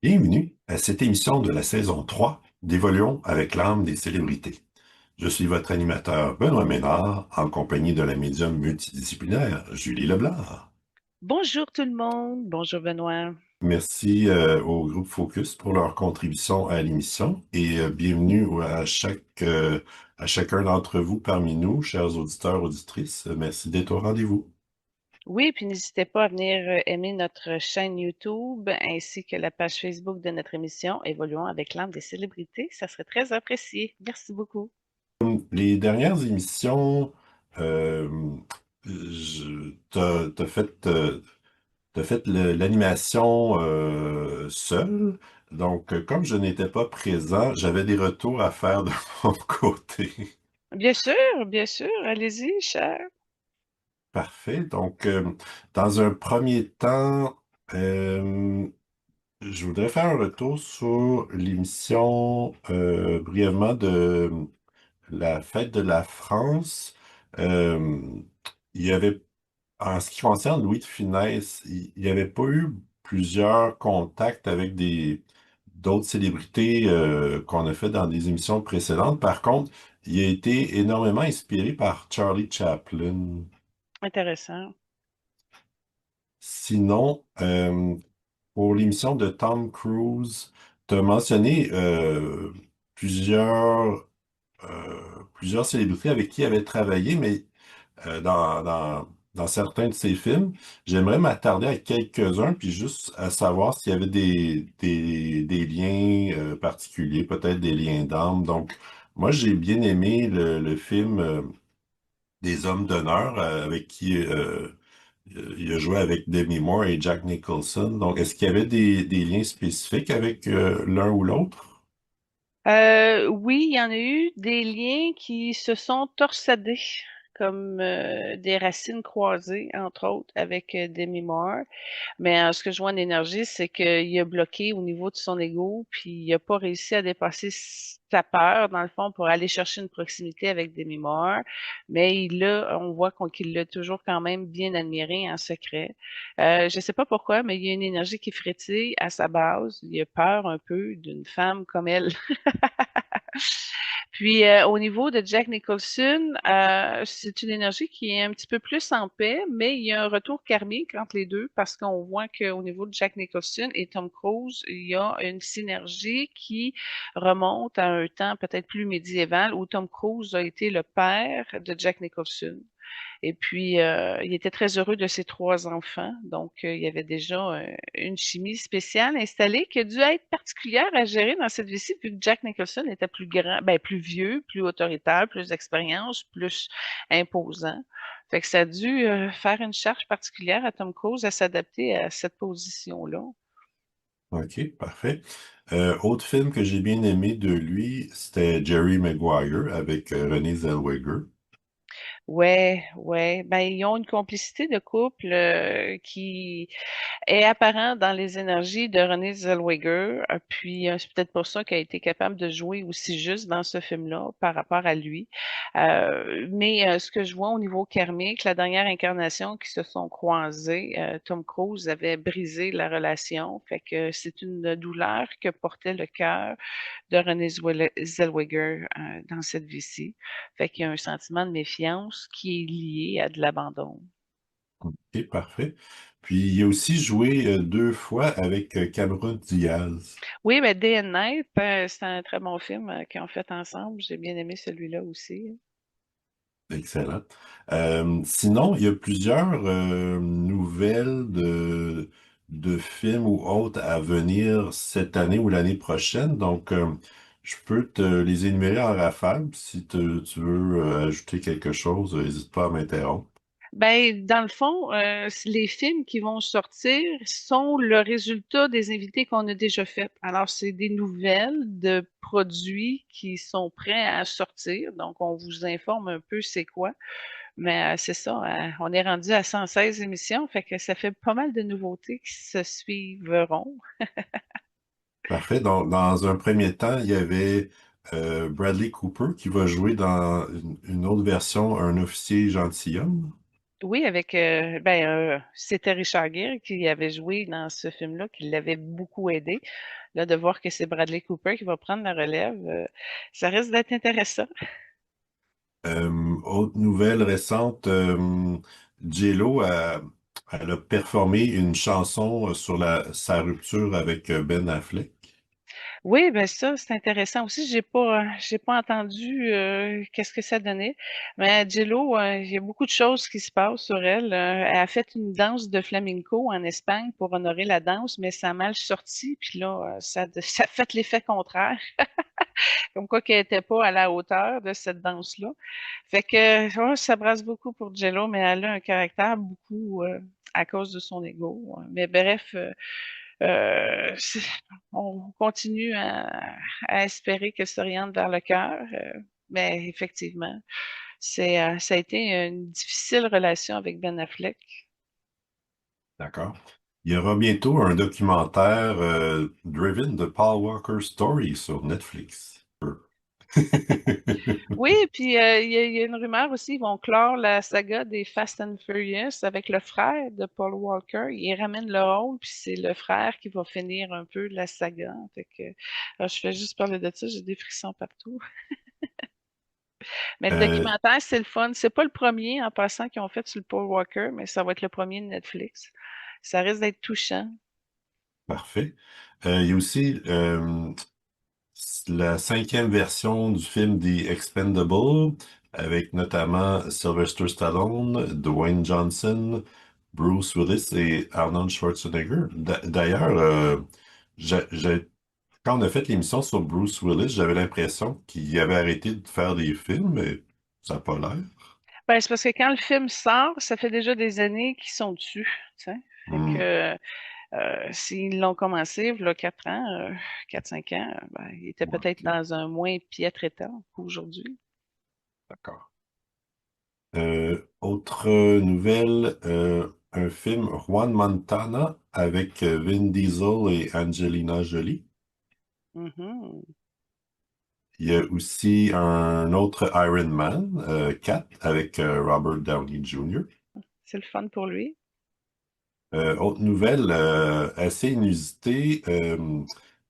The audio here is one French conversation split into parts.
Bienvenue à cette émission de la saison 3 d'Évoluons avec l'âme des célébrités. Je suis votre animateur Benoît Ménard, en compagnie de la médium multidisciplinaire Julie Leblanc. Bonjour tout le monde, bonjour Benoît. Merci au groupe Focus pour leur contribution à l'émission et bienvenue à chacun d'entre vous parmi nous, chers auditeurs, auditrices. Merci d'être au rendez-vous. Oui, puis n'hésitez pas à venir aimer notre chaîne YouTube ainsi que la page Facebook de notre émission Évoluons avec l'âme des célébrités. Ça serait très apprécié. Merci beaucoup. Les dernières émissions, euh, t'as fait l'animation seul. Donc, comme je n'étais pas présent, j'avais des retours à faire de mon côté. Bien sûr, allez-y, cher. Parfait. Donc, dans un premier temps, euh, je voudrais faire un retour sur l'émission brièvement de la fête de la France. Euh, il y avait En ce qui concerne Louis de Funès, il n'y avait pas eu plusieurs contacts avec des d'autres célébrités qu'on a fait dans des émissions précédentes. Par contre, il a été énormément inspiré par Charlie Chaplin. Intéressant. Sinon, pour l'émission de Tom Cruise, tu as mentionné plusieurs, plusieurs célébrités avec qui il avait travaillé, mais dans certains de ses films. J'aimerais m'attarder à quelques-uns, puis juste à savoir s'il y avait des liens particuliers, peut-être des liens d'âme. Donc, moi, j'ai bien aimé le film Des Hommes d'honneur, avec qui il a joué avec Demi Moore et Jack Nicholson. Donc, est-ce qu'il y avait des liens spécifiques avec l'un ou l'autre? Oui, il y en a eu des liens qui se sont torsadés, comme des racines croisées, entre autres, avec Demi Moore. Mais ce que je vois en énergie, c'est qu'il a bloqué au niveau de son ego, puis il a pas réussi à dépasser sa peur, dans le fond, pour aller chercher une proximité avec des mémoires. Mais on voit qu'il l'a toujours quand même bien admiré en secret. Je sais pas pourquoi, mais il y a une énergie qui frétille à sa base. Il a peur un peu d'une femme comme elle. Puis au niveau de Jack Nicholson, c'est une énergie qui est un petit peu plus en paix, mais il y a un retour karmique entre les deux parce qu'on voit qu'au niveau de Jack Nicholson et Tom Cruise, il y a une synergie qui remonte à un temps peut-être plus médiéval où Tom Cruise a été le père de Jack Nicholson. Et puis, il était très heureux de ses 3 enfants. Donc, il y avait déjà une chimie spéciale installée qui a dû être particulière à gérer dans cette vie-ci, vu que Jack Nicholson était plus grand, ben, plus vieux, plus autoritaire, plus d'expérience, plus imposant. Fait que ça a dû faire une charge particulière à Tom Cruise à s'adapter à cette position-là. OK, parfait. Autre film que j'ai bien aimé de lui, c'était Jerry Maguire avec Renée Zellweger. Ouais, ouais. Ben, ils ont une complicité de couple qui est apparent dans les énergies de Renée Zellweger. Puis c'est peut-être pour ça qu'elle a été capable de jouer aussi juste dans ce film-là par rapport à lui. Mais ce que je vois au niveau karmique, la dernière incarnation qui se sont croisées, Tom Cruise avait brisé la relation. Fait que c'est une douleur que portait le cœur de Renée Zellweger dans cette vie-ci. Fait qu'il y a un sentiment de méfiance qui est lié à de l'abandon. OK, parfait. Puis il a aussi joué deux fois avec Cameron Diaz. Oui, mais Day and Night, c'est un très bon film qu'ils ont fait ensemble. J'ai bien aimé celui-là aussi. Excellent. Sinon, il y a plusieurs nouvelles de films ou autres à venir cette année ou l'année prochaine. Donc, je peux te les énumérer en rafale. Si tu veux ajouter quelque chose, n'hésite pas à m'interrompre. Ben, dans le fond, les films qui vont sortir sont le résultat des invités qu'on a déjà faits. Alors, c'est des nouvelles de produits qui sont prêts à sortir. Donc, on vous informe un peu c'est quoi. Mais c'est ça, on est rendu à 116 émissions, fait que ça fait pas mal de nouveautés qui se suivront. Parfait. Donc, dans un premier temps, il y avait Bradley Cooper qui va jouer dans une autre version, un officier gentilhomme. Oui, avec c'était Richard Gere qui avait joué dans ce film-là, qui l'avait beaucoup aidé. Là, de voir que c'est Bradley Cooper qui va prendre la relève, ça risque d'être intéressant. Autre nouvelle récente, J-Lo elle a performé une chanson sur sa rupture avec Ben Affleck. Oui, ben ça, c'est intéressant aussi. J'ai pas entendu qu'est-ce que ça donnait. Mais Jello, il y a beaucoup de choses qui se passent sur elle. Elle a fait une danse de flamenco en Espagne pour honorer la danse, mais ça a mal sorti. Puis là, ça a fait l'effet contraire, comme quoi qu'elle était pas à la hauteur de cette danse-là. Fait que ouais, ça brasse beaucoup pour Jello, mais elle a un caractère beaucoup à cause de son ego. Mais bref. C'est on continue à espérer qu'elle s'oriente vers le cœur, mais effectivement, ça a été une difficile relation avec Ben Affleck. D'accord. Il y aura bientôt un documentaire Driven the Paul Walker Story sur Netflix. Oui, puis il y a une rumeur aussi, ils vont clore la saga des Fast and Furious avec le frère de Paul Walker. Ils ramènent le rôle, puis c'est le frère qui va finir un peu la saga. Fait que, je fais juste parler de ça, j'ai des frissons partout. Mais le Euh, documentaire, c'est le fun. C'est pas le premier en passant qu'ils ont fait sur le Paul Walker, mais ça va être le premier de Netflix. Ça risque d'être touchant. Parfait. Il y a aussi la cinquième version du film The Expendable, avec notamment Sylvester Stallone, Dwayne Johnson, Bruce Willis et Arnold Schwarzenegger. D'ailleurs, quand on a fait l'émission sur Bruce Willis, j'avais l'impression qu'il avait arrêté de faire des films, mais ça n'a pas l'air. Ben, c'est parce que quand le film sort, ça fait déjà des années qu'ils sont dessus. Tu sais. Fait Hmm, que s'ils l'ont commencé, il y a 4 ans, 4-5 ans, ben, il était ouais, peut-être ok, dans un moins piètre état qu'aujourd'hui. d'accord. Autre nouvelle, un film Juan Montana avec Vin Diesel et Angelina Jolie. Mhm. Il y a aussi un autre Iron Man 4 avec Robert Downey Jr. C'est le fun pour lui. Autre nouvelle assez inusitée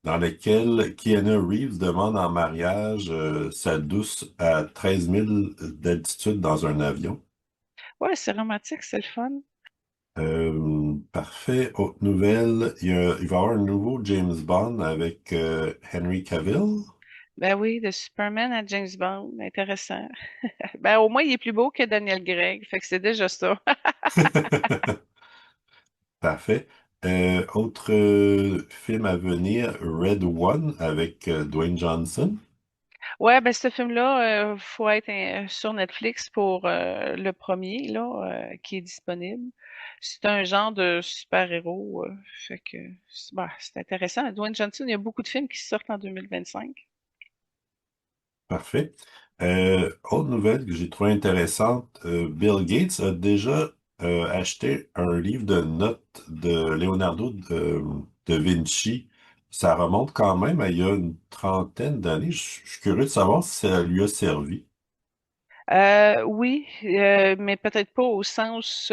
dans laquelle Keanu Reeves demande en mariage sa douce à 13 000 d'altitude dans un avion. Ouais, c'est romantique, c'est le fun. Parfait. Autre nouvelle, il va y avoir un nouveau James Bond avec Henry Cavill. Ben oui, de Superman à James Bond, intéressant. Ben au moins, il est plus beau que Daniel Craig, fait que c'est déjà ça. Parfait. Autre film à venir, Red One avec Dwayne Johnson. Ouais, ben ce film-là, faut être sur Netflix pour le premier là, qui est disponible. C'est un genre de super-héros, fait que c'est intéressant. Dwayne Johnson, il y a beaucoup de films qui sortent en 2025. Parfait. Autre nouvelle que j'ai trouvée intéressante, Bill Gates a déjà acheté un livre de notes de Leonardo de Vinci. Ça remonte quand même à il y a une trentaine d'années. Je suis curieux de savoir si ça lui a servi. Oui, mais peut-être pas au sens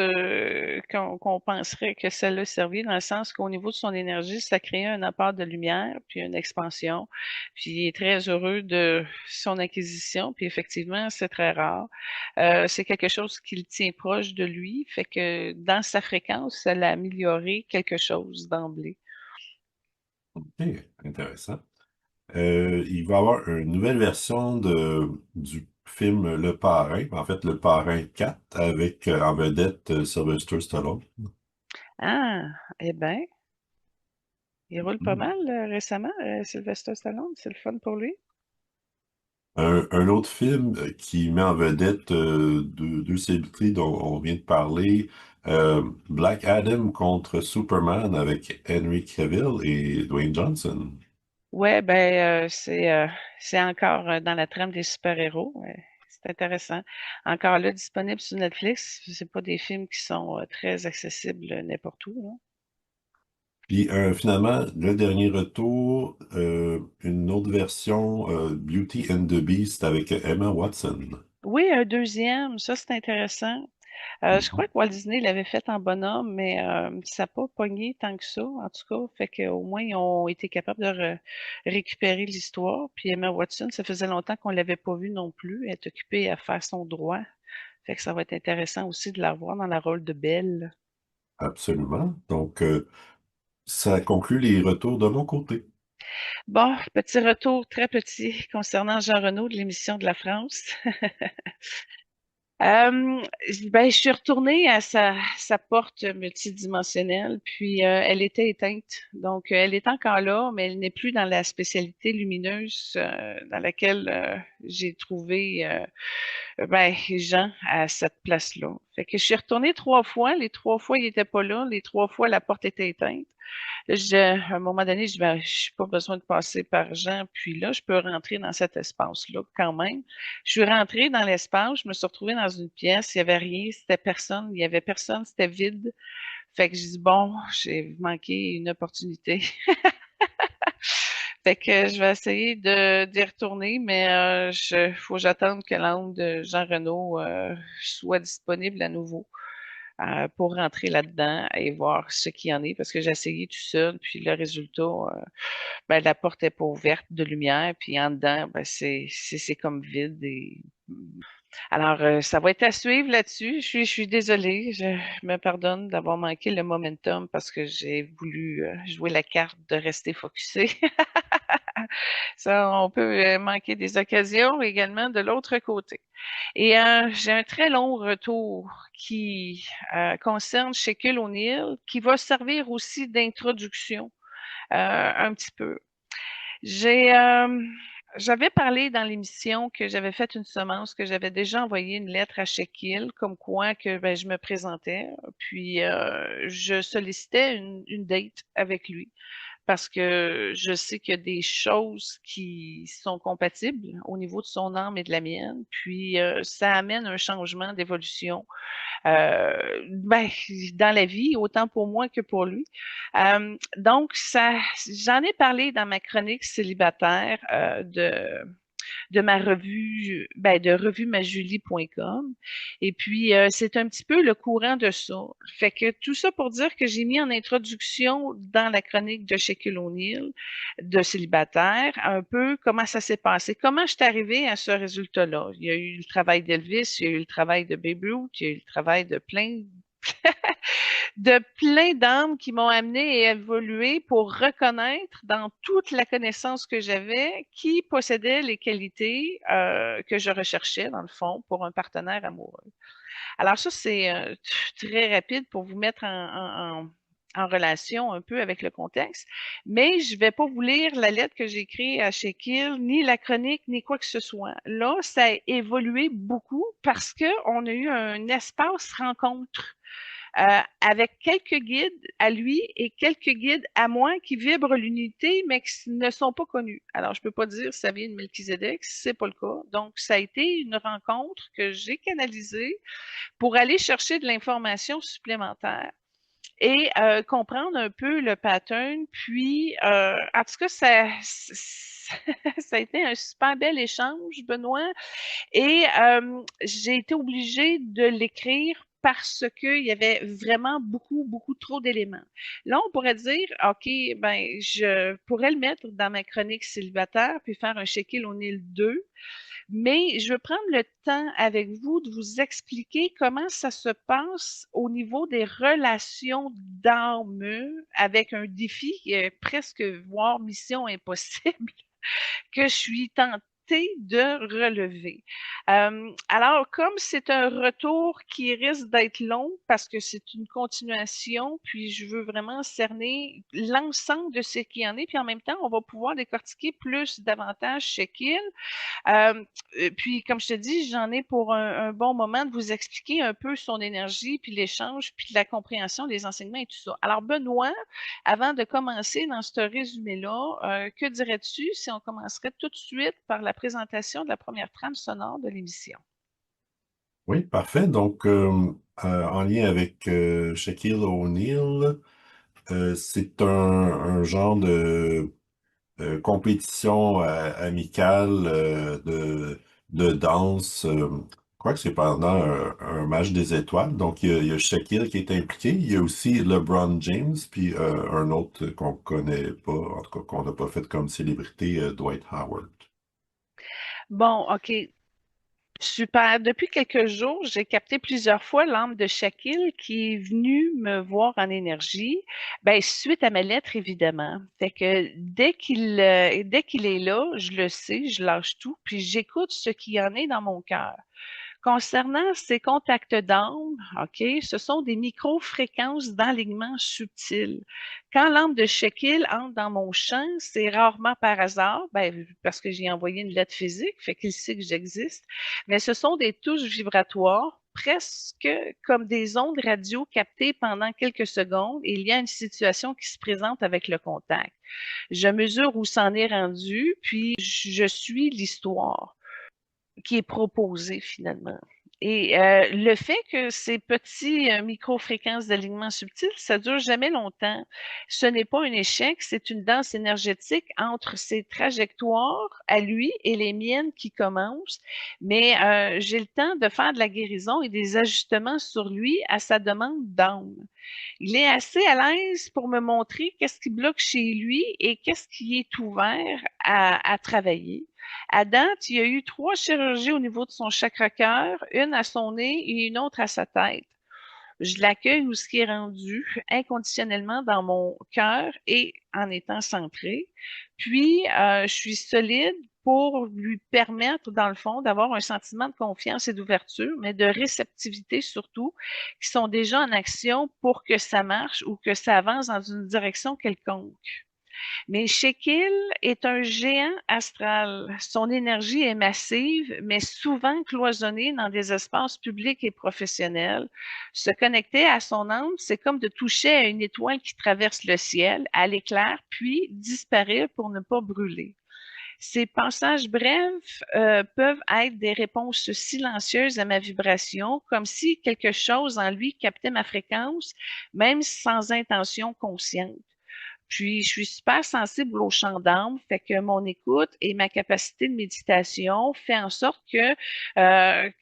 qu'on penserait que ça l'a servi, dans le sens qu'au niveau de son énergie, ça crée un apport de lumière, puis une expansion. Puis il est très heureux de son acquisition, puis effectivement, c'est très rare. C'est quelque chose qui le tient proche de lui, fait que dans sa fréquence, ça l'a amélioré quelque chose d'emblée. Ok, intéressant. Il va y avoir une nouvelle version du film Le Parrain, en fait Le Parrain 4, avec en vedette Sylvester Stallone. Ah, eh ben, il roule pas Hmm. mal récemment, Sylvester Stallone, c'est le fun pour lui. Un autre film qui met en vedette deux célébrités dont on vient de parler, Black Adam contre Superman avec Henry Cavill et Dwayne Johnson. Ouais, ben c'est encore dans la trame des super-héros. Ouais. C'est intéressant. Encore là, disponible sur Netflix. C'est pas des films qui sont très accessibles n'importe où, là. Puis finalement, le dernier retour, une autre version, Beauty and the Beast avec Emma Watson. Oui, un deuxième, ça c'est intéressant. Je Mhm. crois que Walt Disney l'avait fait en bonhomme, mais ça n'a pas pogné tant que ça, en tout cas. Fait qu'au moins, ils ont été capables de récupérer l'histoire. Puis Emma Watson, ça faisait longtemps qu'on l'avait pas vue non plus. Elle est occupée à faire son droit. Fait que ça va être intéressant aussi de la voir dans le rôle de Belle. Absolument. Donc, ça conclut les retours de mon côté. Bon, petit retour très petit concernant Jean Renaud de l'émission de la France. Ben, je suis retournée à sa porte multidimensionnelle, puis elle était éteinte. Donc, elle est encore là, mais elle n'est plus dans la spécialité lumineuse dans laquelle j'ai trouvé ben, Jean à cette place-là. Fait que je suis retournée 3 fois. Les 3 fois, il n'était pas là. Les 3 fois, la porte était éteinte. Là, à un moment donné, je dis, ben, je n'ai pas besoin de passer par Jean, puis là, je peux rentrer dans cet espace-là quand même. Je suis rentrée dans l'espace, je me suis retrouvée dans une pièce, il n'y avait rien, c'était personne, il n'y avait personne, c'était vide. Fait que je dis, bon, j'ai manqué une opportunité. Fait que je vais essayer d'y retourner, mais faut que j'attende que l'angle de Jean Renaud soit disponible à nouveau pour rentrer là-dedans et voir ce qu'il y en est, parce que j'ai essayé tout seul, puis le résultat, ben, la porte est pas ouverte de lumière, puis en dedans, ben, c'est comme vide. Alors, ça va être à suivre là-dessus. Je suis désolée, je me pardonne d'avoir manqué le momentum parce que j'ai voulu jouer la carte de rester focusé. Ça, on peut manquer des occasions également de l'autre côté. Et j'ai un très long retour qui concerne Shaquille O'Neal, qui va servir aussi d'introduction un petit peu. J'ai, j'avais parlé dans l'émission que j'avais fait une semence, que j'avais déjà envoyé une lettre à Shaquille, comme quoi que ben, je me présentais, puis je sollicitais une date avec lui parce que je sais qu'il y a des choses qui sont compatibles au niveau de son âme et de la mienne, puis ça amène un changement d'évolution ben, dans la vie, autant pour moi que pour lui. Donc, j'en ai parlé dans ma chronique célibataire de ma revue, ben, de revuemajulie.com. Et puis, c'est un petit peu le courant de ça. Fait que tout ça pour dire que j'ai mis en introduction dans la chronique de Shaquille O'Neal, de célibataire, un peu comment ça s'est passé, comment je suis arrivée à ce résultat-là. Il y a eu le travail d'Elvis, il y a eu le travail de Babe Ruth, il y a eu le travail de plein d'âmes qui m'ont amené à évoluer pour reconnaître dans toute la connaissance que j'avais qui possédait les qualités que je recherchais, dans le fond, pour un partenaire amoureux. Alors ça, c'est très rapide pour vous mettre en relation un peu avec le contexte, mais je ne vais pas vous lire la lettre que j'ai écrite à Shaquille, ni la chronique, ni quoi que ce soit. Là, ça a évolué beaucoup parce qu'on a eu un espace rencontre avec quelques guides à lui et quelques guides à moi qui vibrent l'unité, mais qui ne sont pas connus. Alors, je ne peux pas dire ça vient de Melchizedek, c'est pas le cas. Donc, ça a été une rencontre que j'ai canalisée pour aller chercher de l'information supplémentaire et comprendre un peu le pattern. Puis, en tout cas, ça a été un super bel échange, Benoît. Et j'ai été obligée de l'écrire parce qu'il y avait vraiment beaucoup, beaucoup trop d'éléments. Là, on pourrait dire, OK, ben, je pourrais le mettre dans ma chronique célibataire puis faire un Shaquille O'Neal 2, mais je veux prendre le temps avec vous de vous expliquer comment ça se passe au niveau des relations d'âme avec un défi presque, voire mission impossible que je suis tentée de relever. Alors, comme c'est un retour qui risque d'être long parce que c'est une continuation, puis je veux vraiment cerner l'ensemble de ce qu'il y en est, puis en même temps, on va pouvoir décortiquer plus davantage chez Kill. Puis, comme je te dis, j'en ai pour un bon moment de vous expliquer un peu son énergie, puis l'échange, puis la compréhension des enseignements et tout ça. Alors, Benoît, avant de commencer dans ce résumé-là, que dirais-tu si on commencerait tout de suite par la présentation de la première trame sonore de l'émission? Oui, parfait. Donc, en lien avec Shaquille O'Neal, c'est un genre de compétition amicale de danse crois que c'est pendant un match des étoiles. Donc, il y a Shaquille qui est impliqué. Il y a aussi LeBron James, puis un autre qu'on connaît pas, en tout cas qu'on n'a pas fait comme célébrité, Dwight Howard. Bon, OK. Super. Depuis quelques jours, j'ai capté plusieurs fois l'âme de Shaquille qui est venu me voir en énergie, ben, suite à ma lettre, évidemment. Fait que dès qu'il est là, je le sais, je lâche tout, puis j'écoute ce qu'il y en est dans mon cœur. Concernant ces contacts d'âme, OK, ce sont des micro-fréquences d'alignement subtil. Quand l'âme de Shekill entre dans mon champ, c'est rarement par hasard, ben, parce que j'ai envoyé une lettre physique, fait qu'il sait que j'existe, mais ce sont des touches vibratoires presque comme des ondes radio captées pendant quelques secondes et il y a une situation qui se présente avec le contact. Je mesure où c'en est rendu, puis je suis l'histoire qui est proposé finalement. Et le fait que ces petits micro-fréquences d'alignement subtil, ça dure jamais longtemps. Ce n'est pas un échec, c'est une danse énergétique entre ses trajectoires à lui et les miennes qui commencent. Mais j'ai le temps de faire de la guérison et des ajustements sur lui à sa demande d'âme. Il est assez à l'aise pour me montrer qu'est-ce qui bloque chez lui et qu'est-ce qui est ouvert à travailler. À date, il y a eu 3 chirurgies au niveau de son chakra-cœur, une à son nez et une autre à sa tête. Je l'accueille où ce qui est rendu inconditionnellement dans mon cœur et en étant centré. Puis, je suis solide pour lui permettre, dans le fond, d'avoir un sentiment de confiance et d'ouverture, mais de réceptivité surtout, qui sont déjà en action pour que ça marche ou que ça avance dans une direction quelconque. Mais Shekill est un géant astral. Son énergie est massive, mais souvent cloisonnée dans des espaces publics et professionnels. Se connecter à son âme, c'est comme de toucher à une étoile qui traverse le ciel, à l'éclair, puis disparaît pour ne pas brûler. Ces passages brefs peuvent être des réponses silencieuses à ma vibration, comme si quelque chose en lui captait ma fréquence, même sans intention consciente. Puis, je suis super sensible au chant d'âme, fait que mon écoute et ma capacité de méditation fait en sorte que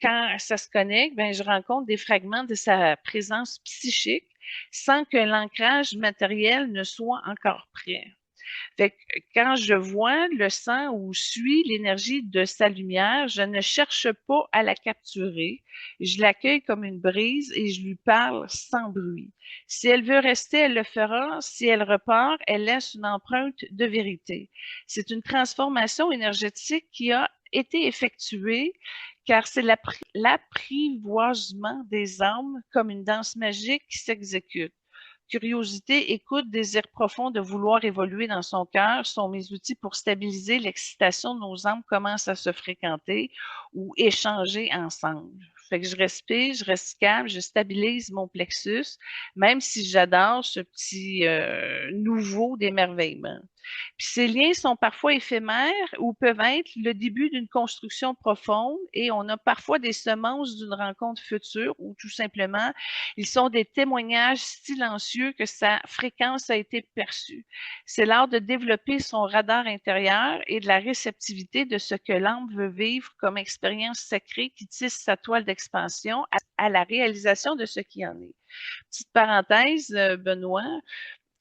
quand ça se connecte, ben, je rencontre des fragments de sa présence psychique sans que l'ancrage matériel ne soit encore prêt. Fait que quand je vois, le sens ou suis l'énergie de sa lumière, je ne cherche pas à la capturer. Je l'accueille comme une brise et je lui parle sans bruit. Si elle veut rester, elle le fera. Si elle repart, elle laisse une empreinte de vérité. C'est une transformation énergétique qui a été effectuée car c'est l'apprivoisement des âmes comme une danse magique qui s'exécute. Curiosité, écoute, désir profond de vouloir évoluer dans son cœur sont mes outils pour stabiliser l'excitation de nos âmes commencent à se fréquenter ou échanger ensemble. Fait que je respire, je reste calme, je stabilise mon plexus, même si j'adore ce petit nouveau d'émerveillement. Puis ces liens sont parfois éphémères ou peuvent être le début d'une construction profonde et on a parfois des semences d'une rencontre future ou tout simplement, ils sont des témoignages silencieux que sa fréquence a été perçue. C'est l'art de développer son radar intérieur et de la réceptivité de ce que l'âme veut vivre comme expérience sacrée qui tisse sa toile d'expansion à la réalisation de ce qui en est. Petite parenthèse, Benoît,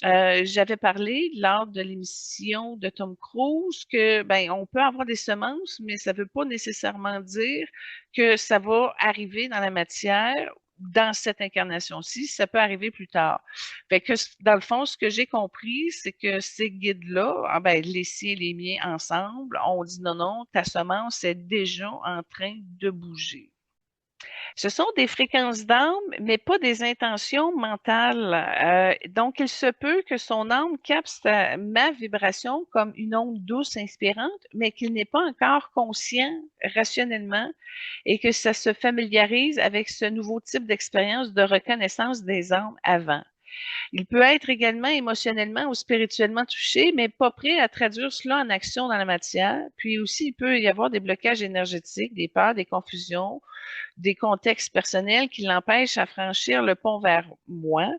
j'avais parlé lors de l'émission de Tom Cruise que ben on peut avoir des semences, mais ça ne veut pas nécessairement dire que ça va arriver dans la matière dans cette incarnation-ci, ça peut arriver plus tard. Fait que dans le fond, ce que j'ai compris, c'est que ces guides-là, ah ben, les siens et les miens ensemble, on dit non, non, ta semence est déjà en train de bouger. Ce sont des fréquences d'âme, mais pas des intentions mentales. Donc, il se peut que son âme capte ma vibration comme une onde douce inspirante, mais qu'il n'est pas encore conscient rationnellement et que ça se familiarise avec ce nouveau type d'expérience de reconnaissance des âmes avant. Il peut être également émotionnellement ou spirituellement touché, mais pas prêt à traduire cela en action dans la matière. Puis aussi, il peut y avoir des blocages énergétiques, des peurs, des confusions, des contextes personnels qui l'empêchent à franchir le pont vers moi,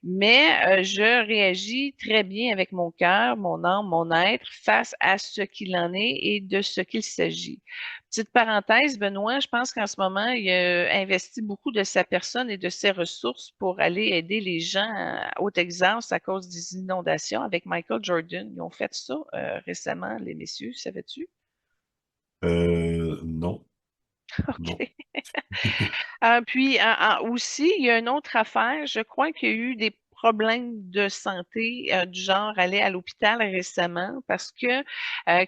mais je réagis très bien avec mon cœur, mon âme, mon être face à ce qu'il en est et de ce qu'il s'agit. Petite parenthèse, Benoît, je pense qu'en ce moment, il a investi beaucoup de sa personne et de ses ressources pour aller aider les gens au Texas à cause des inondations avec Michael Jordan. Ils ont fait ça récemment, les messieurs, savais-tu? Non, non. OK. Puis aussi, il y a une autre affaire. Je crois qu'il y a eu des problèmes de santé du genre aller à l'hôpital récemment parce que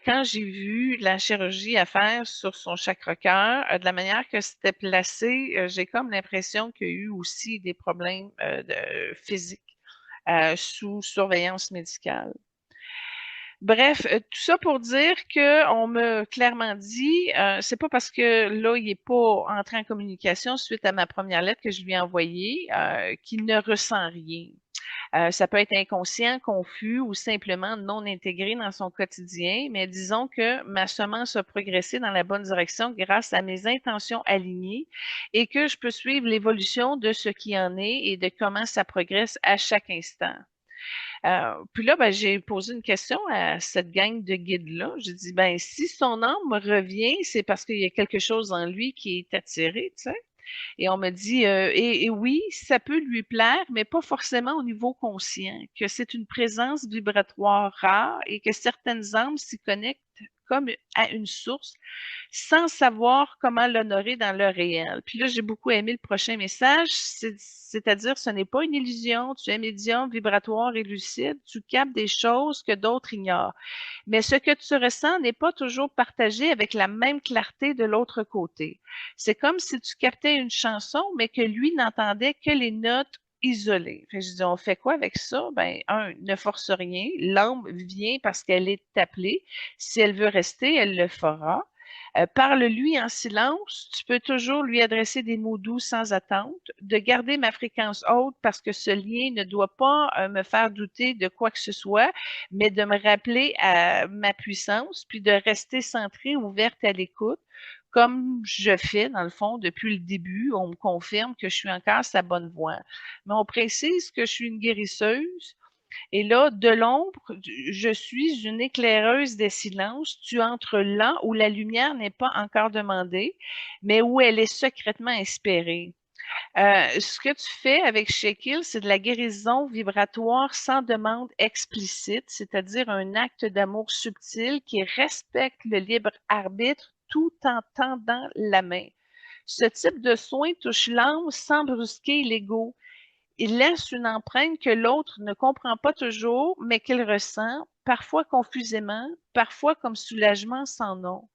quand j'ai vu la chirurgie à faire sur son chakra-cœur, de la manière que c'était placé, j'ai comme l'impression qu'il y a eu aussi des problèmes physiques sous surveillance médicale. Bref, tout ça pour dire que on m'a clairement dit, c'est pas parce que là, il est pas entré en communication suite à ma première lettre que je lui ai envoyée, qu'il ne ressent rien. Ça peut être inconscient, confus ou simplement non intégré dans son quotidien, mais disons que ma semence a progressé dans la bonne direction grâce à mes intentions alignées et que je peux suivre l'évolution de ce qui en est et de comment ça progresse à chaque instant. Puis là, ben, j'ai posé une question à cette gang de guides-là. J'ai dit, ben, si son âme revient, c'est parce qu'il y a quelque chose en lui qui est attiré, tu sais. Et on me dit, et oui, ça peut lui plaire, mais pas forcément au niveau conscient, que c'est une présence vibratoire rare et que certaines âmes s'y connectent comme à une source sans savoir comment l'honorer dans le réel. Puis là, j'ai beaucoup aimé le prochain message, c'est-à-dire ce n'est pas une illusion, tu es médium, vibratoire et lucide, tu captes des choses que d'autres ignorent. Mais ce que tu ressens n'est pas toujours partagé avec la même clarté de l'autre côté. C'est comme si tu captais une chanson, mais que lui n'entendait que les notes isolées. Fait que je dis, on fait quoi avec ça? Ben, ne force rien. L'âme vient parce qu'elle est appelée. Si elle veut rester, elle le fera. Parle-lui en silence. Tu peux toujours lui adresser des mots doux sans attente. De garder ma fréquence haute parce que ce lien ne doit pas me faire douter de quoi que ce soit, mais de me rappeler à ma puissance, puis de rester centrée, ouverte à l'écoute, comme je fais dans le fond depuis le début. On me confirme que je suis encore sa bonne voie. Mais on précise que je suis une guérisseuse et là, de l'ombre, je suis une éclaireuse des silences. Tu entres là où la lumière n'est pas encore demandée, mais où elle est secrètement espérée. Ce que tu fais avec Sheikil, c'est de la guérison vibratoire sans demande explicite, c'est-à-dire un acte d'amour subtil qui respecte le libre arbitre tout en tendant la main. Ce type de soin touche l'âme sans brusquer l'ego. Il laisse une empreinte que l'autre ne comprend pas toujours, mais qu'il ressent, parfois confusément, parfois comme soulagement sans nom.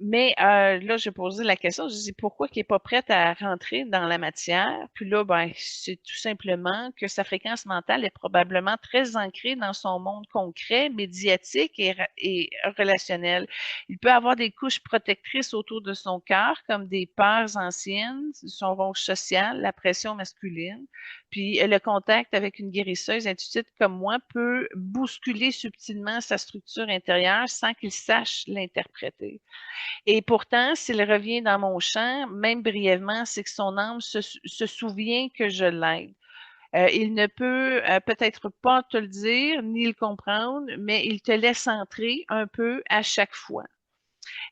Mais là, j'ai posé la question, je dis pourquoi qu'il n'est pas prêt à rentrer dans la matière? Puis là, ben, c'est tout simplement que sa fréquence mentale est probablement très ancrée dans son monde concret, médiatique et relationnel. Il peut avoir des couches protectrices autour de son cœur, comme des peurs anciennes, son rôle social, la pression masculine. Puis le contact avec une guérisseuse intuitive comme moi peut bousculer subtilement sa structure intérieure sans qu'il sache l'interpréter. Et pourtant, s'il revient dans mon champ, même brièvement, c'est que son âme se souvient que je l'aide. Il ne peut peut-être pas te le dire ni le comprendre, mais il te laisse entrer un peu à chaque fois.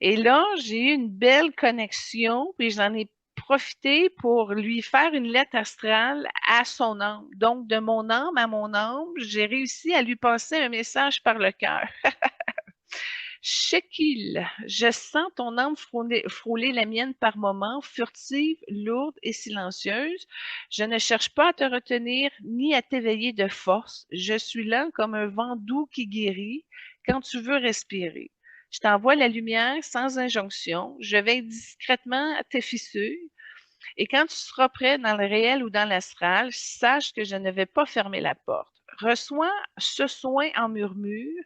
Et là, j'ai eu une belle connexion, puis j'en ai profité pour lui faire une lettre astrale à son âme. Donc, de mon âme à mon âme, j'ai réussi à lui passer un message par le cœur. Shekil, je sens ton âme frôler la mienne par moments, furtive, lourde et silencieuse. Je ne cherche pas à te retenir ni à t'éveiller de force. Je suis là comme un vent doux qui guérit quand tu veux respirer. Je t'envoie la lumière sans injonction. Je veille discrètement à tes fissures. Et quand tu seras prêt dans le réel ou dans l'astral, sache que je ne vais pas fermer la porte. Reçois ce soin en murmure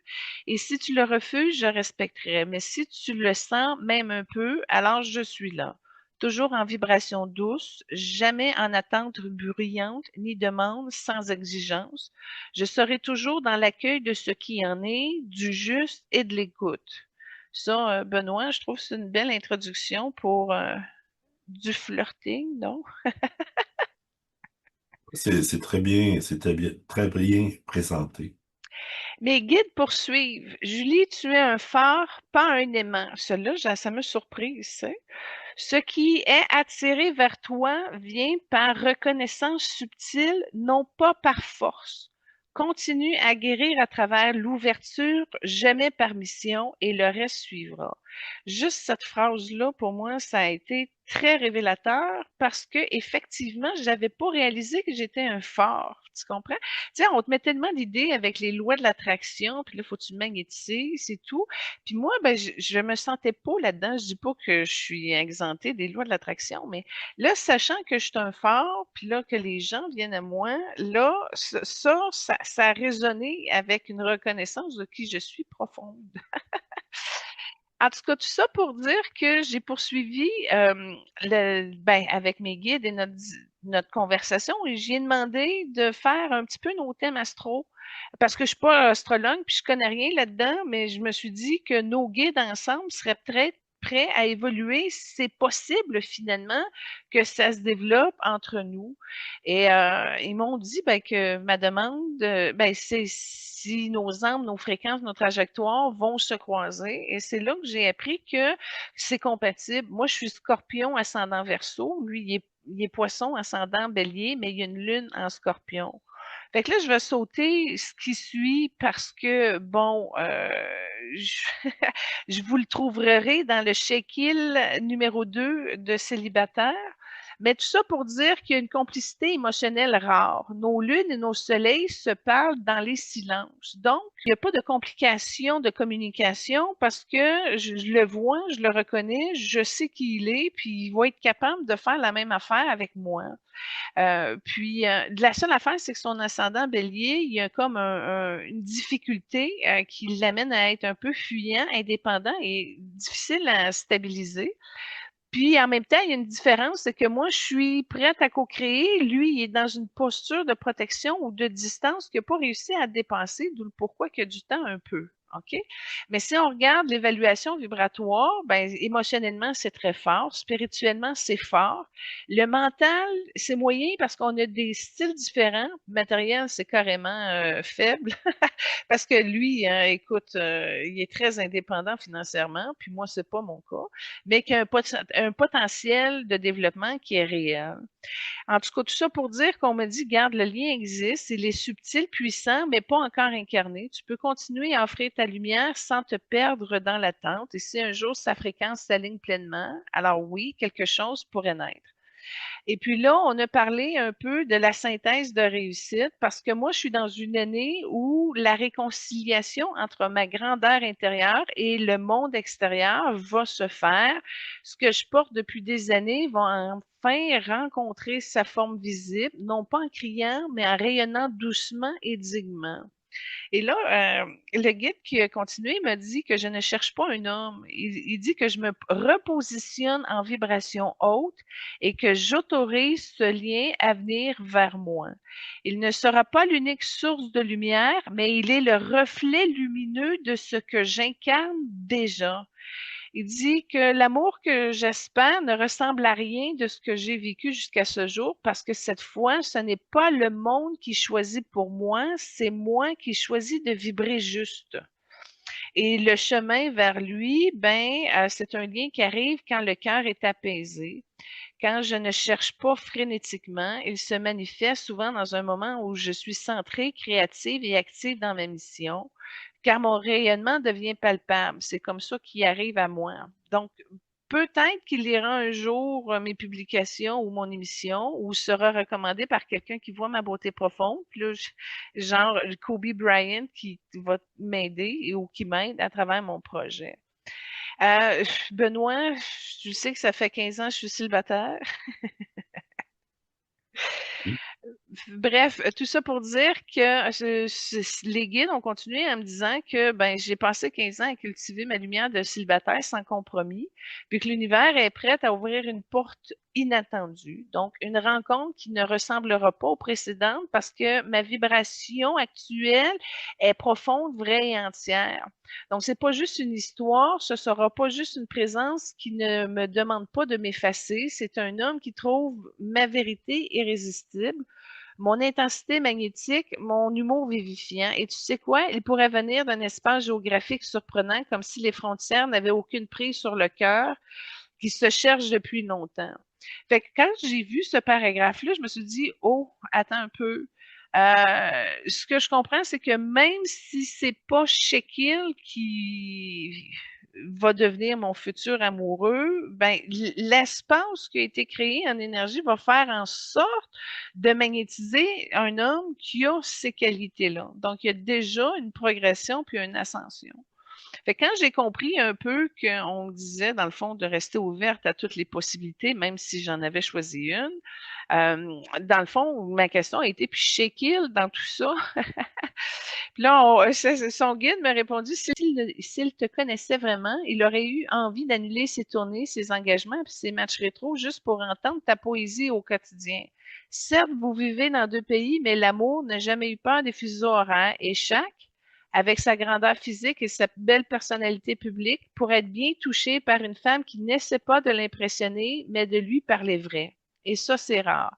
et si tu le refuses, je respecterai. Mais si tu le sens même un peu, alors je suis là. Toujours en vibration douce, jamais en attente bruyante ni demande sans exigence. Je serai toujours dans l'accueil de ce qui en est, du juste et de l'écoute. Ça, Benoît, je trouve que c'est une belle introduction pour du flirting, non? C'est très bien présenté. Mes guides poursuivent. Julie, tu es un phare, pas un aimant. Cela, ça me surprise, tu sais. Ce qui est attiré vers toi vient par reconnaissance subtile, non pas par force. Continue à guérir à travers l'ouverture, jamais par mission, et le reste suivra. Juste cette phrase-là, pour moi, ça a été très révélateur parce que effectivement, j'avais pas réalisé que j'étais un phare. Tu comprends? Tu sais, on te met tellement d'idées avec les lois de l'attraction, puis là, faut que tu magnétises, c'est tout. Puis moi, ben, je me sentais pas là-dedans. Je dis pas que je suis exemptée des lois de l'attraction, mais là, sachant que je suis un phare, puis là, que les gens viennent à moi, là, ça a résonné avec une reconnaissance de qui je suis profonde. En tout cas, tout ça pour dire que j'ai poursuivi ben, avec mes guides et notre conversation et j'ai demandé de faire un petit peu nos thèmes astro parce que je suis pas astrologue puis je connais rien là-dedans, mais je me suis dit que nos guides ensemble seraient très prêts à évoluer. C'est possible finalement que ça se développe entre nous. Et ils m'ont dit ben, que ma demande, ben, c'est si nos âmes, nos fréquences, nos trajectoires vont se croiser. Et c'est là que j'ai appris que c'est compatible. Moi, je suis scorpion ascendant verseau. Lui, il est poisson ascendant bélier, mais il y a une lune en scorpion. Fait que là, je vais sauter ce qui suit parce que, bon, je, je vous le trouverez dans le check-in numéro 2 de célibataire. Mais tout ça pour dire qu'il y a une complicité émotionnelle rare. Nos lunes et nos soleils se parlent dans les silences. Donc, il n'y a pas de complication de communication parce que je le vois, je le reconnais, je sais qui il est, puis il va être capable de faire la même affaire avec moi. La seule affaire, c'est que son ascendant bélier, il y a comme une difficulté qui l'amène à être un peu fuyant, indépendant et difficile à stabiliser. Puis en même temps, il y a une différence, c'est que moi, je suis prête à co-créer. Lui, il est dans une posture de protection ou de distance qu'il n'a pas réussi à dépasser, d'où le pourquoi qu'il y a du temps un peu. OK? Mais si on regarde l'évaluation vibratoire, ben, émotionnellement, c'est très fort. Spirituellement, c'est fort. Le mental, c'est moyen parce qu'on a des styles différents. Le matériel, c'est carrément faible. Parce que lui, hein, écoute, il est très indépendant financièrement, puis moi, c'est pas mon cas, mais qu'il y a un potentiel de développement qui est réel. En tout cas, tout ça pour dire qu'on me dit, garde, le lien existe, il est subtil, puissant, mais pas encore incarné. Tu peux continuer à offrir ta lumière sans te perdre dans l'attente. Et si un jour sa fréquence s'aligne pleinement, alors oui, quelque chose pourrait naître. Et puis là, on a parlé un peu de la synthèse de réussite parce que moi, je suis dans une année où la réconciliation entre ma grandeur intérieure et le monde extérieur va se faire. Ce que je porte depuis des années va enfin rencontrer sa forme visible, non pas en criant, mais en rayonnant doucement et dignement. Et là, le guide qui a continué m'a dit que je ne cherche pas un homme. Il dit que je me repositionne en vibration haute et que j'autorise ce lien à venir vers moi. Il ne sera pas l'unique source de lumière, mais il est le reflet lumineux de ce que j'incarne déjà. Il dit que l'amour que j'espère ne ressemble à rien de ce que j'ai vécu jusqu'à ce jour parce que cette fois, ce n'est pas le monde qui choisit pour moi, c'est moi qui choisis de vibrer juste. Et le chemin vers lui, ben, c'est un lien qui arrive quand le cœur est apaisé. Quand je ne cherche pas frénétiquement, il se manifeste souvent dans un moment où je suis centrée, créative et active dans ma mission, car mon rayonnement devient palpable. C'est comme ça qu'il arrive à moi. Donc, peut-être qu'il lira un jour mes publications ou mon émission ou sera recommandé par quelqu'un qui voit ma beauté profonde. Puis là, genre Kobe Bryant qui va m'aider ou qui m'aide à travers mon projet. Benoît, je sais que ça fait 15 ans que je suis célibataire. Bref, tout ça pour dire que les guides ont continué en me disant que ben, j'ai passé 15 ans à cultiver ma lumière de célibataire sans compromis, puis que l'univers est prêt à ouvrir une porte inattendue. Donc, une rencontre qui ne ressemblera pas aux précédentes parce que ma vibration actuelle est profonde, vraie et entière. Donc, c'est pas juste une histoire, ce sera pas juste une présence qui ne me demande pas de m'effacer. C'est un homme qui trouve ma vérité irrésistible mon intensité magnétique, mon humour vivifiant. Et tu sais quoi? Il pourrait venir d'un espace géographique surprenant, comme si les frontières n'avaient aucune prise sur le cœur, qui se cherche depuis longtemps. Fait que quand j'ai vu ce paragraphe-là, je me suis dit, oh, attends un peu. Ce que je comprends, c'est que même si c'est pas Shekill qui va devenir mon futur amoureux, ben l'espace qui a été créé en énergie va faire en sorte de magnétiser un homme qui a ces qualités-là. Donc, il y a déjà une progression puis une ascension. Fait que quand j'ai compris un peu qu'on disait, dans le fond, de rester ouverte à toutes les possibilités, même si j'en avais choisi une, dans le fond, ma question a été, puis chez Kill dans tout ça? Puis là, son guide m'a répondu, s'il te connaissait vraiment, il aurait eu envie d'annuler ses tournées, ses engagements, puis ses matchs rétro juste pour entendre ta poésie au quotidien. Certes, vous vivez dans deux pays, mais l'amour n'a jamais eu peur des fuseaux horaires et chaque, avec sa grandeur physique et sa belle personnalité publique, pourrait être bien touché par une femme qui n'essaie pas de l'impressionner, mais de lui parler vrai. Et ça, c'est rare.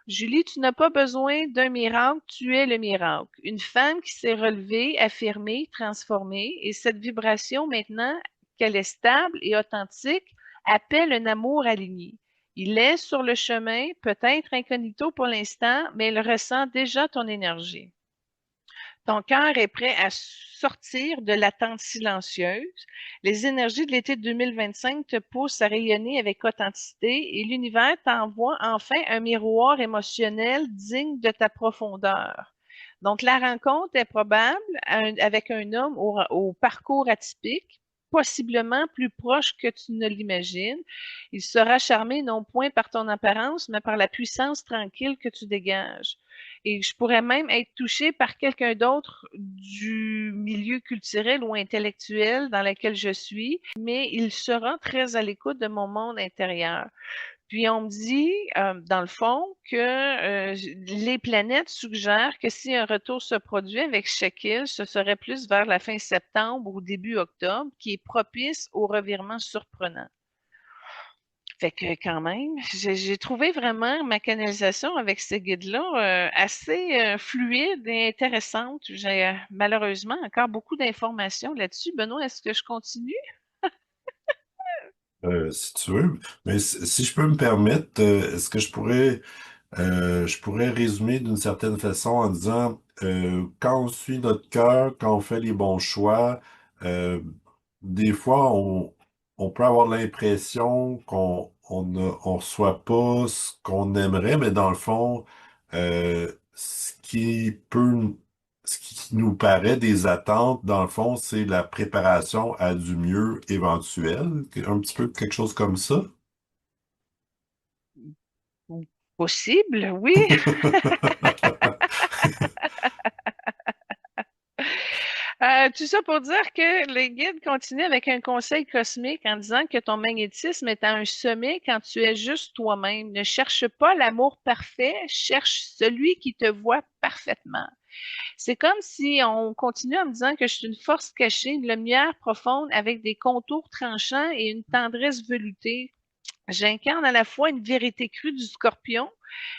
Julie, tu n'as pas besoin d'un miracle, tu es le miracle. Une femme qui s'est relevée, affirmée, transformée, et cette vibration, maintenant qu'elle est stable et authentique, appelle un amour aligné. Il est sur le chemin, peut-être incognito pour l'instant, mais il ressent déjà ton énergie. Ton cœur est prêt à sortir de l'attente silencieuse. Les énergies de l'été 2025 te poussent à rayonner avec authenticité et l'univers t'envoie enfin un miroir émotionnel digne de ta profondeur. Donc, la rencontre est probable avec un homme au parcours atypique, possiblement plus proche que tu ne l'imagines. Il sera charmé non point par ton apparence, mais par la puissance tranquille que tu dégages. Et je pourrais même être touchée par quelqu'un d'autre du milieu culturel ou intellectuel dans lequel je suis, mais il sera très à l'écoute de mon monde intérieur. Puis on me dit, dans le fond, que les planètes suggèrent que si un retour se produit avec Shaquille, ce serait plus vers la fin septembre ou début octobre, qui est propice au revirement surprenant. Fait que quand même, j'ai trouvé vraiment ma canalisation avec ces guides-là assez fluide et intéressante. J'ai malheureusement encore beaucoup d'informations là-dessus. Benoît, est-ce que je continue? Si tu veux, mais si je peux me permettre, est-ce que je pourrais résumer d'une certaine façon en disant, quand on suit notre cœur, quand on fait les bons choix, euh, des fois, on peut avoir l'impression on reçoit pas ce qu'on aimerait, mais dans le fond, ce qui nous paraît des attentes, dans le fond, c'est la préparation à du mieux éventuel, un petit peu quelque chose comme ça. Possible, oui. Tout ça pour dire que les guides continuent avec un conseil cosmique en disant que ton magnétisme est à un sommet quand tu es juste toi-même. Ne cherche pas l'amour parfait, cherche celui qui te voit parfaitement. C'est comme si on continue en me disant que je suis une force cachée, une lumière profonde avec des contours tranchants et une tendresse veloutée. J'incarne à la fois une vérité crue du scorpion,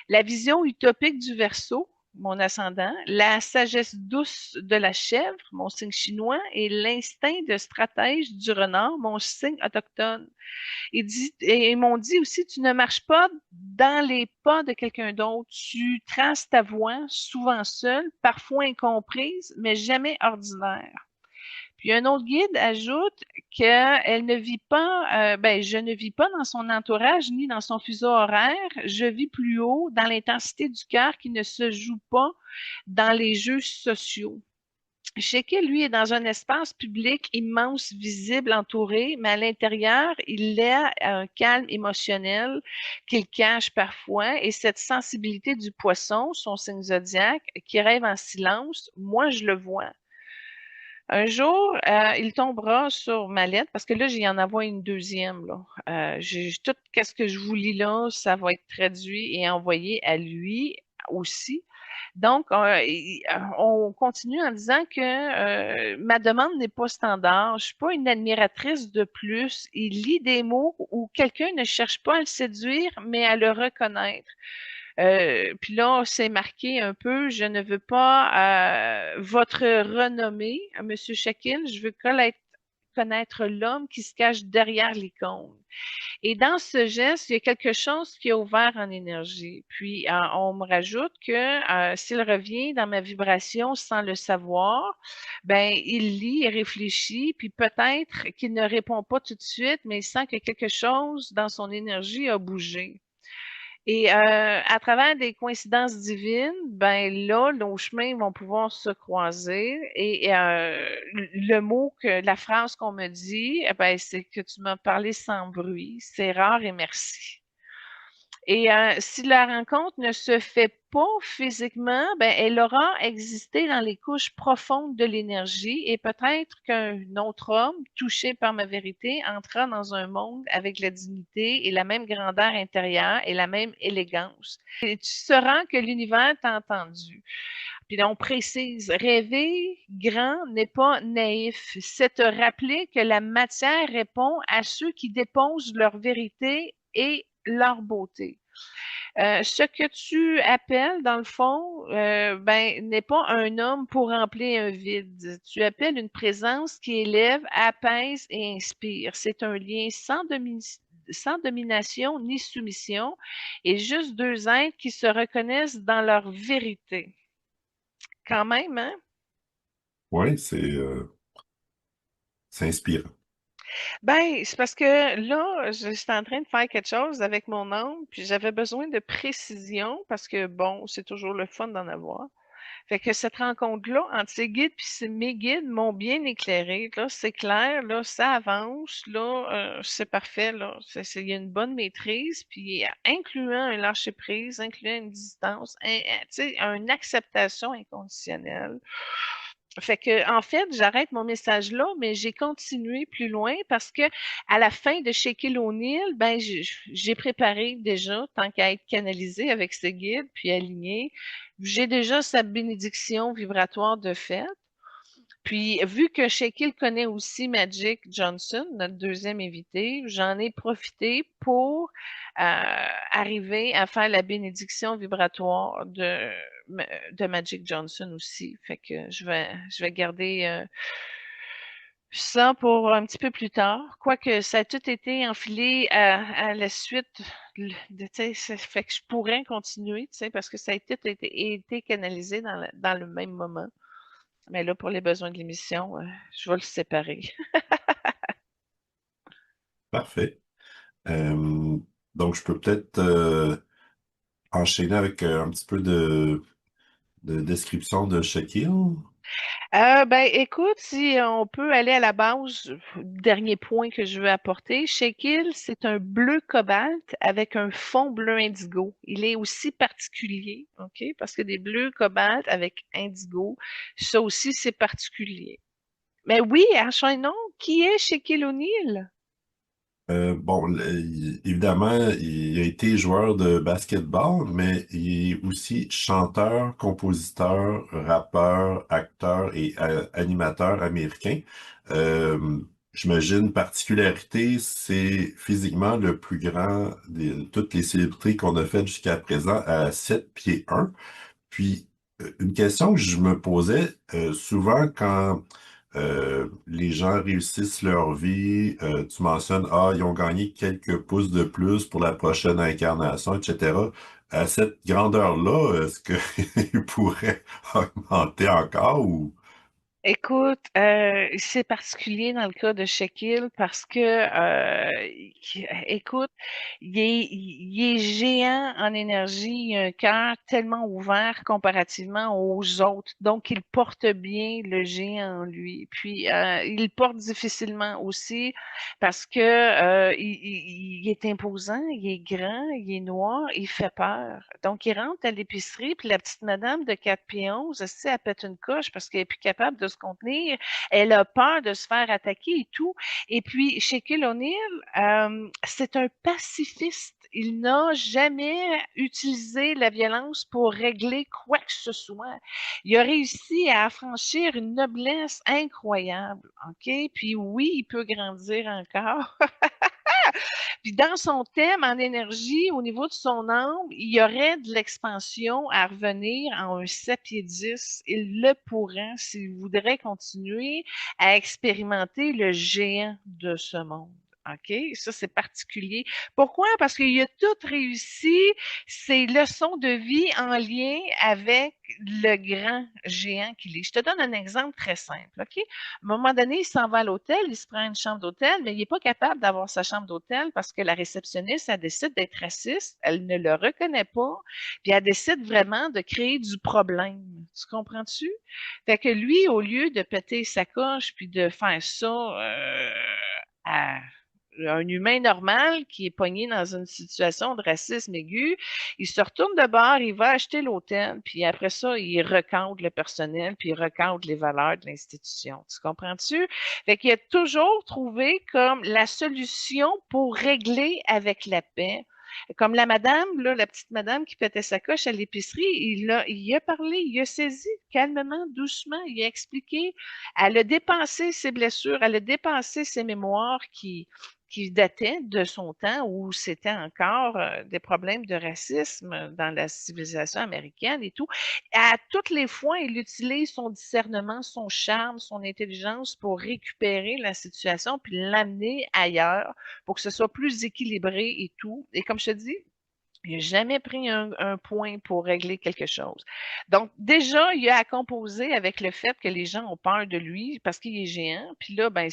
la vision utopique du Verseau, mon ascendant, la sagesse douce de la chèvre, mon signe chinois, et l'instinct de stratège du renard, mon signe autochtone. Ils m'ont dit aussi, tu ne marches pas dans les pas de quelqu'un d'autre, tu traces ta voie, souvent seule, parfois incomprise, mais jamais ordinaire. Puis un autre guide ajoute qu'elle ne vit pas, ben, je ne vis pas dans son entourage ni dans son fuseau horaire. Je vis plus haut dans l'intensité du cœur qui ne se joue pas dans les jeux sociaux. Sheikah, lui, est dans un espace public immense, visible, entouré, mais à l'intérieur, il a un calme émotionnel qu'il cache parfois et cette sensibilité du poisson, son signe zodiaque, qui rêve en silence, moi, je le vois. Un jour, il tombera sur ma lettre parce que là, j'y en envoie une deuxième. Là. Tout ce que je vous lis là, ça va être traduit et envoyé à lui aussi. Donc, on continue en disant que ma demande n'est pas standard. Je suis pas une admiratrice de plus. Il lit des mots où quelqu'un ne cherche pas à le séduire, mais à le reconnaître. Puis là, c'est marqué un peu, je ne veux pas votre renommée, Monsieur Shaquille, je veux connaître l'homme qui se cache derrière l'icône. Et dans ce geste, il y a quelque chose qui est ouvert en énergie. Puis, on me rajoute que s'il revient dans ma vibration sans le savoir, ben, il lit et réfléchit, puis peut-être qu'il ne répond pas tout de suite, mais il sent que quelque chose dans son énergie a bougé. Et à travers des coïncidences divines, ben là, nos chemins vont pouvoir se croiser. Et le mot la phrase qu'on me dit, ben, c'est que tu m'as parlé sans bruit. C'est rare et merci. Et si la rencontre ne se fait pas physiquement, ben, elle aura existé dans les couches profondes de l'énergie et peut-être qu'un autre homme, touché par ma vérité, entra dans un monde avec la dignité et la même grandeur intérieure et la même élégance. Et tu sauras que l'univers t'a entendu. Puis on précise, rêver grand n'est pas naïf. C'est te rappeler que la matière répond à ceux qui déposent leur vérité et leur beauté. Ce que tu appelles, dans le fond, ben, n'est pas un homme pour remplir un vide. Tu appelles une présence qui élève, apaise et inspire. C'est un lien sans domination ni soumission et juste deux êtres qui se reconnaissent dans leur vérité. Quand même, hein? Oui, c'est inspirant. Ben, c'est parce que là, j'étais en train de faire quelque chose avec mon âme, puis j'avais besoin de précision parce que, bon, c'est toujours le fun d'en avoir. Fait que cette rencontre-là, entre ces guides puis mes guides m'ont bien éclairé. Là, c'est clair, là, ça avance, là, c'est parfait, là. Il y a une bonne maîtrise, puis incluant un lâcher-prise, incluant une distance, tu sais, une acceptation inconditionnelle. Fait que, en fait, j'arrête mon message là, mais j'ai continué plus loin parce que à la fin de Shaquille O'Neal, ben j'ai préparé déjà, tant qu'à être canalisé avec ce guide, puis aligné, j'ai déjà sa bénédiction vibratoire de fait. Puis, vu que Shaquille connaît aussi Magic Johnson, notre deuxième invité, j'en ai profité pour arriver à faire la bénédiction vibratoire de Magic Johnson aussi. Fait que je vais garder ça pour un petit peu plus tard. Quoique ça a tout été enfilé à la suite tu sais, ça fait que je pourrais continuer, tu sais, parce que ça a tout été canalisé dans le même moment. Mais là, pour les besoins de l'émission, je vais le séparer. Parfait. Euh, donc, je peux peut-être enchaîner avec un petit peu de description de Shaquille. Ben, écoute, si on peut aller à la base, dernier point que je veux apporter, Shaquille, c'est un bleu cobalt avec un fond bleu indigo. Il est aussi particulier, OK? Parce que des bleus cobalt avec indigo, ça aussi, c'est particulier. Mais oui, enchaînons. Qui est Shaquille O'Neal? Bon, évidemment, il a été joueur de basketball, mais il est aussi chanteur, compositeur, rappeur, acteur et animateur américain. Euh, J'imagine, particularité, c'est physiquement le plus grand de toutes les célébrités qu'on a faites jusqu'à présent à 7 pieds 1. Puis, une question que je me posais souvent quand les gens réussissent leur vie, tu mentionnes, ah, ils ont gagné quelques pouces de plus pour la prochaine incarnation, etc. À cette grandeur-là, est-ce qu'ils pourraient augmenter encore ou... Écoute, c'est particulier dans le cas de Shaquille parce que, écoute, il est géant en énergie, il a un cœur tellement ouvert comparativement aux autres, donc il porte bien le géant en lui. Puis, il porte difficilement aussi parce que il est imposant, il est grand, il est noir, il fait peur. Donc, il rentre à l'épicerie, puis la petite madame de 4 pieds 11, elle pète une coche parce qu'elle est plus capable de se contenir. Elle a peur de se faire attaquer et tout. Et puis, Shaquille O'Neal, c'est un pacifiste. Il n'a jamais utilisé la violence pour régler quoi que ce soit. Il a réussi à affranchir une noblesse incroyable. OK? Puis oui, il peut grandir encore. Puis dans son thème en énergie, au niveau de son âme, il y aurait de l'expansion à revenir en un 7 pieds 10. Il le pourrait s'il voudrait continuer à expérimenter le géant de ce monde. OK? Ça, c'est particulier. Pourquoi? Parce qu'il a tout réussi ses leçons de vie en lien avec le grand géant qu'il est. Je te donne un exemple très simple. OK? À un moment donné, il s'en va à l'hôtel, il se prend une chambre d'hôtel, mais il n'est pas capable d'avoir sa chambre d'hôtel parce que la réceptionniste, elle décide d'être raciste, elle ne le reconnaît pas, puis elle décide vraiment de créer du problème. Tu comprends-tu? Fait que lui, au lieu de péter sa coche puis de faire ça à un humain normal qui est pogné dans une situation de racisme aigu, il se retourne de bord, il va acheter l'hôtel, puis après ça, il recadre le personnel, puis il recadre les valeurs de l'institution. Tu comprends-tu? Fait qu'il a toujours trouvé comme la solution pour régler avec la paix. Comme la madame, là, la petite madame qui pétait sa coche à l'épicerie, il a parlé, il a saisi calmement, doucement, il a expliqué. Elle a dépassé ses blessures, elle a dépassé ses mémoires qui datait de son temps où c'était encore des problèmes de racisme dans la civilisation américaine et tout. À toutes les fois, il utilise son discernement, son charme, son intelligence pour récupérer la situation puis l'amener ailleurs pour que ce soit plus équilibré et tout. Et comme je te dis, il n'a jamais pris un point pour régler quelque chose. Donc, déjà, il a à composer avec le fait que les gens ont peur de lui parce qu'il est géant. Puis là, ben,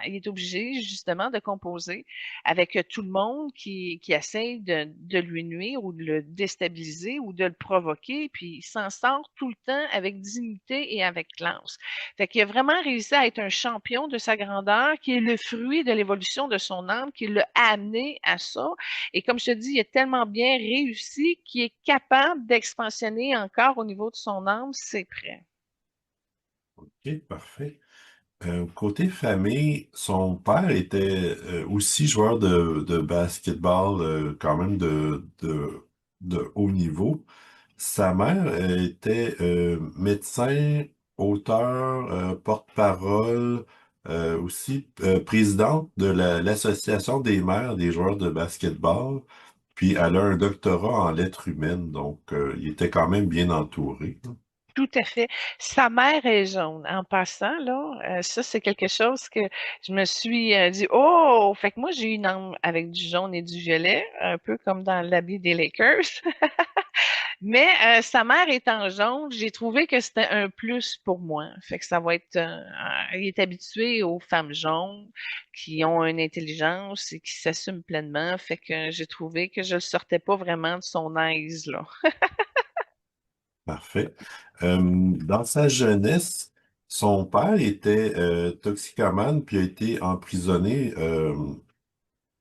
il est obligé justement de composer avec tout le monde qui essaie de lui nuire ou de le déstabiliser ou de le provoquer. Puis il s'en sort tout le temps avec dignité et avec classe. Fait qu'il a vraiment réussi à être un champion de sa grandeur, qui est le fruit de l'évolution de son âme, qui l'a amené à ça. Et comme je te dis, il est tellement bien réussi qu'il est capable d'expansionner encore au niveau de son âme, c'est prêt. OK, parfait. Côté famille, son père était aussi joueur de basketball quand même de haut niveau. Sa mère était médecin, auteur, porte-parole, aussi présidente de l'Association des mères des joueurs de basketball. Puis elle a un doctorat en lettres humaines, donc il était quand même bien entouré. Tout à fait. Sa mère est jaune. En passant, là, ça, c'est quelque chose que je me suis dit, oh, fait que moi, j'ai une âme avec du jaune et du violet, un peu comme dans l'habit des Lakers. Mais sa mère étant jaune, j'ai trouvé que c'était un plus pour moi. Fait que ça va être, il est habitué aux femmes jaunes qui ont une intelligence et qui s'assument pleinement. Fait que j'ai trouvé que je ne sortais pas vraiment de son aise, là. Parfait. Dans sa jeunesse, son père était toxicomane puis a été emprisonné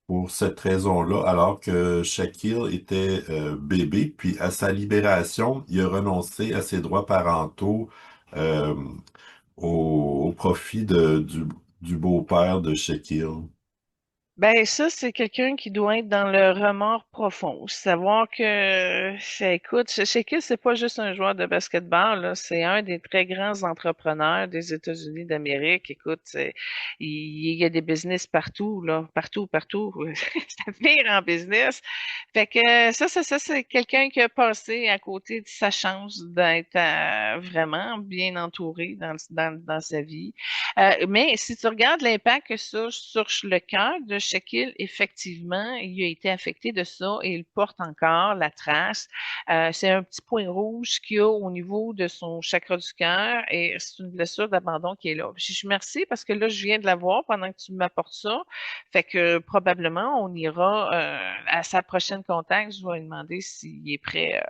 pour cette raison-là, alors que Shaquille était bébé. Puis à sa libération, il a renoncé à ses droits parentaux euh, au profit du beau-père de Shaquille. Ben ça, c'est quelqu'un qui doit être dans le remords profond. Savoir que, écoute, Shakir, c'est pas juste un joueur de basketball, là, c'est un des très grands entrepreneurs des États-Unis d'Amérique. Écoute, il y a des business partout, là, partout, partout. C'est pire en business. Fait que ça, c'est quelqu'un qui a passé à côté de sa chance d'être vraiment bien entouré dans sa vie. Mais si tu regardes l'impact que ça a sur le cœur de Shaquille, effectivement, il a été affecté de ça et il porte encore la trace. C'est un petit point rouge qu'il a au niveau de son chakra du cœur et c'est une blessure d'abandon qui est là. Je remercie parce que là, je viens de la voir pendant que tu m'apportes ça. Fait que probablement, on ira à sa prochaine contact. Je vais lui demander s'il est prêt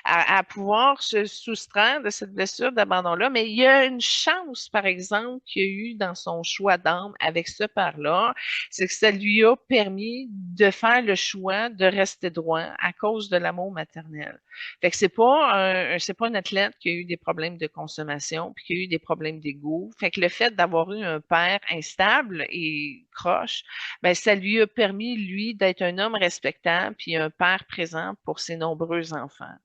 à pouvoir se soustraire de cette blessure d'abandon-là. Mais il y a une chance, par exemple, qu'il y a eu dans son choix d'âme avec ce père-là, c'est que ça lui a permis de faire le choix de rester droit à cause de l'amour maternel. Fait que c'est pas un athlète qui a eu des problèmes de consommation puis qui a eu des problèmes d'ego. Fait que le fait d'avoir eu un père instable et croche, ben ça lui a permis lui d'être un homme respectable puis un père présent pour ses nombreux enfants.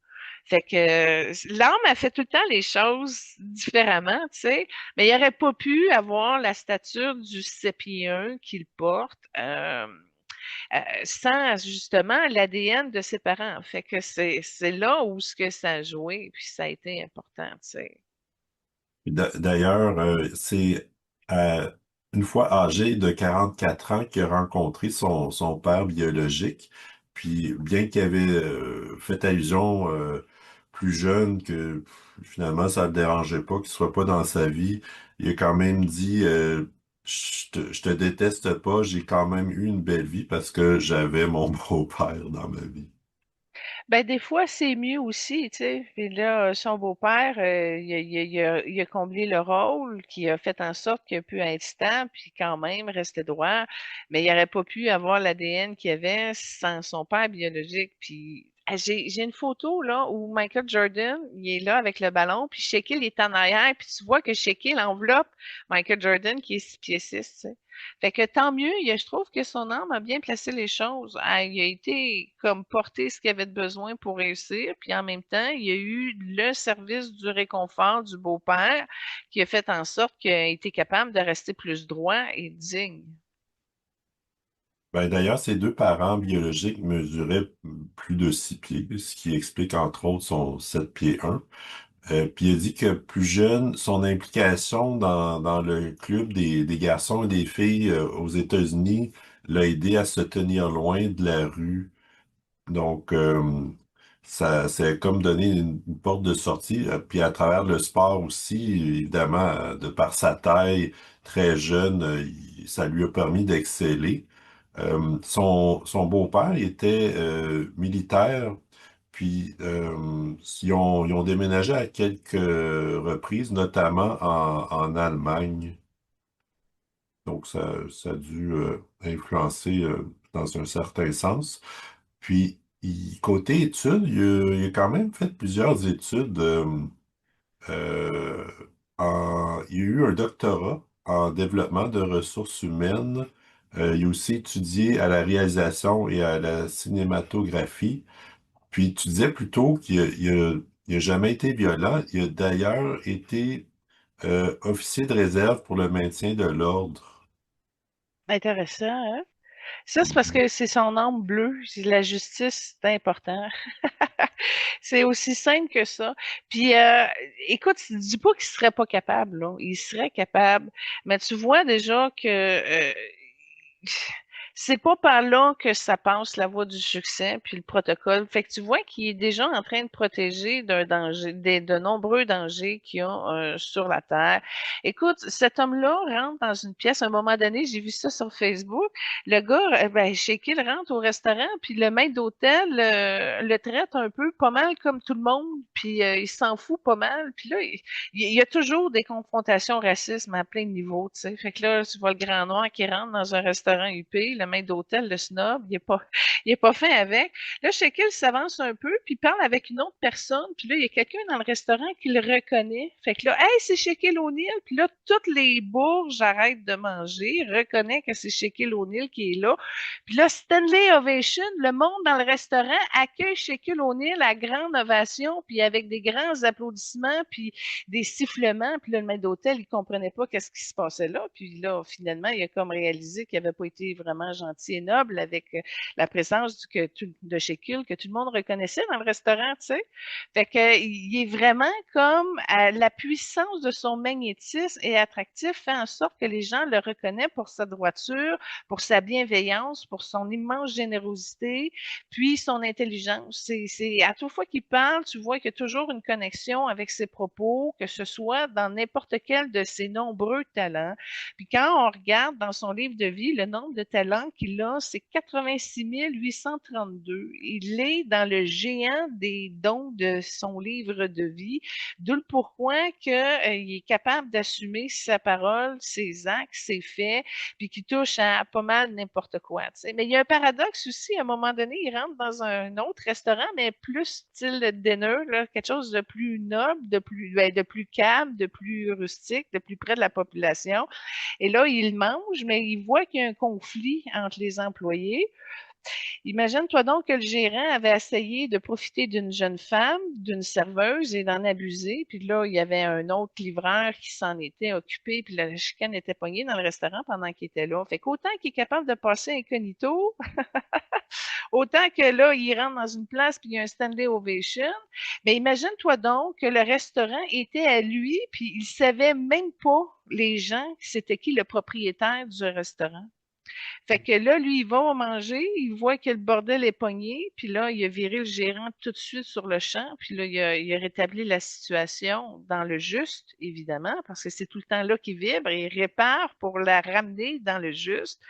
Fait que l'âme a fait tout le temps les choses différemment, tu sais, mais il aurait pas pu avoir la stature du 7 pieds 1 qu'il porte sans justement l'ADN de ses parents. Fait que c'est là où ce que ça a joué, puis ça a été important, tu sais. D'ailleurs, c'est euh, une fois âgé de 44 ans qu'il a rencontré son père biologique. Puis, bien qu'il avait fait allusion plus jeune que finalement ça ne le dérangeait pas qu'il soit pas dans sa vie, il a quand même dit je te déteste pas, j'ai quand même eu une belle vie parce que j'avais mon beau-père dans ma vie. Ben, des fois, c'est mieux aussi, tu sais. Puis là, son beau-père, il a comblé le rôle, qui a fait en sorte qu'il a pu être stable, puis quand même rester droit. Mais il n'aurait pas pu avoir l'ADN qu'il avait sans son père biologique. Puis j'ai une photo là où Michael Jordan, il est là avec le ballon, puis Shaquille est en arrière, puis tu vois que Shaquille enveloppe Michael Jordan qui est 6 pieds 6, tu sais. Fait que tant mieux, je trouve que son âme a bien placé les choses. Ah, il a été comme porter ce qu'il avait de besoin pour réussir, puis en même temps, il a eu le service du réconfort du beau-père qui a fait en sorte qu'il a été capable de rester plus droit et digne. Ben, d'ailleurs, ses deux parents biologiques mesuraient plus de 6 pieds, ce qui explique entre autres son 7 pieds 1. Puis il a dit que plus jeune, son implication dans le club des garçons et des filles aux États-Unis l'a aidé à se tenir loin de la rue. Donc, ça, c'est comme donner une porte de sortie. Puis à travers le sport aussi, évidemment, de par sa taille très jeune, ça lui a permis d'exceller. Son beau-père était militaire, puis ils ont déménagé à quelques reprises, notamment en Allemagne. Donc ça a dû influencer dans un certain sens. Puis côté études, il a quand même fait plusieurs études. Euh, il a eu un doctorat en développement de ressources humaines. Il a aussi étudié à la réalisation et à la cinématographie. Puis tu disais plutôt il a jamais été violent. Il a d'ailleurs été officier de réserve pour le maintien de l'ordre. Intéressant, hein? Ça, c'est parce Mhm. que c'est son âme bleue. La justice, c'est important. C'est aussi simple que ça. Puis, écoute, je dis pas qu'il serait pas capable, là. Il serait capable. Mais tu vois déjà que c'est pas par là que ça passe la voie du succès, puis le protocole. Fait que tu vois qu'il est déjà en train de protéger d'un danger, de nombreux dangers qu'il y a sur la Terre. Écoute, cet homme-là rentre dans une pièce. À un moment donné, j'ai vu ça sur Facebook. Le gars, ben, chez qui il rentre au restaurant, puis le maître d'hôtel le traite un peu pas mal comme tout le monde, puis il s'en fout pas mal. Puis là, il y a toujours des confrontations racisme à plein de niveaux, tu sais. Fait que là, tu vois le grand noir qui rentre dans un restaurant huppé, le maître d'hôtel, le snob, il est pas fin avec. Là, Shaquille s'avance un peu, puis parle avec une autre personne, puis là, il y a quelqu'un dans le restaurant qui le reconnaît. Fait que là, hey, c'est Shaquille O'Neal, puis là, toutes les bourges arrêtent de manger, reconnaît que c'est Shaquille O'Neal qui est là. Puis là, Stanley Ovation, le monde dans le restaurant accueille Shaquille O'Neal à grande ovation, puis avec des grands applaudissements, puis des sifflements. Puis là, le maître d'hôtel, il comprenait pas qu'est-ce qui se passait là. Puis là, finalement, il a comme réalisé qu'il n'avait pas été vraiment gentil et noble avec la présence de Shaquille que tout le monde reconnaissait dans le restaurant, tu sais. Fait que, il est vraiment comme la puissance de son magnétisme et attractif fait en sorte que les gens le reconnaissent pour sa droiture, pour sa bienveillance, pour son immense générosité, puis son intelligence. C'est à toute fois qu'il parle, tu vois qu'il y a toujours une connexion avec ses propos, que ce soit dans n'importe quel de ses nombreux talents. Puis quand on regarde dans son livre de vie, le nombre de talents qu'il a, c'est 86 832. Il est dans le géant des dons de son livre de vie, d'où le pourquoi qu'il est capable d'assumer sa parole, ses actes, ses faits, puis qui touche à pas mal n'importe quoi. T'sais. Mais il y a un paradoxe aussi, à un moment donné, il rentre dans un autre restaurant, mais plus style dinner, là, quelque chose de plus noble, de plus calme, de plus rustique, de plus près de la population. Et là, il mange, mais il voit qu'il y a un conflit entre les employés. Imagine-toi donc que le gérant avait essayé de profiter d'une jeune femme, d'une serveuse et d'en abuser. Puis là, il y avait un autre livreur qui s'en était occupé, puis la chicane était pognée dans le restaurant pendant qu'il était là. Fait qu'autant qu'il est capable de passer incognito, autant que là, il rentre dans une place puis il y a un Stanley Ovation. Mais imagine-toi donc que le restaurant était à lui, puis il savait même pas les gens, c'était qui le propriétaire du restaurant. Fait que là, lui, il va manger, il voit que le bordel est pogné, puis là, il a viré le gérant tout de suite sur le champ, puis là, il a rétabli la situation dans le juste, évidemment, parce que c'est tout le temps là qu'il vibre, et il répare pour la ramener dans le juste.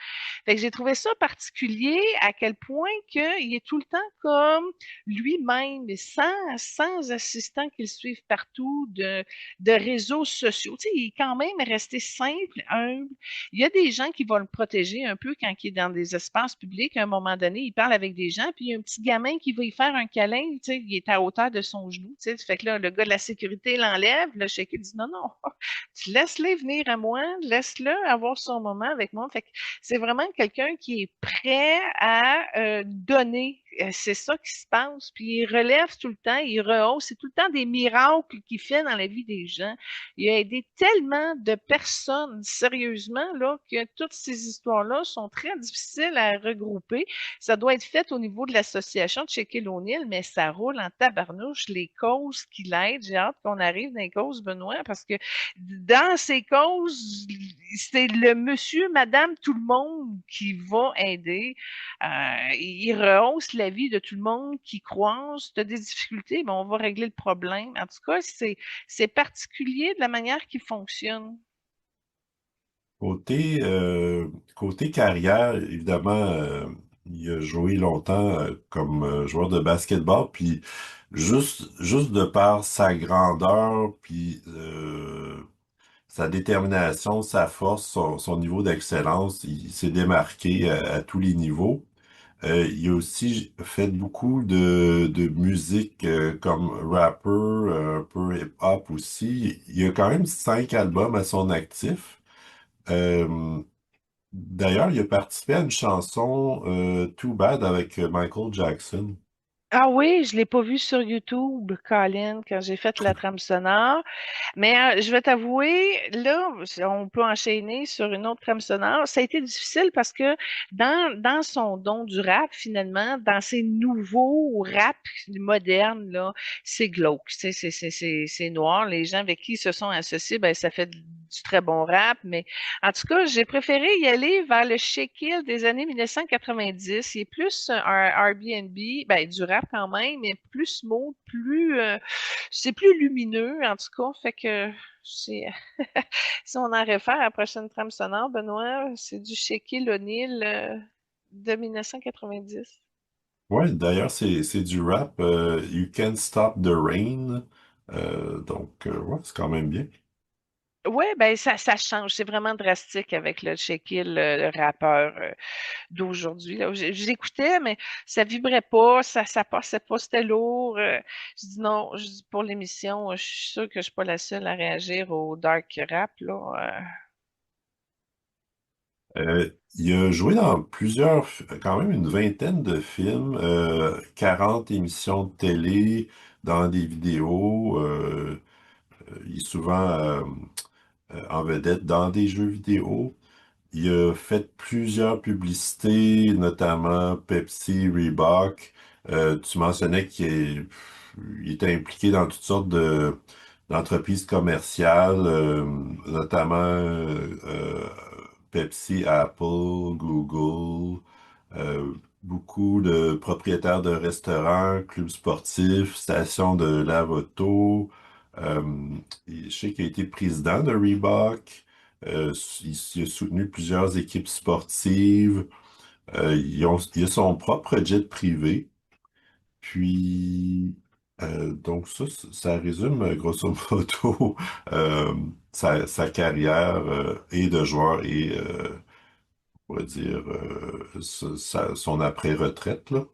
Fait que j'ai trouvé ça particulier à quel point qu'il est tout le temps comme lui-même, mais sans assistant qu'il suive partout de réseaux sociaux. Tu sais, il est quand même resté simple, humble. Il y a des gens qui vont le protéger un peu quand il est dans des espaces publics. À un moment donné, il parle avec des gens, puis il y a un petit gamin qui va y faire un câlin, tu sais, il est à hauteur de son genou, tu sais. Fait que là, le gars de la sécurité l'enlève, le shaker dit non, non, tu laisse-le venir à moi, laisse-le avoir son moment avec moi. Fait que c'est vraiment quelqu'un qui est prêt à donner. C'est ça qui se passe. Puis il relève tout le temps, il rehausse. C'est tout le temps des miracles qu'il fait dans la vie des gens. Il a aidé tellement de personnes, sérieusement, là, que toutes ces histoires-là sont très difficiles à regrouper. Ça doit être fait au niveau de l'association de Shaquille O'Neal, mais ça roule en tabarnouche les causes qu'il aide. J'ai hâte qu'on arrive dans les causes, Benoît, parce que dans ces causes, c'est le monsieur, madame, tout le monde qui va aider. Il rehausse la vie de tout le monde qui croise. Tu as des difficultés, ben on va régler le problème. En tout cas, c'est particulier de la manière qu'il fonctionne. Côté, côté carrière, évidemment, il a joué longtemps comme joueur de basketball, puis juste de par sa grandeur, puis sa détermination, sa force, son niveau d'excellence, il s'est démarqué à tous les niveaux. Il a aussi fait beaucoup de musique comme rapper, un peu hip-hop aussi. Il y a quand même 5 albums à son actif. Euh, D'ailleurs, il a participé à une chanson Too Bad avec Michael Jackson. Ah oui, je l'ai pas vu sur YouTube, Colin, quand j'ai fait la trame sonore. Mais je vais t'avouer, là, on peut enchaîner sur une autre trame sonore. Ça a été difficile parce que dans son don du rap, finalement, dans ses nouveaux rap modernes, là, c'est glauque. C'est noir. Les gens avec qui ils se sont associés, ben, ça fait du très bon rap. Mais en tout cas, j'ai préféré y aller vers le Shake des années 1990. Il est plus un Airbnb, ben, du rap quand même, mais plus smooth, c'est plus lumineux, en tout cas. Fait que c'est, si on en réfère à la prochaine trame sonore, Benoît, c'est du Shaquille O'Neal de 1990. Ouais, d'ailleurs, c'est du rap. You Can't Stop the Rain. Ouais, c'est quand même bien. Oui, ben ça change. C'est vraiment drastique avec le Shaquille, le rappeur d'aujourd'hui. Là. Je l'écoutais, mais ça vibrait pas, ça passait pas, c'était lourd. Je dis non, je dis pour l'émission, je suis sûre que je suis pas la seule à réagir au dark rap, là. Il a joué dans quand même une vingtaine de films, 40 émissions de télé, dans des vidéos. Il est souvent en vedette dans des jeux vidéo. Il a fait plusieurs publicités, notamment Pepsi, Reebok. Tu mentionnais il était impliqué dans toutes sortes d'entreprises commerciales, notamment Pepsi, Apple, Google, beaucoup de propriétaires de restaurants, clubs sportifs, stations de lave-auto. Euh, je sais qu'il a été président de Reebok. Il a soutenu plusieurs équipes sportives. Il a son propre jet privé. Puis, donc ça résume grosso modo euh, sa carrière et de joueur et, on va dire, son après-retraite, là.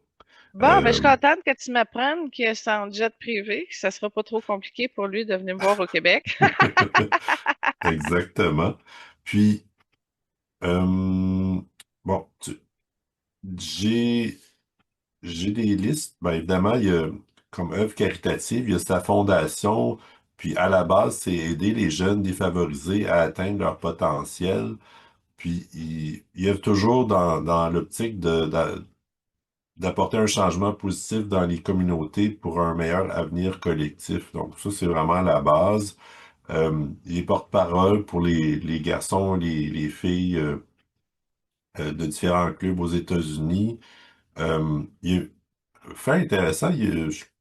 Bon, ben, je suis Euh, contente que tu m'apprennes que c'est en jet privé, que ça sera pas trop compliqué pour lui de venir me voir au Québec. Exactement. Puis, euh, bon, J'ai j'ai des listes. Ben, évidemment, il y a comme œuvre caritative, il y a sa fondation. Puis à la base, c'est aider les jeunes défavorisés à atteindre leur potentiel. Puis il y a toujours dans l'optique d'apporter un changement positif dans les communautés pour un meilleur avenir collectif. Donc ça, c'est vraiment la base. Il est porte-parole pour les garçons, les filles de différents clubs aux États-Unis. Il y a fait intéressant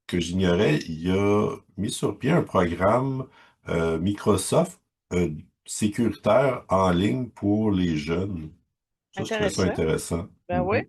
que j'ignorais, il a mis sur pied un programme Microsoft euh, sécuritaire en ligne pour les jeunes. Ça, je trouvais ça Intéressant. intéressant. Ben oui. Mhm.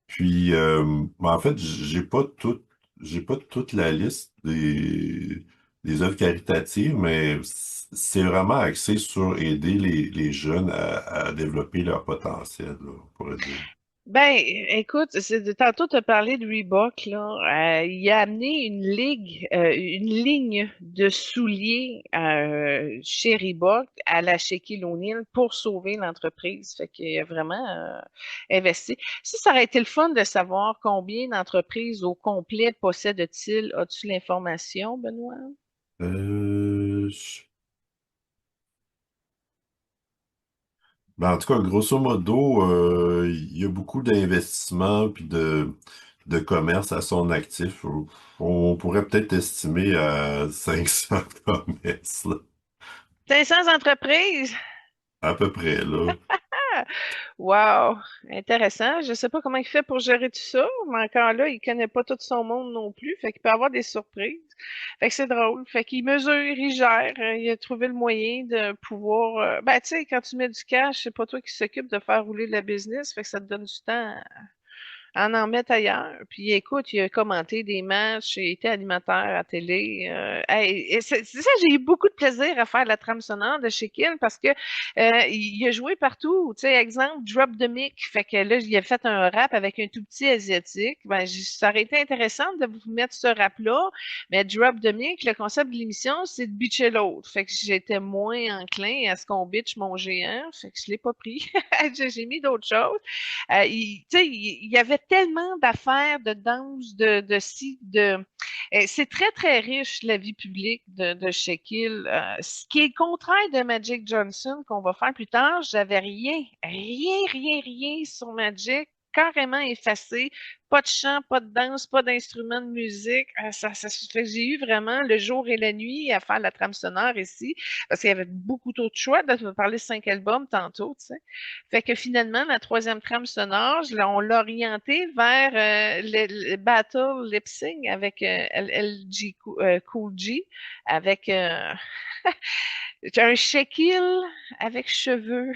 Puis, ben, en fait, j'ai pas toute la liste des œuvres caritatives, mais c'est vraiment axé sur aider les jeunes à développer leur potentiel, là, on pourrait dire. Ben, écoute, tantôt tu as parlé de Reebok, là. Il a amené une ligne de souliers chez Reebok à la Shaquille O'Neal pour sauver l'entreprise. Fait qu'il a vraiment investi. Ça aurait été le fun de savoir combien d'entreprises au complet possèdent-ils. As-tu l'information, Benoît? Euh, Ben, en tout cas, grosso modo, il y a beaucoup d'investissements puis de commerce à son actif. On pourrait peut-être estimer à 500 commerces, là. 500 entreprises? À peu près, là. Wow, intéressant. Je sais pas comment il fait pour gérer tout ça, mais encore là, il connaît pas tout son monde non plus, fait qu'il peut avoir des surprises. Fait que c'est drôle. Fait qu'il mesure, il gère, il a trouvé le moyen de pouvoir. Ben, tu sais, quand tu mets du cash, c'est pas toi qui s'occupe de faire rouler la business, fait que ça te donne du temps en mettre ailleurs. Puis écoute, il a commenté des matchs, il était animateur à télé. Hey, et c'est ça, j'ai eu beaucoup de plaisir à faire la trame sonore de chez Kill parce que il a joué partout. Tu sais, exemple, Drop the Mic. Fait que là, il a fait un rap avec un tout petit asiatique. Ben, ça aurait été intéressant de vous mettre ce rap-là, mais Drop the Mic, le concept de l'émission, c'est de bitcher l'autre. Fait que j'étais moins enclin à ce qu'on bitch mon géant. Fait que je l'ai pas pris. J'ai mis d'autres choses. Tu sais, il y avait tellement d'affaires, de danse, de ci, de. C'est très, très riche, la vie publique de Shaquille. Ce qui est le contraire de Magic Johnson qu'on va faire plus tard. J'avais rien sur Magic, carrément effacé. Pas de chant, pas de danse, pas d'instrument de musique. Fait que j'ai eu vraiment le jour et la nuit à faire la trame sonore ici, parce qu'il y avait beaucoup trop de choix. Là, tu me parlais de 5 albums tantôt, tu sais. Fait que finalement, la troisième trame sonore, on l'a orientée vers le battle lip sync avec LG Cool G, avec un Shaquille avec cheveux.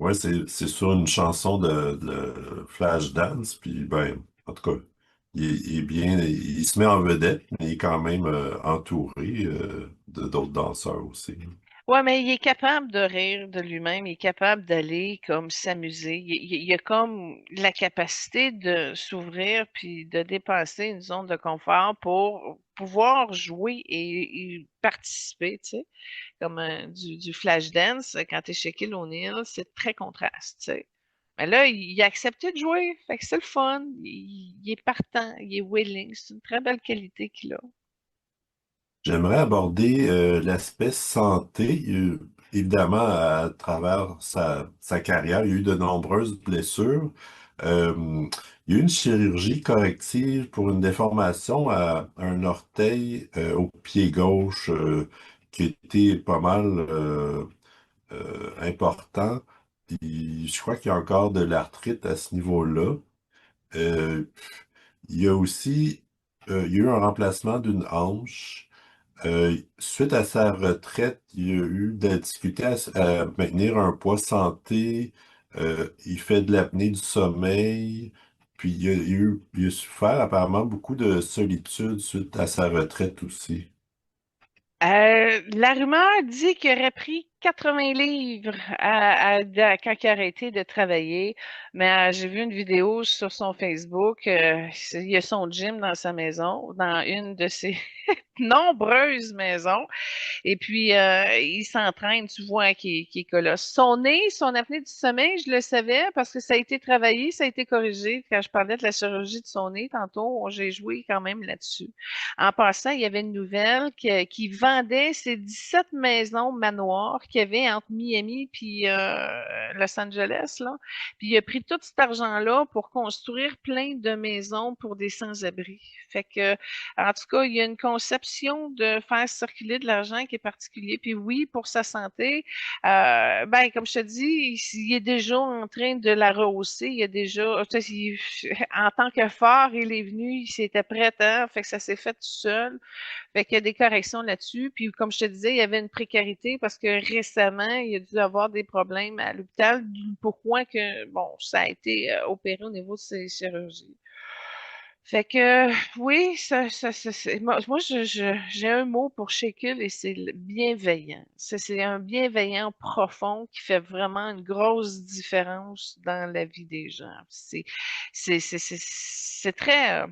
Ouais, c'est sur une chanson de Flashdance, puis ben, en tout cas, il est bien, il se met en vedette, mais il est quand même entouré de d'autres danseurs aussi. Ouais, mais il est capable de rire de lui-même, il est capable d'aller comme s'amuser. Il a comme la capacité de s'ouvrir puis de dépasser une zone de confort pour pouvoir jouer et participer, tu sais, comme du flash dance quand t'es Shaquille O'Neal, c'est très contraste, tu sais. Mais là, il a accepté de jouer, fait que c'est le fun. Il est partant, il est willing, c'est une très belle qualité qu'il a. J'aimerais aborder l'aspect santé. Évidemment, à travers sa carrière, il y a eu de nombreuses blessures. Euh, il y a eu une chirurgie corrective pour une déformation à un orteil au pied gauche qui était pas mal important. Je crois qu'il y a encore de l'arthrite à ce niveau-là. Euh, il y a aussi il y a eu un remplacement d'une hanche. Suite à sa retraite, il a eu de la difficulté à maintenir un poids santé. Il fait de l'apnée du sommeil. Puis il a souffert apparemment beaucoup de solitude suite à sa retraite aussi. La rumeur dit qu'il aurait pris 80 livres quand il a arrêté de travailler. Mais j'ai vu une vidéo sur son Facebook. Il y a son gym dans sa maison, dans une de ses nombreuses maisons. Et puis, il s'entraîne, tu vois, qui est colosse. Son nez, son apnée du sommeil, je le savais parce que ça a été travaillé, ça a été corrigé. Quand je parlais de la chirurgie de son nez, tantôt, j'ai joué quand même là-dessus. En passant, il y avait une nouvelle qui vendait ces 17 maisons manoirs qu'il y avait entre Miami puis Los Angeles, là. Puis il a pris tout cet argent-là pour construire plein de maisons pour des sans-abri. Fait que en tout cas, il y a une conception de faire circuler de l'argent qui est particulier. Puis oui, pour sa santé, ben comme je te dis, il est déjà en train de la rehausser. Il y a déjà, tu sais, en tant que phare, il est venu, il s'était prêt à, fait que ça s'est fait tout seul. Fait qu'il y a des corrections là-dessus. Puis comme je te disais, il y avait une précarité parce que récemment, il a dû avoir des problèmes à l'hôpital. Pourquoi que, bon, ça a été opéré au niveau de ses chirurgies. Fait que oui, moi j'ai un mot pour Shaquille et c'est le bienveillant. C'est un bienveillant profond qui fait vraiment une grosse différence dans la vie des gens. C'est très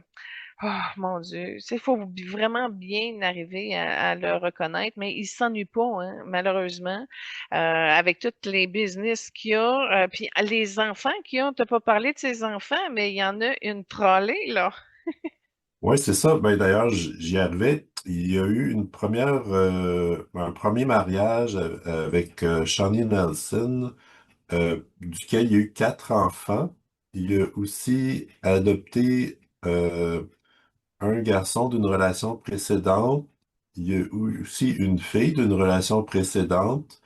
oh mon Dieu, il faut vraiment bien arriver à le reconnaître, mais il s'ennuie pas, hein, malheureusement, avec toutes les business qu'il y a, puis les enfants qu'il y a. T'as pas parlé de ses enfants, mais il y en a une trollée là. Oui, c'est ça. Ben, d'ailleurs, j'y arrivais. Il y a eu un premier mariage avec Shawnee Nelson, duquel il y a eu 4 enfants. Il a aussi adopté un garçon d'une relation précédente. Il y a eu aussi une fille d'une relation précédente.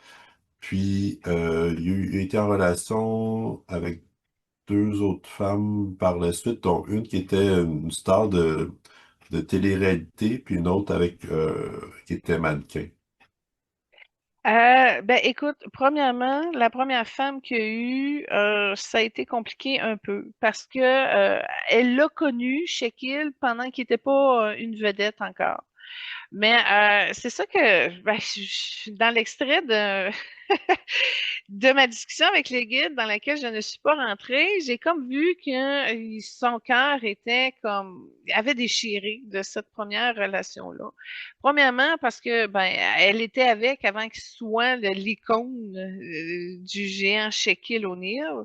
Puis, il a été en relation avec 2 autres femmes par la suite, dont une qui était une star de télé-réalité, puis une autre qui était mannequin. Ben écoute, premièrement, la première femme qu'il y a eu, ça a été compliqué un peu parce que elle l'a connu, Shaquille, pendant qu'il n'était pas une vedette encore. Mais c'est ça que ben, dans l'extrait de de ma discussion avec les guides dans laquelle je ne suis pas rentrée, j'ai comme vu que son cœur était comme avait déchiré de cette première relation-là. Premièrement parce que ben elle était avec avant qu'il soit l'icône du géant Shaquille O'Neal.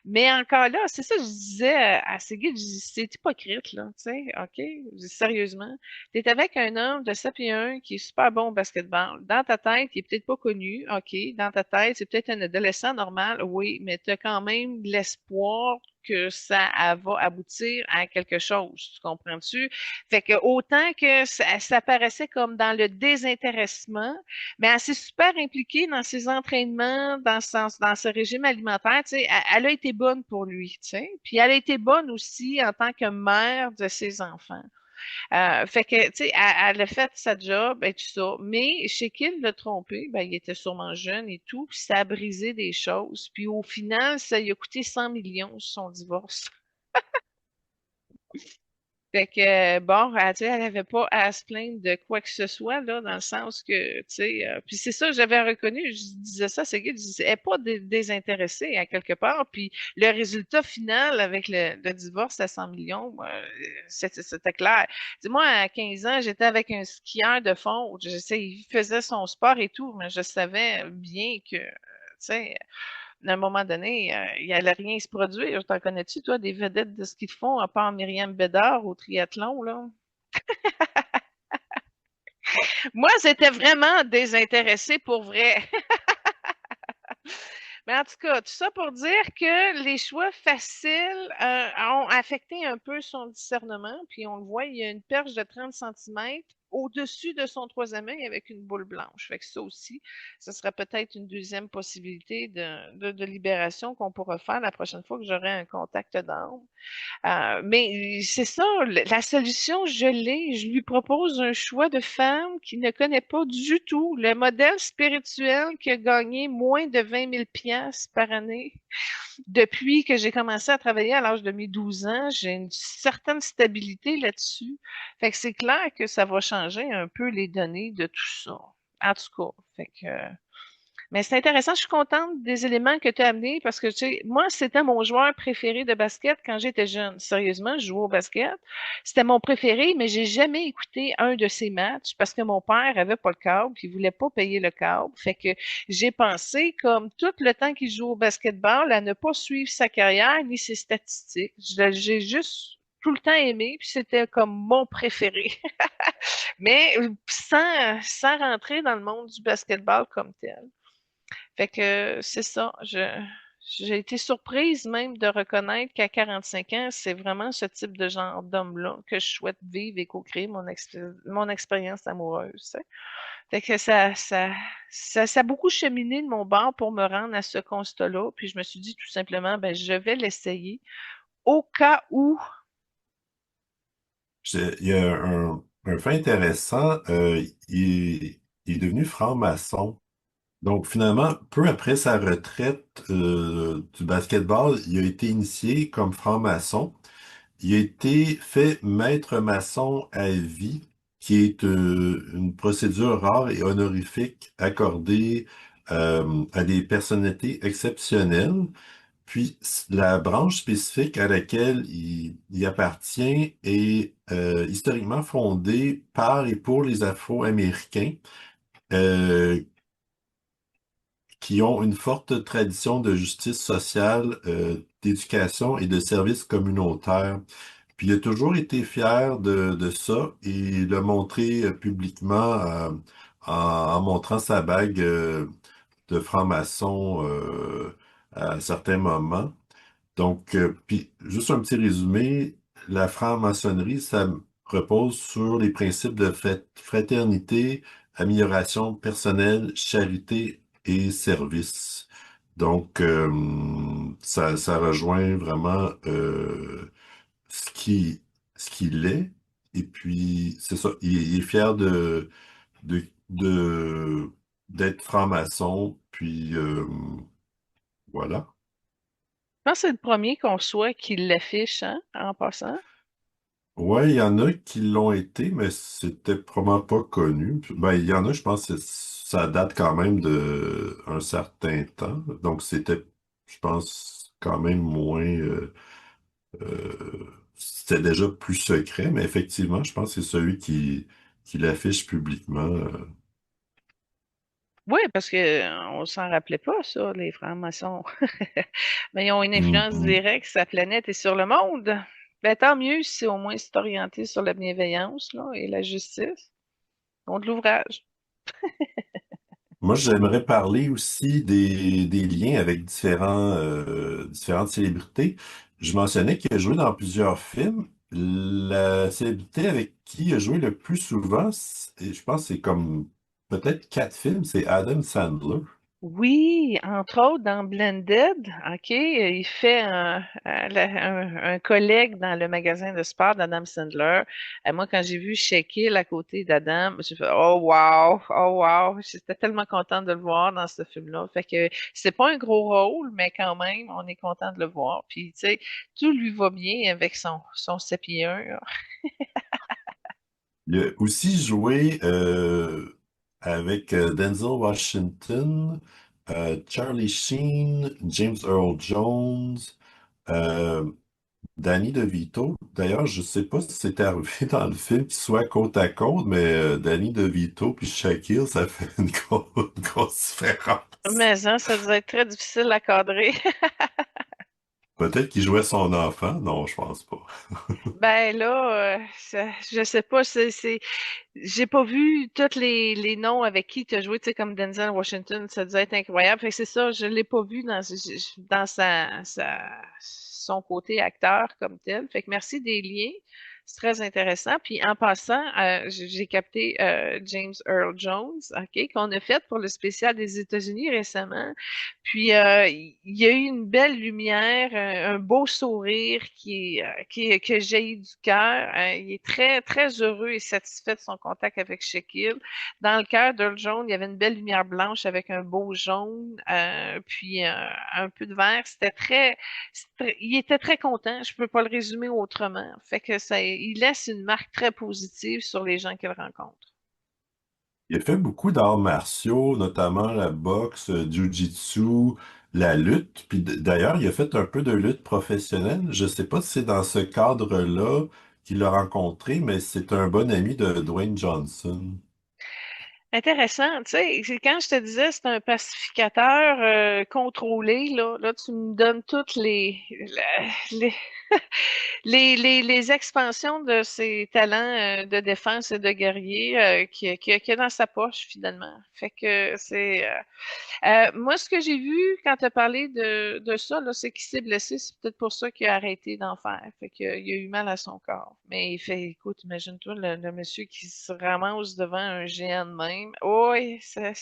Mais encore là, c'est ça que je disais à ces guides, je dis, c'est hypocrite, là, tu sais, OK? Je dis, sérieusement, t'es avec un homme de 7 pieds 1 qui est super bon au basketball. Dans ta tête, il est peut-être pas connu, OK? Dans ta tête, c'est peut-être un adolescent normal, oui, mais t'as quand même l'espoir que ça va aboutir à quelque chose, tu comprends-tu? Fait que autant que ça paraissait comme dans le désintéressement, mais elle s'est super impliquée dans ses entraînements, dans ce régime alimentaire. Tu sais, elle a été bonne pour lui. Tu sais. Puis elle a été bonne aussi en tant que mère de ses enfants. Fait que, tu sais, elle a fait sa job et tout ça. Mais chez qui il l'a trompé, ben, il était sûrement jeune et tout. Puis ça a brisé des choses. Puis au final, ça lui a coûté 100 millions son divorce. Fait que, bon, tu sais, elle avait pas à se plaindre de quoi que ce soit, là, dans le sens que, tu sais, puis c'est ça, j'avais reconnu, je disais ça, c'est que je disais, elle est pas désintéressée à quelque part, puis le résultat final avec le divorce à 100 millions, c'était clair. Tu sais, moi, à 15 ans, j'étais avec un skieur de fond, je sais, il faisait son sport et tout, mais je savais bien que, tu sais, à un moment donné, il allait rien se produire. T'en connais-tu, toi, des vedettes de ce qu'ils font, à part Myriam Bédard au triathlon, là? Moi, c'était vraiment désintéressé pour vrai. Mais en tout cas, tout ça pour dire que les choix faciles ont affecté un peu son discernement. Puis on le voit, il y a une perche de 30 centimètres au-dessus de son troisième œil avec une boule blanche. Fait que ça aussi, ce serait peut-être une deuxième possibilité de libération qu'on pourra faire la prochaine fois que j'aurai un contact d'âme. Mais c'est ça, la solution, je l'ai. Je lui propose un choix de femme qui ne connaît pas du tout le modèle spirituel qui a gagné moins de 20 000 piastres par année. Depuis que j'ai commencé à travailler à l'âge de mes 12 ans, j'ai une certaine stabilité là-dessus. Fait que c'est clair que ça va changer un peu les données de tout ça. En tout cas, fait que Mais c'est intéressant, je suis contente des éléments que tu as amenés parce que, tu sais, moi, c'était mon joueur préféré de basket quand j'étais jeune. Sérieusement, je jouais au basket. C'était mon préféré, mais j'ai jamais écouté un de ses matchs parce que mon père avait pas le câble, puis il voulait pas payer le câble. Fait que j'ai pensé, comme tout le temps qu'il joue au basketball, à ne pas suivre sa carrière ni ses statistiques. J'ai juste tout le temps aimé, puis c'était comme mon préféré. Mais sans rentrer dans le monde du basketball comme tel. Fait que c'est ça. J'ai été surprise même de reconnaître qu'à 45 ans, c'est vraiment ce type de genre d'homme-là que je souhaite vivre et co-créer mon expérience amoureuse. Tu sais. Fait que ça a beaucoup cheminé de mon bord pour me rendre à ce constat-là. Puis je me suis dit tout simplement, ben, je vais l'essayer au cas où. Il y a un fait intéressant, il est devenu franc-maçon. Donc finalement, peu après sa retraite du basketball, il a été initié comme franc-maçon. Il a été fait maître maçon à vie, qui est une procédure rare et honorifique accordée à des personnalités exceptionnelles. Puis la branche spécifique à laquelle il appartient est historiquement fondée par et pour les Afro-Américains euh, qui ont une forte tradition de justice sociale, d'éducation et de services communautaires. Puis il a toujours été fier de ça et l'a montré publiquement en montrant sa bague de franc-maçon à certains moments. Donc, puis juste un petit résumé, la franc-maçonnerie, ça repose sur les principes de fraternité, amélioration personnelle, charité et service. Donc, ça rejoint vraiment ce qui, ce qu'il est. Et puis, c'est ça, il est fier de, de- d'être franc-maçon. Puis, voilà. Je pense que c'est le premier qu'on soit qui l'affiche, hein, en passant. Ouais, il y en a qui l'ont été, mais c'était probablement pas connu. Ben, il y en a, je pense que ça date quand même de un certain temps. Donc, c'était, je pense, quand même moins. C'était déjà plus secret, mais effectivement, je pense que c'est celui qui l'affiche publiquement. Oui, parce que on s'en rappelait pas, ça, les francs-maçons. Mais ils ont une influence Mhm. directe sur la planète et sur le monde. Ben, tant mieux si au moins c'est orienté sur la bienveillance, là, et la justice. On de l'ouvrage. Moi, j'aimerais parler aussi des liens avec différentes célébrités. Je mentionnais qu'il a joué dans plusieurs films. La célébrité avec qui il a joué le plus souvent, je pense que c'est comme peut-être 4 films, c'est Adam Sandler. Oui, entre autres dans Blended, OK, il fait un collègue dans le magasin de sport d'Adam Sandler. Et moi, quand j'ai vu Shaquille à côté d'Adam, j'ai fait oh wow, j'étais tellement contente de le voir dans ce film-là. Fait que c'est pas un gros rôle, mais quand même, on est content de le voir. Puis, tu sais, tout lui va bien avec son 7 pieds 1, là. Il a aussi joué avec Denzel Washington, Charlie Sheen, James Earl Jones. euh, Danny DeVito, d'ailleurs, je sais pas si c'était arrivé dans le film qu'ils soient côte à côte, mais Danny DeVito puis Shaquille, ça fait une grosse différence. Mais hein, ça devait être très difficile à cadrer. Peut-être qu'il jouait son enfant. Non, je pense pas. Ben là, je sais pas, j'ai pas vu tous les noms avec qui tu as joué, tu sais, comme Denzel Washington, ça devait être incroyable. Fait que c'est ça, je l'ai pas vu dans son côté acteur comme tel. Fait que merci des liens. C'est très intéressant. Puis en passant, j'ai capté James Earl Jones, OK, qu'on a fait pour le spécial des États-Unis récemment. Puis il y a eu une belle lumière, un beau sourire que jaillit du cœur. Il est très, très heureux et satisfait de son contact avec Shaquille. Dans le cœur d'Earl Jones, il y avait une belle lumière blanche avec un beau jaune, puis un peu de vert. Il était très content. Je peux pas le résumer autrement. Fait que il laisse une marque très positive sur les gens qu'il rencontre. Il a fait beaucoup d'arts martiaux, notamment la boxe, jiu-jitsu, la lutte. Puis d'ailleurs, il a fait un peu de lutte professionnelle. Je sais pas si c'est dans ce cadre-là qu'il l'a rencontré, mais c'est un bon ami de Dwayne Johnson. Intéressant, tu sais, c'est quand je te disais c'est un pacificateur contrôlé, là tu me donnes toutes les, les expansions de ses talents de défense et de guerrier qu'il a dans sa poche finalement. Fait que moi, ce que j'ai vu quand tu as parlé de ça, là, c'est qu'il s'est blessé. C'est peut-être pour ça qu'il a arrêté d'en faire. Fait qu'il a eu mal à son corps. Mais il fait, écoute, imagine-toi le monsieur qui se ramasse devant un géant de même. Oui, ça.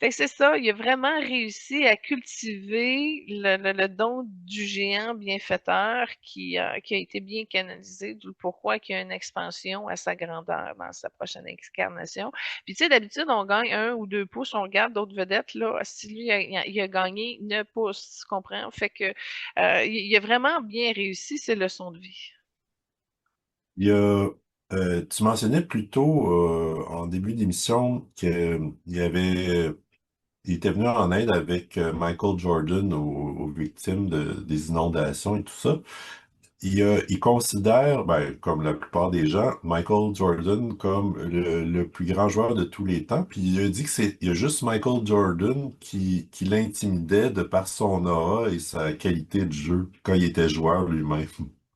Fait que c'est ça, il a vraiment réussi à cultiver le don du géant bienfaiteur qui a été bien canalisé, d'où pourquoi il y a une expansion à sa grandeur dans sa prochaine incarnation. Puis tu sais, d'habitude, on gagne 1 ou 2 pouces, on regarde d'autres vedettes, là, si lui, il a gagné 9 pouces, tu comprends? Fait que il a vraiment bien réussi ses leçons de vie. Il y a, Tu mentionnais plus tôt en début d'émission il était venu en aide avec Michael Jordan aux victimes des inondations et tout ça. Il considère, ben, comme la plupart des gens, Michael Jordan comme le plus grand joueur de tous les temps. Puis il a dit il y a juste Michael Jordan qui l'intimidait de par son aura et sa qualité de jeu quand il était joueur lui-même.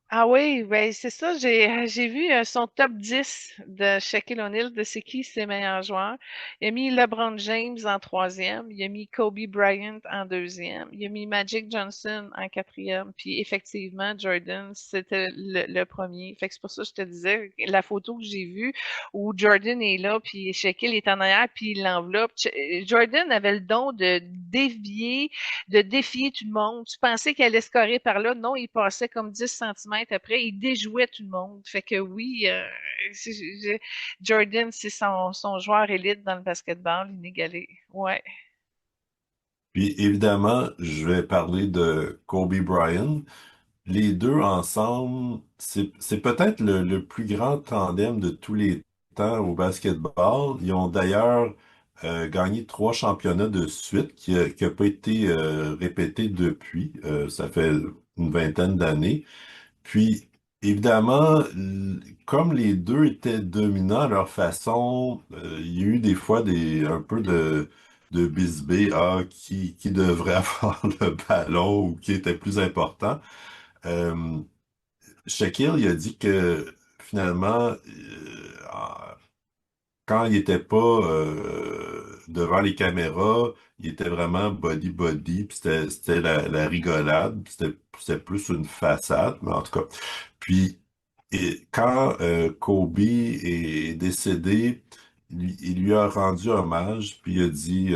Ah oui, ben c'est ça, j'ai vu son top 10 de Shaquille O'Neal, de c'est qui ses meilleurs joueurs. Il a mis LeBron James en troisième, il a mis Kobe Bryant en deuxième, il a mis Magic Johnson en quatrième, puis effectivement, Jordan, c'était le premier. Fait que c'est pour ça que je te disais, la photo que j'ai vue où Jordan est là, puis Shaquille est en arrière, puis il l'enveloppe. Jordan avait le don de défier tout le monde. Tu pensais qu'elle allait scorer par là. Non, il passait comme 10 centimètres après. Il déjouait tout le monde. Fait que oui, Jordan, c'est son joueur élite dans le basketball, inégalé. Ouais. Puis évidemment, je vais parler de Kobe Bryant. Les deux ensemble, c'est peut-être le plus grand tandem de tous les temps au basketball. Ils ont d'ailleurs gagné 3 championnats de suite qui a pas été répété depuis. Ça fait une vingtaine d'années. Puis, évidemment, comme les deux étaient dominants à leur façon, il y a eu des fois un peu de bisbée, qui devrait avoir le ballon ou qui était plus important. Euh, Shaquille, il a dit que finalement, quand il était pas devant les caméras, il était vraiment body, puis c'était la rigolade, puis c'était plus une façade, mais en tout cas. Puis, quand Kobe est décédé, il lui a rendu hommage, puis il a dit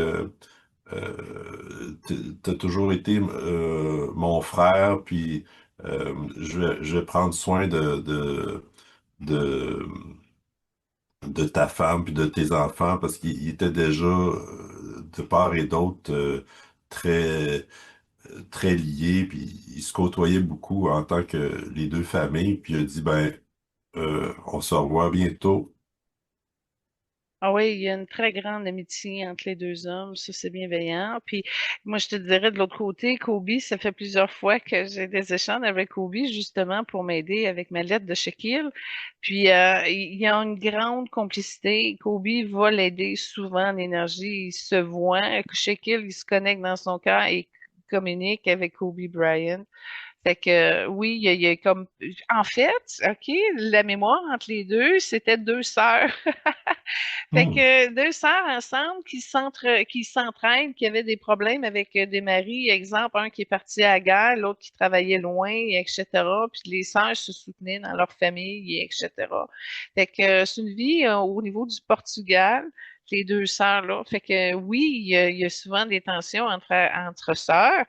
t'as toujours été mon frère, puis je vais prendre soin de, de ta femme puis de tes enfants parce qu'il était déjà de part et d'autre très très liés puis ils se côtoyaient beaucoup en tant que les deux familles puis il a dit ben on se revoit bientôt. Ah oui, il y a une très grande amitié entre les deux hommes, ça c'est bienveillant. Puis moi je te dirais de l'autre côté, Kobe, ça fait plusieurs fois que j'ai des échanges avec Kobe justement pour m'aider avec ma lettre de Shaquille. Puis il y a une grande complicité. Kobe va l'aider souvent en énergie, il se voit. Shaquille, il se connecte dans son cœur et communique avec Kobe Bryant. Fait que oui, il y a comme en fait, OK, la mémoire entre les deux, c'était deux sœurs. Fait Hmm. que deux sœurs ensemble qui s'entraident, qui avaient des problèmes avec des maris, exemple, un qui est parti à la guerre, l'autre qui travaillait loin, etc. Puis les sœurs se soutenaient dans leur famille, etc. Fait que c'est une vie au niveau du Portugal, les deux sœurs là. Fait que oui, il y a souvent des tensions entre sœurs.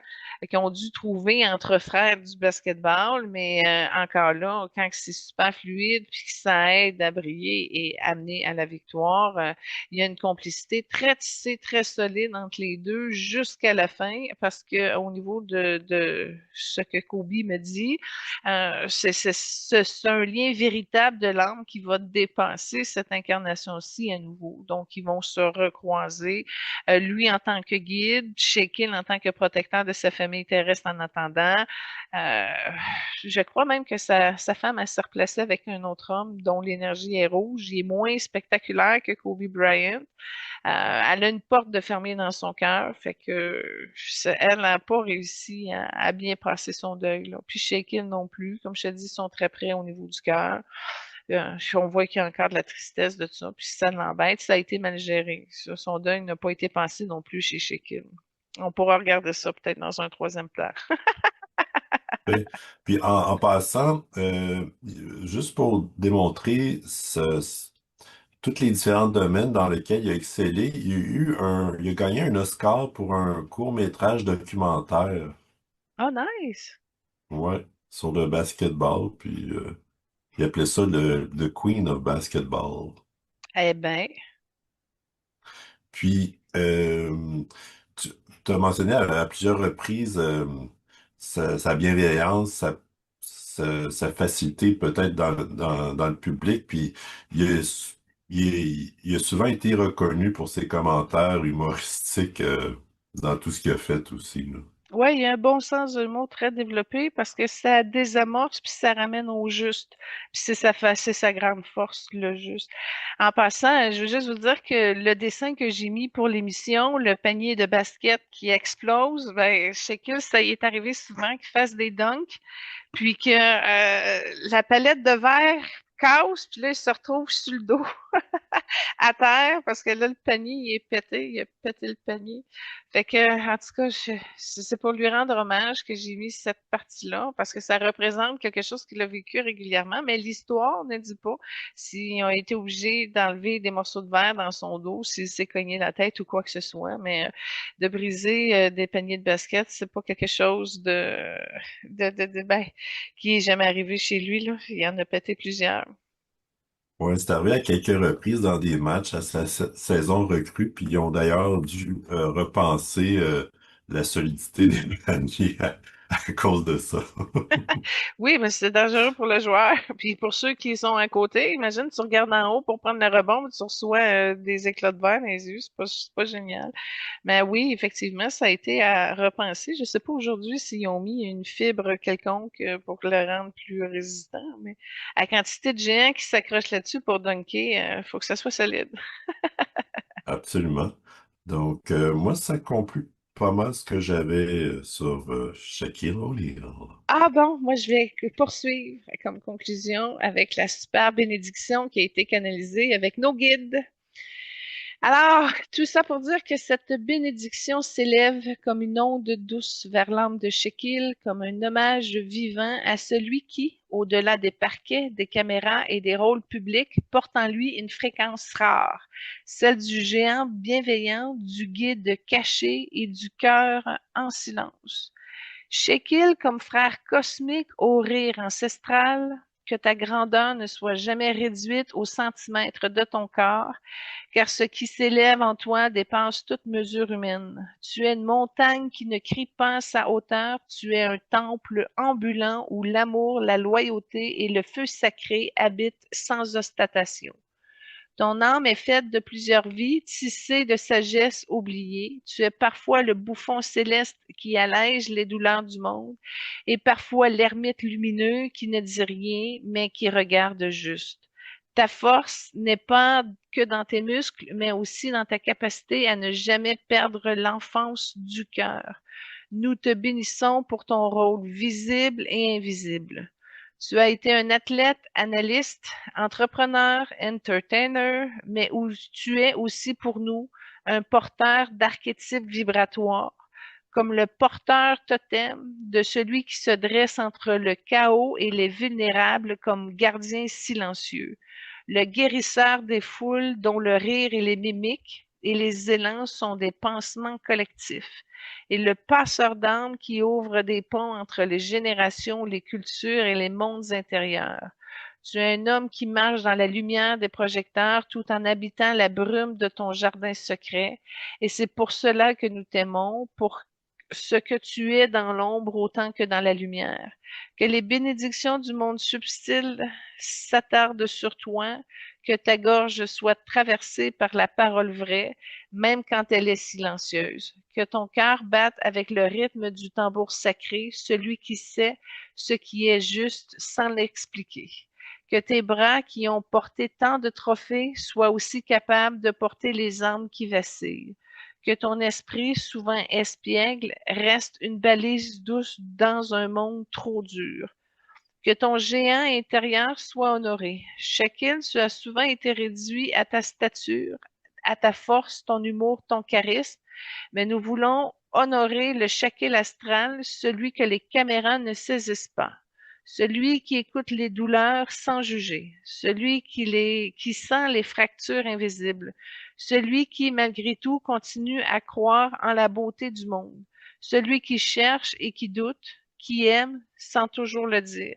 qui ont dû trouver entre frères du basketball, mais encore là, quand c'est super fluide, puis que ça aide à briller et amener à la victoire, il y a une complicité très tissée, très solide entre les deux jusqu'à la fin, parce que au niveau de ce que Kobe me dit, c'est un lien véritable de l'âme qui va dépasser cette incarnation-ci à nouveau. Donc, ils vont se recroiser, lui en tant que guide, Shaquille en tant que protecteur de sa famille terrestre en attendant. Euh, je crois même que sa femme, elle se replaçait avec un autre homme dont l'énergie est rouge. Il est moins spectaculaire que Kobe Bryant. Elle a une porte de fermée dans son cœur, fait que elle n'a pas réussi à bien passer son deuil. Là. Puis Shaquille non plus, comme je te dis, ils sont très près au niveau du cœur. On voit qu'il y a encore de la tristesse de ça, puis ça l'embête. Ça a été mal géré. Son deuil n'a pas été passé non plus chez Shaquille. On pourra regarder ça peut-être dans un troisième plat. Puis, puis en passant, juste pour démontrer tous les différents domaines dans lesquels il a excellé, il a gagné un Oscar pour un court-métrage documentaire, Oh, nice! ouais, sur le basketball, puis il appelait ça le Queen of Basketball. Eh bien, Puis, tu as mentionné à plusieurs reprises sa bienveillance, sa facilité peut-être dans le public. Puis, il a, il a souvent été reconnu pour ses commentaires humoristiques dans tout ce qu'il a fait aussi, là. ouais, il y a un bon sens de l'humour très développé parce que ça désamorce puis ça ramène au juste. Puis c'est sa grande force, le juste. En passant, je veux juste vous dire que le dessin que j'ai mis pour l'émission, le panier de basket qui explose, ben, je sais que ça y est arrivé souvent qu'il fasse des dunks, puis que la palette de verre casse, puis là, il se retrouve sur le dos à terre parce que là, le panier, il est pété, il a pété le panier. Fait que, en tout cas, c'est pour lui rendre hommage que j'ai mis cette partie-là parce que ça représente quelque chose qu'il a vécu régulièrement, mais l'histoire ne dit pas s'ils ont été obligés d'enlever des morceaux de verre dans son dos, s'il s'est cogné la tête ou quoi que ce soit, mais de briser des paniers de basket, c'est pas quelque chose ben, qui est jamais arrivé chez lui, là. Il en a pété plusieurs. Ouais, c'est arrivé à quelques reprises dans des matchs à sa saison recrue, puis ils ont d'ailleurs dû repenser la solidité des paniers à cause de ça. Oui, mais c'est dangereux pour le joueur. Puis pour ceux qui sont à côté, imagine, tu regardes en haut pour prendre le rebond, puis tu reçois des éclats de verre dans les yeux. C'est pas génial. Mais oui, effectivement, ça a été à repenser. Je sais pas aujourd'hui s'ils ont mis une fibre quelconque pour le rendre plus résistant, mais à quantité de géants qui s'accrochent là-dessus pour dunker, faut que ça soit solide. Absolument. Donc, moi, ça conclut pas mal ce que j'avais sur Shaquille O'Neal. Ah bon, moi je vais poursuivre comme conclusion avec la super bénédiction qui a été canalisée avec nos guides. Alors, tout ça pour dire que cette bénédiction s'élève comme une onde douce vers l'âme de Shekil, comme un hommage vivant à celui qui, au-delà des parquets, des caméras et des rôles publics, porte en lui une fréquence rare, celle du géant bienveillant, du guide caché et du cœur en silence. Shekil comme frère cosmique au rire ancestral, que ta grandeur ne soit jamais réduite au centimètre de ton corps, car ce qui s'élève en toi dépasse toute mesure humaine. Tu es une montagne qui ne crie pas à sa hauteur, tu es un temple ambulant où l'amour, la loyauté et le feu sacré habitent sans ostentation. Ton âme est faite de plusieurs vies, tissée de sagesse oubliée. Tu es parfois le bouffon céleste qui allège les douleurs du monde, et parfois l'ermite lumineux qui ne dit rien, mais qui regarde juste. Ta force n'est pas que dans tes muscles, mais aussi dans ta capacité à ne jamais perdre l'enfance du cœur. Nous te bénissons pour ton rôle visible et invisible. Tu as été un athlète, analyste, entrepreneur, entertainer, mais où tu es aussi pour nous un porteur d'archétypes vibratoires, comme le porteur totem de celui qui se dresse entre le chaos et les vulnérables comme gardien silencieux, le guérisseur des foules dont le rire et les mimiques, et les élans sont des pansements collectifs. Et le passeur d'âme qui ouvre des ponts entre les générations, les cultures et les mondes intérieurs. Tu es un homme qui marche dans la lumière des projecteurs tout en habitant la brume de ton jardin secret. Et c'est pour cela que nous t'aimons, pour ce que tu es dans l'ombre autant que dans la lumière. Que les bénédictions du monde subtil s'attardent sur toi, que ta gorge soit traversée par la parole vraie, même quand elle est silencieuse. Que ton cœur batte avec le rythme du tambour sacré, celui qui sait ce qui est juste sans l'expliquer. Que tes bras qui ont porté tant de trophées soient aussi capables de porter les âmes qui vacillent. Que ton esprit, souvent espiègle, reste une balise douce dans un monde trop dur. Que ton géant intérieur soit honoré. Chacun, tu as souvent été réduit à ta stature, à ta force, ton humour, ton charisme, mais nous voulons honorer le Shaquille astral, celui que les caméras ne saisissent pas, celui qui écoute les douleurs sans juger, celui qui sent les fractures invisibles, celui qui, malgré tout, continue à croire en la beauté du monde, celui qui cherche et qui doute, qui aime sans toujours le dire.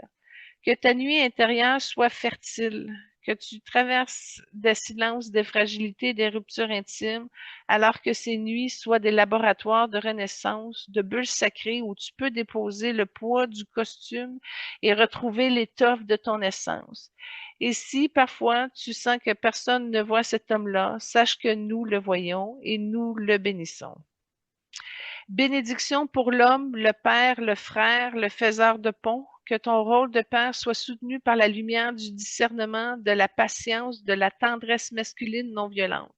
Que ta nuit intérieure soit fertile, que tu traverses des silences, des fragilités, des ruptures intimes, alors que ces nuits soient des laboratoires de renaissance, de bulles sacrées où tu peux déposer le poids du costume et retrouver l'étoffe de ton essence. Et si parfois tu sens que personne ne voit cet homme-là, sache que nous le voyons et nous le bénissons. Bénédiction pour l'homme, le père, le frère, le faiseur de ponts, que ton rôle de père soit soutenu par la lumière du discernement, de la patience, de la tendresse masculine non violente.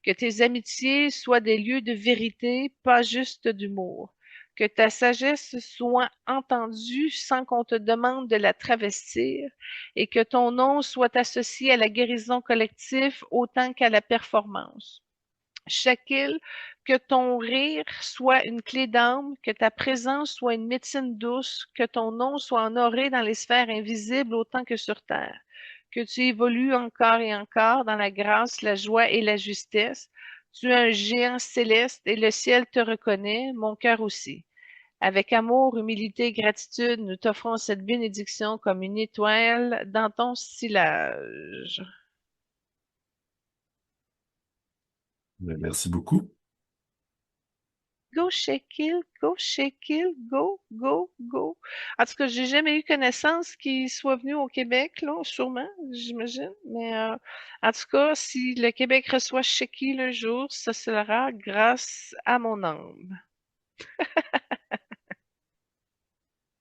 Que tes amitiés soient des lieux de vérité, pas juste d'humour. Que ta sagesse soit entendue sans qu'on te demande de la travestir et que ton nom soit associé à la guérison collective autant qu'à la performance. Shaquille, que ton rire soit une clé d'âme, que ta présence soit une médecine douce, que ton nom soit honoré dans les sphères invisibles autant que sur terre, que tu évolues encore et encore dans la grâce, la joie et la justesse. Tu es un géant céleste et le ciel te reconnaît, mon cœur aussi. Avec amour, humilité et gratitude, nous t'offrons cette bénédiction comme une étoile dans ton sillage. Merci beaucoup. Go Shaquille, go Shaquille, go, go, go. En tout cas, j'ai jamais eu connaissance qu'il soit venu au Québec, là, sûrement, j'imagine. Mais en tout cas, si le Québec reçoit Shaquille un jour, ça sera grâce à mon âme.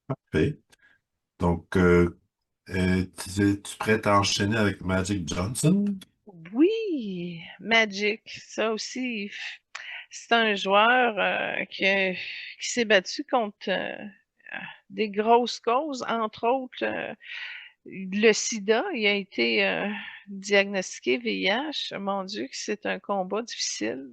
Parfait. Donc, tu es prête à enchaîner avec Magic Johnson? Oui, Magic, ça aussi, c'est un joueur qui s'est battu contre des grosses causes, entre autres le sida. Il a été diagnostiqué VIH. Mon Dieu, que c'est un combat difficile.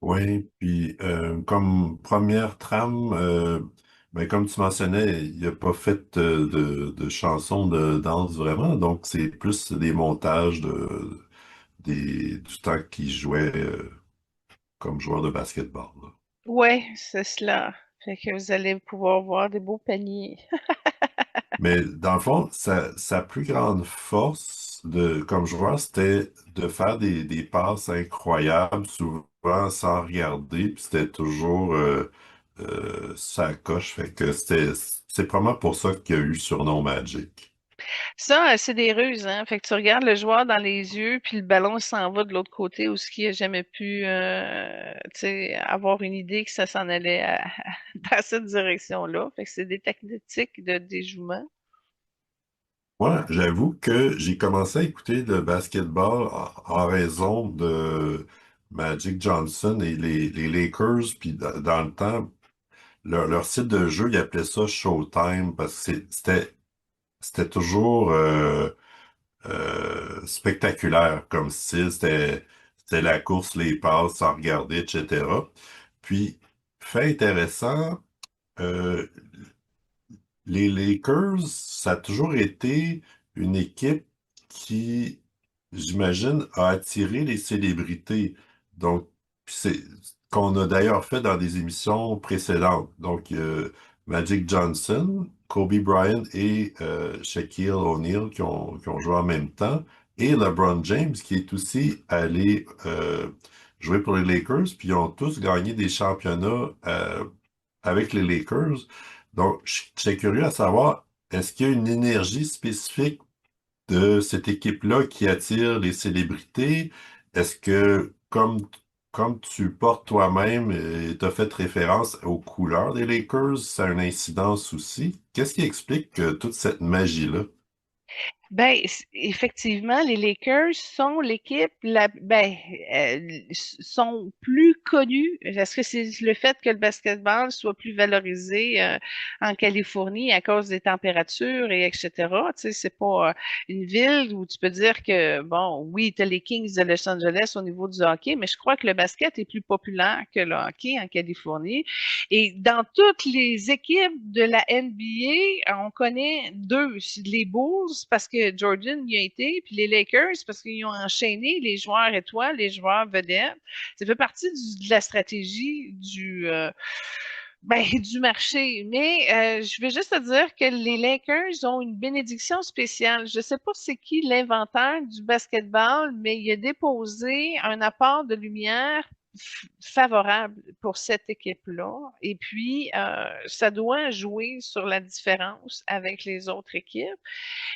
Oui, puis comme première trame, ben, comme tu mentionnais, il n'a pas fait de chansons de danse vraiment, donc c'est plus des montages du temps qu'il jouait comme joueur de basketball, là. Ouais, c'est cela. Fait que vous allez pouvoir voir des beaux paniers. Mais dans le fond, sa plus grande force comme joueur, c'était de faire des passes incroyables, souvent sans regarder, puis c'était toujours ça coche. Fait que c'est probablement pour ça qu'il y a eu le surnom Magic. Ça, c'est des ruses, hein. Fait que tu regardes le joueur dans les yeux, puis le ballon s'en va de l'autre côté où ce qui a jamais pu, tu sais, avoir une idée que ça s'en allait dans cette direction-là. Fait que c'est des tactiques de déjouement. Moi, j'avoue que j'ai commencé à écouter le basketball en raison de Magic Johnson et les Lakers, puis dans le temps, leur site de jeu, ils appelaient ça Showtime parce que c'était toujours spectaculaire comme style. C'était la course, les passes sans regarder, etc. Puis, fait intéressant, euh, les Lakers, ça a toujours été une équipe qui, j'imagine, a attiré les célébrités. Donc, c'est qu'on a d'ailleurs fait dans des émissions précédentes. Donc, Magic Johnson, Kobe Bryant et Shaquille O'Neal qui ont joué en même temps, et LeBron James qui est aussi allé jouer pour les Lakers, puis ils ont tous gagné des championnats avec les Lakers. Donc, j'étais curieux à savoir, est-ce qu'il y a une énergie spécifique de cette équipe-là qui attire les célébrités? Est-ce que, comme tu portes toi-même et tu as fait référence aux couleurs des Lakers, ça a une incidence aussi? Qu'est-ce qui explique toute cette magie-là? Ben, effectivement, les Lakers sont l'équipe sont plus connus. Est-ce que c'est le fait que le basketball soit plus valorisé en Californie à cause des températures et etc. Tu sais, c'est pas une ville où tu peux dire que bon, oui, tu as les Kings de Los Angeles au niveau du hockey, mais je crois que le basket est plus populaire que le hockey en Californie. Et dans toutes les équipes de la NBA, on connaît deux, les Bulls parce que Jordan y a été, puis les Lakers parce qu'ils ont enchaîné les joueurs étoiles, les joueurs vedettes. Ça fait partie de la stratégie du marché. Mais je vais juste te dire que les Lakers ont une bénédiction spéciale. Je ne sais pas c'est qui l'inventeur du basketball, mais il a déposé un apport de lumière favorable pour cette équipe-là. Et puis, ça doit jouer sur la différence avec les autres équipes.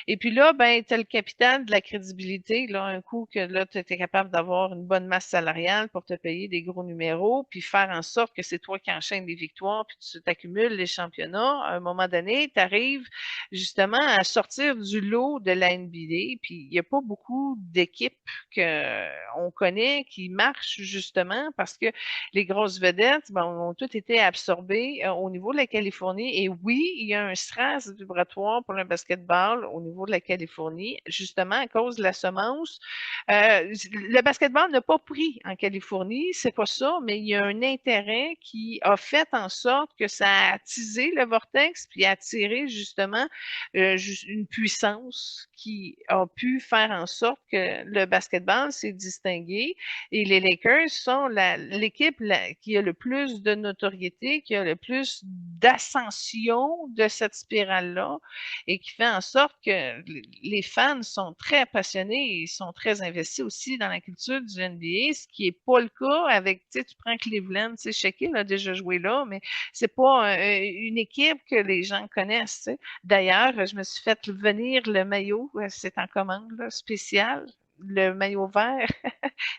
Et puis là, ben, tu as le capital de la crédibilité, là, un coup que là, tu étais capable d'avoir une bonne masse salariale pour te payer des gros numéros, puis faire en sorte que c'est toi qui enchaînes les victoires, puis tu t'accumules les championnats. À un moment donné, tu arrives justement à sortir du lot de la NBA, puis il n'y a pas beaucoup d'équipes qu'on connaît qui marchent justement parce que les grosses vedettes ben, ont toutes été absorbées au niveau de la Californie. Et oui, il y a un stress vibratoire pour le basketball au niveau de la Californie, justement à cause de la semence. Le basketball n'a pas pris en Californie, c'est pas ça, mais il y a un intérêt qui a fait en sorte que ça a attisé le vortex puis attiré justement une puissance qui a pu faire en sorte que le basketball s'est distingué et les Lakers sont l'équipe qui a le plus de notoriété, qui a le plus d'ascension de cette spirale-là et qui fait en sorte que les fans sont très passionnés et sont très investis aussi dans la culture du NBA, ce qui n'est pas le cas avec, tu sais, tu prends Cleveland, tu sais, Shaquille a déjà joué là, mais c'est pas une équipe que les gens connaissent. Tu sais. D'ailleurs, je me suis fait venir le maillot, c'est en commande là, spécial, le maillot vert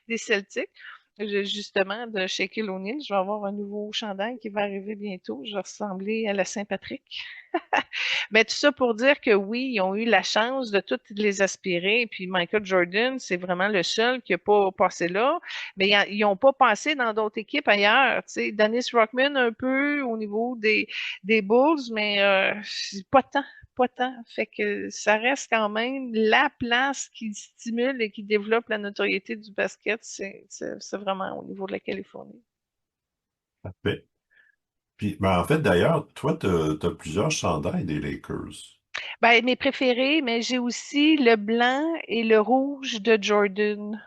des Celtics. Justement, de Shaquille O'Neal, je vais avoir un nouveau chandail qui va arriver bientôt. Je vais ressembler à la Saint-Patrick. Mais tout ça pour dire que oui, ils ont eu la chance de toutes les aspirer. Puis Michael Jordan, c'est vraiment le seul qui n'a pas passé là. Mais ils n'ont pas passé dans d'autres équipes ailleurs. Tu sais, Dennis Rodman un peu au niveau des Bulls, mais pas tant. Pas tant. Fait que ça reste quand même la place qui stimule et qui développe la notoriété du basket. C'est vraiment au niveau de la Californie. Parfait. Puis, ben, en fait, d'ailleurs, toi, tu as plusieurs chandails des Lakers. Ben, mes préférés, mais j'ai aussi le blanc et le rouge de Jordan.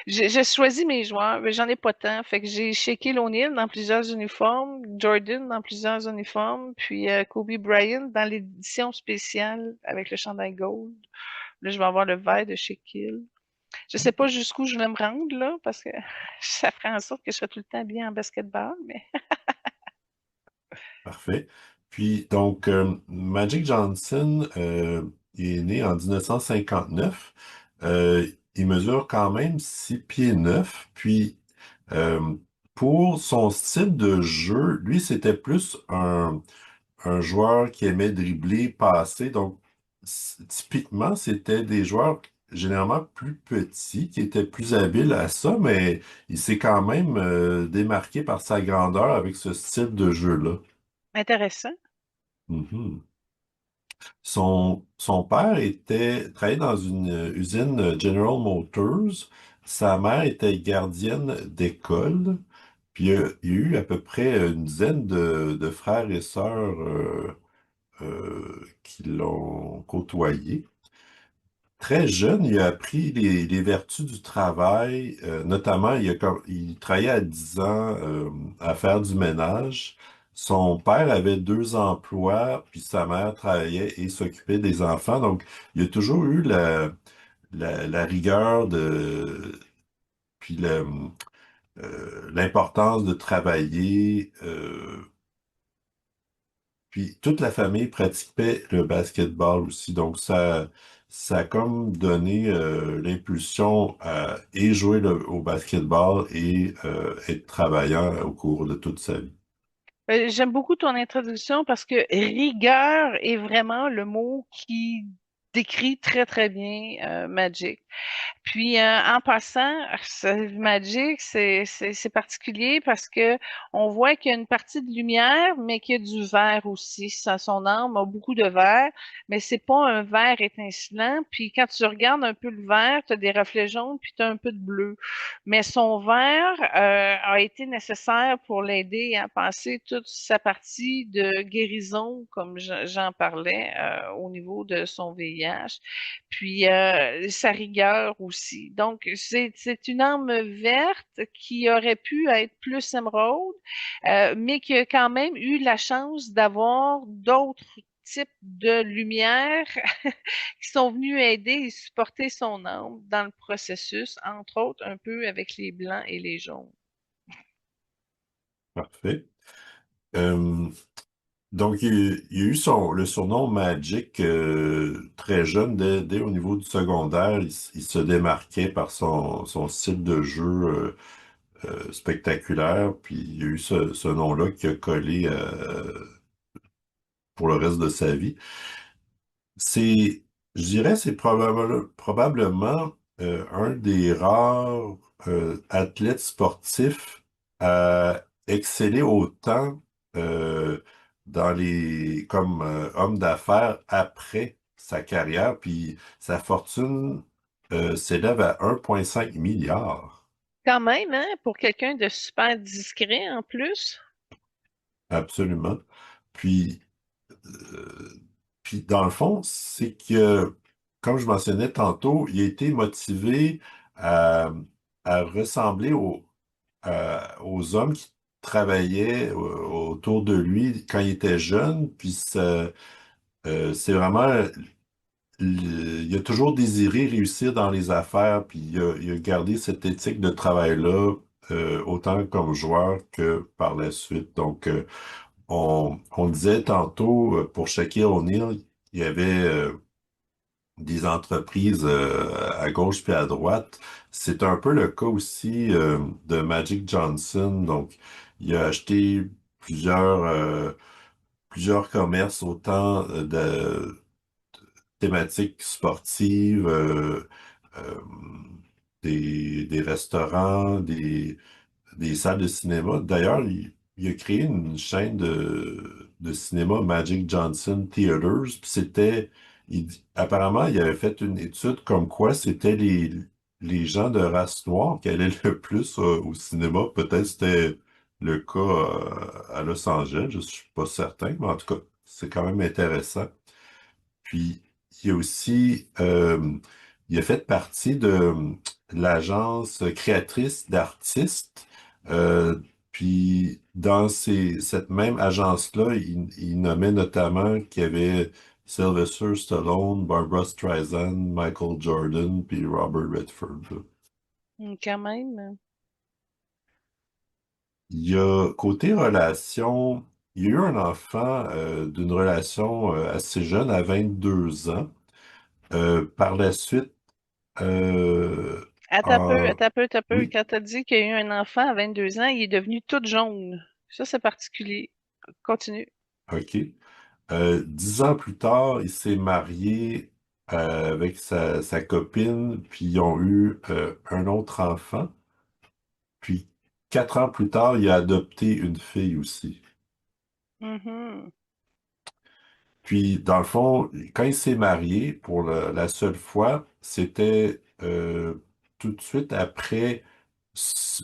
J'ai choisi mes joueurs, mais j'en ai pas tant. Fait que j'ai Shaquille O'Neal dans plusieurs uniformes, Jordan dans plusieurs uniformes, puis Kobe Bryant dans l'édition spéciale avec le chandail gold. Là, je vais avoir le vert de Shaquille. Je sais pas jusqu'où je vais me rendre, là, parce que ça ferait en sorte que je serais tout le temps bien en basketball, mais Parfait. Puis, donc, Magic Johnson, il est né en 1959. Il mesure quand même 6 pieds 9. Puis, euh, pour son style de jeu, lui, c'était plus un joueur qui aimait dribbler, passer. Donc, typiquement, c'était des joueurs généralement plus petits, qui étaient plus habiles à ça, mais il s'est quand même démarqué par sa grandeur avec ce style de jeu-là. intéressant. Mhm. Son père travaillait dans une usine General Motors. Sa mère était gardienne d'école. Puis il y a eu à peu près une dizaine de frères et sœurs qui l'ont côtoyé. très jeune, il a appris les vertus du travail. Notamment, il travaillait à 10 ans à faire du ménage. Son père avait deux emplois, puis sa mère travaillait et s'occupait des enfants. Donc, il a toujours eu la rigueur puis l'importance de travailler. Puis toute la famille pratiquait le basketball aussi. Donc ça a comme donné l'impulsion à et jouer au basketball et être travaillant au cours de toute sa vie. J'aime beaucoup ton introduction parce que rigueur est vraiment le mot qui décrit très, très bien Magic. Puis en passant, Magic, c'est particulier parce que on voit qu'il y a une partie de lumière, mais qu'il y a du vert aussi. Son âme a beaucoup de vert, mais c'est pas un vert étincelant. Puis quand tu regardes un peu le vert, tu as des reflets jaunes, puis tu as un peu de bleu. Mais son vert a été nécessaire pour l'aider à passer toute sa partie de guérison, comme j'en parlais, au niveau de son VIH puis sa rigueur aussi. Donc, c'est une arme verte qui aurait pu être plus émeraude, mais qui a quand même eu la chance d'avoir d'autres types de lumière qui sont venus aider et supporter son âme dans le processus, entre autres un peu avec les blancs et les jaunes. Parfait. Euh, donc, il a eu le surnom Magic très jeune, dès au niveau du secondaire. Il se démarquait par son style de jeu spectaculaire. Puis il y a eu ce nom-là qui a collé pour le reste de sa vie. C'est, je dirais, c'est probablement un des rares athlètes sportifs à exceller autant euh, comme homme d'affaires après sa carrière, puis sa fortune s'élève à 1,5 milliard. Quand même, hein, pour quelqu'un de super discret en plus. Absolument. Puis Euh, Puis dans le fond, c'est que, comme je mentionnais tantôt, il a été motivé à, à ressembler aux hommes qui travaillaient autour de lui quand il était jeune. Puis c'est vraiment, il a toujours désiré réussir dans les affaires, puis il a gardé cette éthique de travail-là, autant comme joueur que par la suite. Donc, on disait tantôt, pour Shaquille O'Neal, il y avait des entreprises à gauche puis à droite. C'est un peu le cas aussi de Magic Johnson. Donc, il a acheté plusieurs, euh, plusieurs commerces, autant de thématiques sportives, euh, des restaurants, des salles de cinéma. D'ailleurs, il a créé une chaîne de cinéma Magic Johnson Theaters. Puis apparemment, il avait fait une étude comme quoi c'était les gens de race noire qui allaient le plus au cinéma. Peut-être c'était le cas à Los Angeles, je suis pas certain, mais en tout cas, c'est quand même intéressant. Puis, il y a aussi, il a fait partie de l'agence créatrice d'artistes. Euh, Puis, dans cette même agence-là, il nommait notamment qu'il y avait Sylvester Stallone, Barbra Streisand, Michael Jordan, puis Robert Redford, là. Quand même. Il y a, côté relation, il y a eu un enfant d'une relation assez jeune, à 22 ans. Par la suite, Attends un peu, en... attends un peu, attends un peu. Oui, Quand t'as dit qu'il y a eu un enfant à 22 ans, il est devenu tout jaune. Ça, c'est particulier. Continue. OK. 10 ans plus tard, il s'est marié avec sa copine, puis ils ont eu un autre enfant. Puis 4 ans plus tard, il a adopté une fille aussi. Mhm. Puis, dans le fond, quand il s'est marié, pour la seule fois, c'était tout de suite après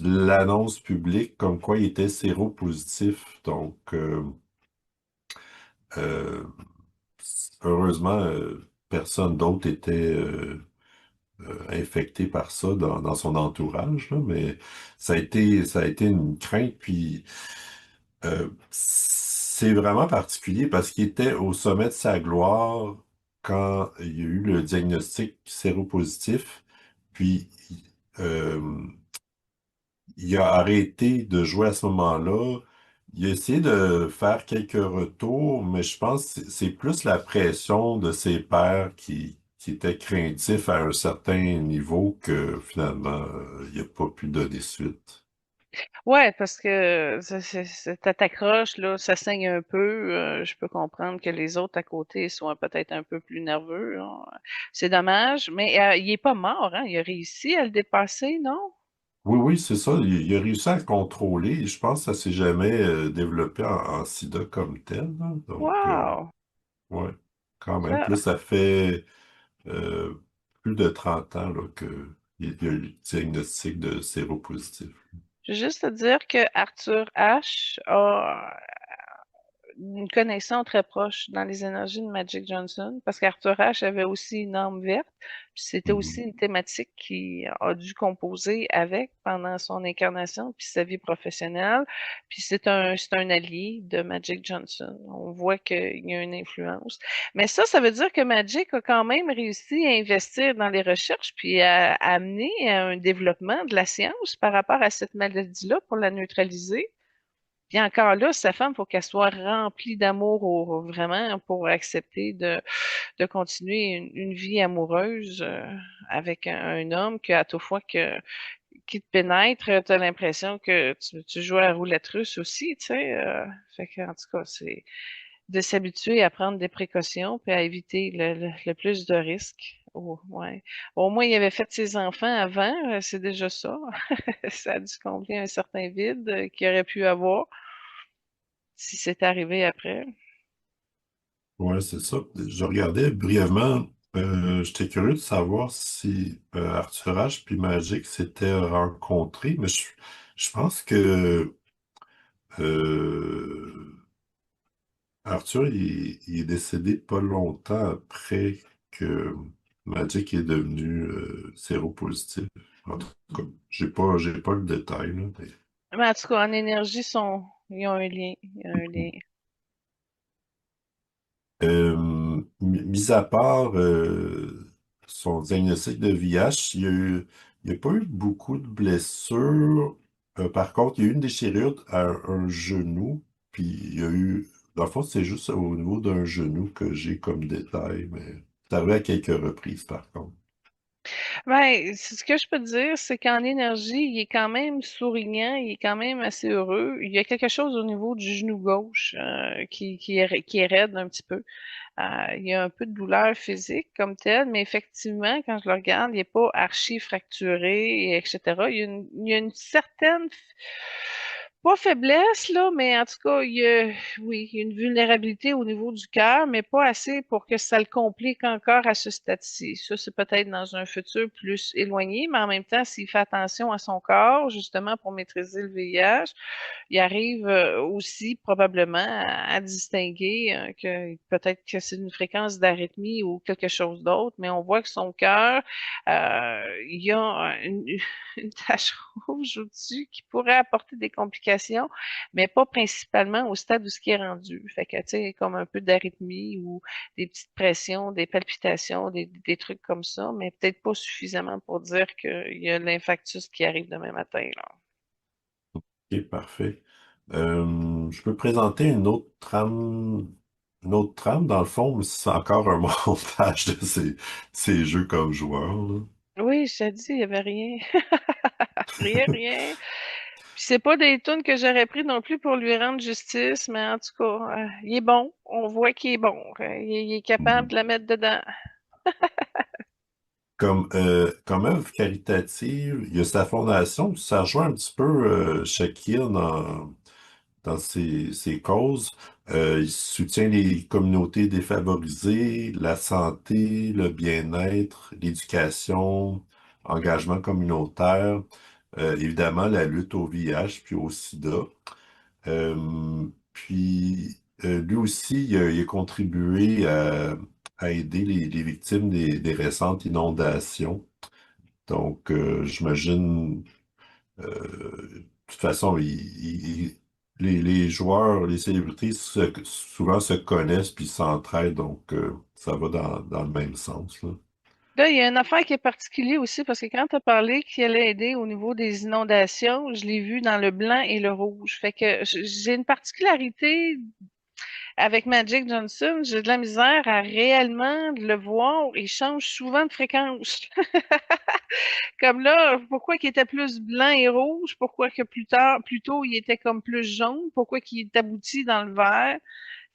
l'annonce publique comme quoi il était séropositif. Donc, euh, heureusement, personne d'autre était infecté par ça dans son entourage, là, mais ça a été une crainte. Puis c'est vraiment particulier parce qu'il était au sommet de sa gloire quand il y a eu le diagnostic séropositif. Puis euh, il a arrêté de jouer à ce moment-là. Il a essayé de faire quelques retours, mais je pense que c'est plus la pression de ses pairs qui était craintif à un certain niveau que finalement, il n'a pas pu donner suite. Ouais, parce que t'accroches, là, ça saigne un peu. Je peux comprendre que les autres à côté soient peut-être un peu plus nerveux, là. C'est dommage, mais il est pas mort, hein? Il a réussi à le dépasser, non? Oui, oui, c'est ça. Il a réussi à le contrôler et je pense que ça s'est jamais développé en sida comme tel, là. Donc, Wow! ouais, quand même. Ça, Puis là, ça fait euh, plus de 30 ans là, qu'il y a eu le diagnostic de séropositif. je veux juste te dire que Arthur H a une connaissance très proche dans les énergies de Magic Johnson, parce qu'Arthur Ashe avait aussi une âme verte, puis c'était aussi Mhm. une thématique qui a dû composer avec pendant son incarnation, puis sa vie professionnelle, puis c'est un allié de Magic Johnson. On voit qu'il y a une influence. Mais ça veut dire que Magic a quand même réussi à investir dans les recherches, puis à amener à un développement de la science par rapport à cette maladie-là pour la neutraliser. Puis encore là, sa femme, faut qu'elle soit remplie d'amour vraiment pour accepter de continuer une vie amoureuse avec un homme que à toute fois qui te pénètre, tu as l'impression que tu joues à la roulette russe aussi, tu sais. Fait que, en tout cas, c'est de s'habituer à prendre des précautions puis à éviter le plus de risques. Oh, ouais. Au moins, il avait fait ses enfants avant, c'est déjà ça. Ça a dû combler un certain vide qu'il aurait pu avoir si c'est arrivé après. Ouais, c'est ça. Je regardais brièvement, j'étais curieux de savoir si Arthur H. puis Magic s'étaient rencontrés, mais je pense que euh, Arthur, il est décédé pas longtemps après que Magic est devenu séropositif. En tout cas, j'ai pas le détail, là, mais- Mais en tout cas, en énergie, ils ont un lien. Il y a un lien. Mis à part son diagnostic de VIH, il n'y a pas eu beaucoup de blessures. Par contre, il y a eu une déchirure à un genou, puis il y a eu, dans le fond, c'est juste au niveau d'un genou que j'ai comme détail, mais c'est arrivé à quelques reprises, par contre. Ben, ce que je peux te dire, c'est qu'en énergie, il est quand même souriant, il est quand même assez heureux. Il y a quelque chose au niveau du genou gauche qui est raide un petit peu. Il y a un peu de douleur physique comme telle, mais effectivement, quand je le regarde, il n'est pas archi fracturé, et etc. Il y a une certaine, pas faiblesse, là, mais en tout cas, oui, il y a une vulnérabilité au niveau du cœur, mais pas assez pour que ça le complique encore à ce stade-ci. Ça, c'est peut-être dans un futur plus éloigné, mais en même temps, s'il fait attention à son corps, justement, pour maîtriser le VIH, il arrive aussi probablement à distinguer que peut-être que c'est une fréquence d'arythmie ou quelque chose d'autre, mais on voit que son cœur, il y a une tache rouge au-dessus qui pourrait apporter des complications, mais pas principalement au stade où ce qui est rendu. Fait que, tu sais, comme un peu d'arythmie ou des petites pressions, des palpitations, des trucs comme ça, mais peut-être pas suffisamment pour dire qu'il y a l'infarctus qui arrive demain matin, là. Ok, parfait. Je peux présenter une autre trame, dans le fond, mais c'est encore un montage de ces jeux comme joueur, là. Oui, je t'ai dit, il y avait rien. Rien, rien. Puis c'est pas des tunes que j'aurais pris non plus pour lui rendre justice, mais en tout cas, il est bon. On voit qu'il est bon. Il est capable Mhm. de la mettre dedans. Comme œuvre caritative, il y a sa fondation, ça rejoint un petit peu Shakir dans ses causes. Il soutient les communautés défavorisées, la santé, le bien-être, l'éducation, engagement communautaire, évidemment la lutte au VIH puis au SIDA. Puis lui aussi, il a contribué à aider les victimes des récentes inondations. Donc, j'imagine, de toute façon, les joueurs, les célébrités souvent se connaissent puis s'entraident, donc ça va dans le même sens, là. Là, il y a une affaire qui est particulière aussi parce que quand tu as parlé qu'il allait aider au niveau des inondations, je l'ai vu dans le blanc et le rouge. Fait que j'ai une particularité avec Magic Johnson, j'ai de la misère à réellement le voir. Il change souvent de fréquence. Comme là, pourquoi qu'il était plus blanc et rouge? Pourquoi que plus tôt, il était comme plus jaune? Pourquoi qu'il est abouti dans le vert?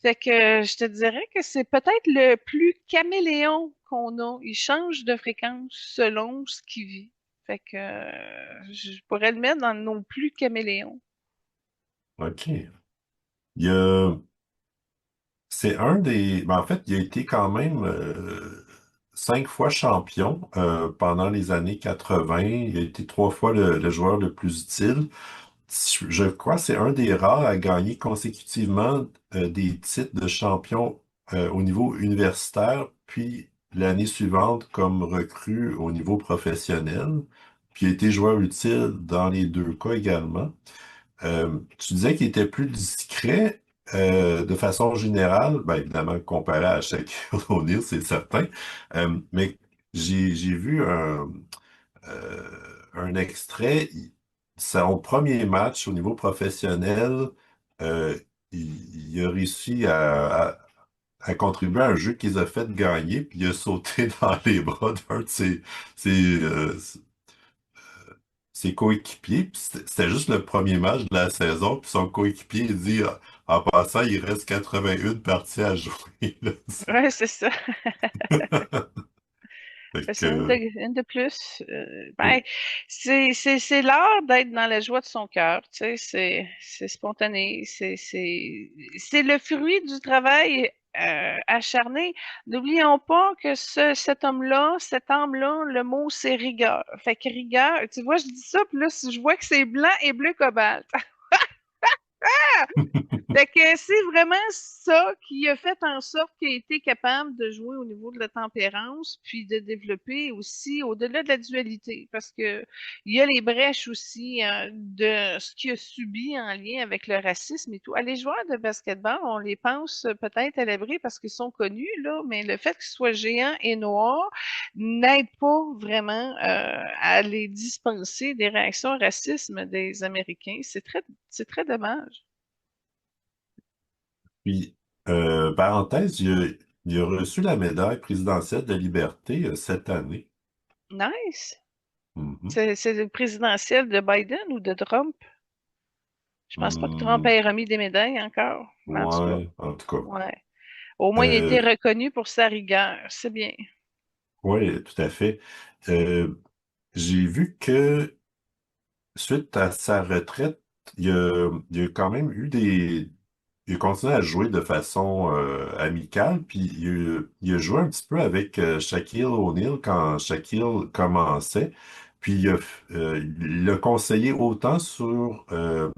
Fait que je te dirais que c'est peut-être le plus caméléon qu'on a. Il change de fréquence selon ce qu'il vit. Fait que je pourrais le mettre dans nos plus caméléons. OK. Il y a, c'est un des, ben, en fait, il a été quand même 5 fois champion pendant les années 80. Il a été 3 fois le joueur le plus utile. Je crois que c'est un des rares à gagner consécutivement des titres de champion au niveau universitaire, puis l'année suivante comme recrue au niveau professionnel, puis il a été joueur utile dans les deux cas également. Tu disais qu'il était plus discret de façon générale, ben évidemment comparé à Shaquille O'Neal, c'est certain, mais j'ai vu un extrait. Son premier match au niveau professionnel, euh, il a réussi à contribuer à un jeu qu'ils ont fait gagner, puis il a sauté dans les bras d'un de ses, euh, ses coéquipiers. Puis c'était juste le premier match de la saison, puis son coéquipier il dit en passant, il reste 81 parties à jouer, là. Ouais, c'est ça. Fait C'est que, une de plus. Ben, oui. c'est l'art d'être dans la joie de son cœur. Tu sais, c'est spontané. C'est le fruit du travail acharné. N'oublions pas que cet homme-là, cette âme-là, le mot, c'est rigueur. Fait que rigueur, tu vois, je dis ça, puis là, je vois que c'est blanc et bleu cobalt. Fait que c'est vraiment ça qui a fait en sorte qu'il a été capable de jouer au niveau de la tempérance, puis de développer aussi au-delà de la dualité, parce que il y a les brèches aussi de ce qu'il a subi en lien avec le racisme et tout. Ah, les joueurs de basketball, on les pense peut-être à l'abri parce qu'ils sont connus, là, mais le fait qu'ils soient géants et noirs n'aide pas vraiment à les dispenser des réactions racisme des Américains. C'est très dommage. Puis, parenthèse, il a reçu la médaille présidentielle de la liberté cette année. Nice. Mhm. C'est le présidentiel de Biden ou de Trump? Je pense pas que Trump Hmm, ait remis des médailles encore. Mais en tout cas, ouais, en tout cas. ouais. Au moins, il a été Euh, reconnu pour sa rigueur. C'est bien. oui, tout à fait. Euh, j'ai vu que suite à sa retraite, il a quand même eu des. Il a continué à jouer de façon amicale, puis il a joué un petit peu avec Shaquille O'Neal quand Shaquille commençait, puis il l'a conseillé autant sur euh,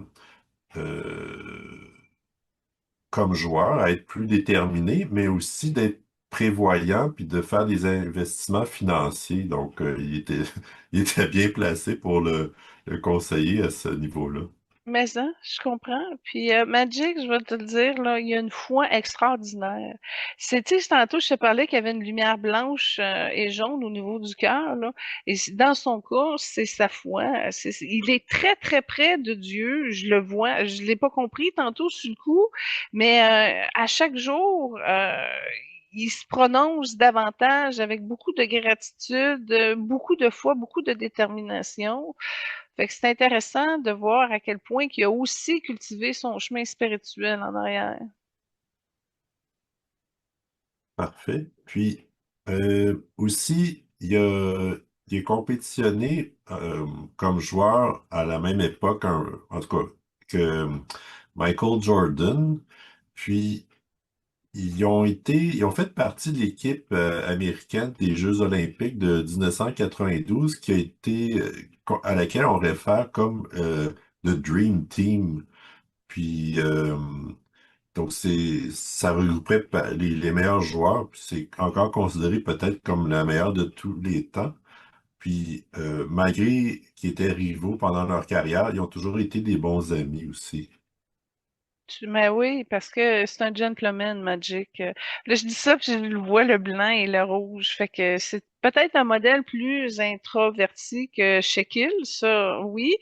comme joueur à être plus déterminé, mais aussi d'être prévoyant puis de faire des investissements financiers. Donc, il était bien placé pour le conseiller à ce niveau-là. Mais ça, je comprends. Puis Magic, je vais te le dire, là, il y a une foi extraordinaire. Tu sais, tantôt, je te parlais qu'il y avait une lumière blanche et jaune au niveau du cœur, là. Et dans son cas, c'est sa foi. Il est très, très près de Dieu. Je le vois. Je l'ai pas compris tantôt sur le coup, mais à chaque jour, il se prononce davantage avec beaucoup de gratitude, beaucoup de foi, beaucoup de détermination. Fait que c'est intéressant de voir à quel point qu'il a aussi cultivé son chemin spirituel en arrière. Parfait. Puis aussi, il a compétitionné comme joueur à la même époque, en tout cas, que Michael Jordan. Puis ils ont fait partie de l'équipe américaine des Jeux olympiques de 1992, qui a été à laquelle on réfère comme le Dream Team. Puis Donc, ça regrouperait les meilleurs joueurs, puis c'est encore considéré peut-être comme la meilleure de tous les temps. Puis, malgré qu'ils étaient rivaux pendant leur carrière, ils ont toujours été des bons amis aussi. Mais oui, parce que c'est un gentleman, Magic. Là, je dis ça, puis je le vois, le blanc et le rouge. Fait que c'est peut-être un modèle plus introverti que Shaquille, ça, oui.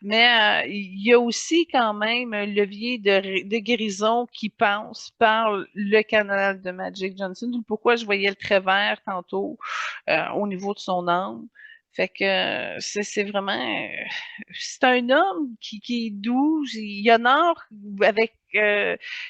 Mais il y a aussi quand même un levier de guérison qui passe par le canal de Magic Johnson. D'où pourquoi je voyais le trait vert tantôt au niveau de son âme. Fait que c'est vraiment c'est un homme qui est doux, il honore avec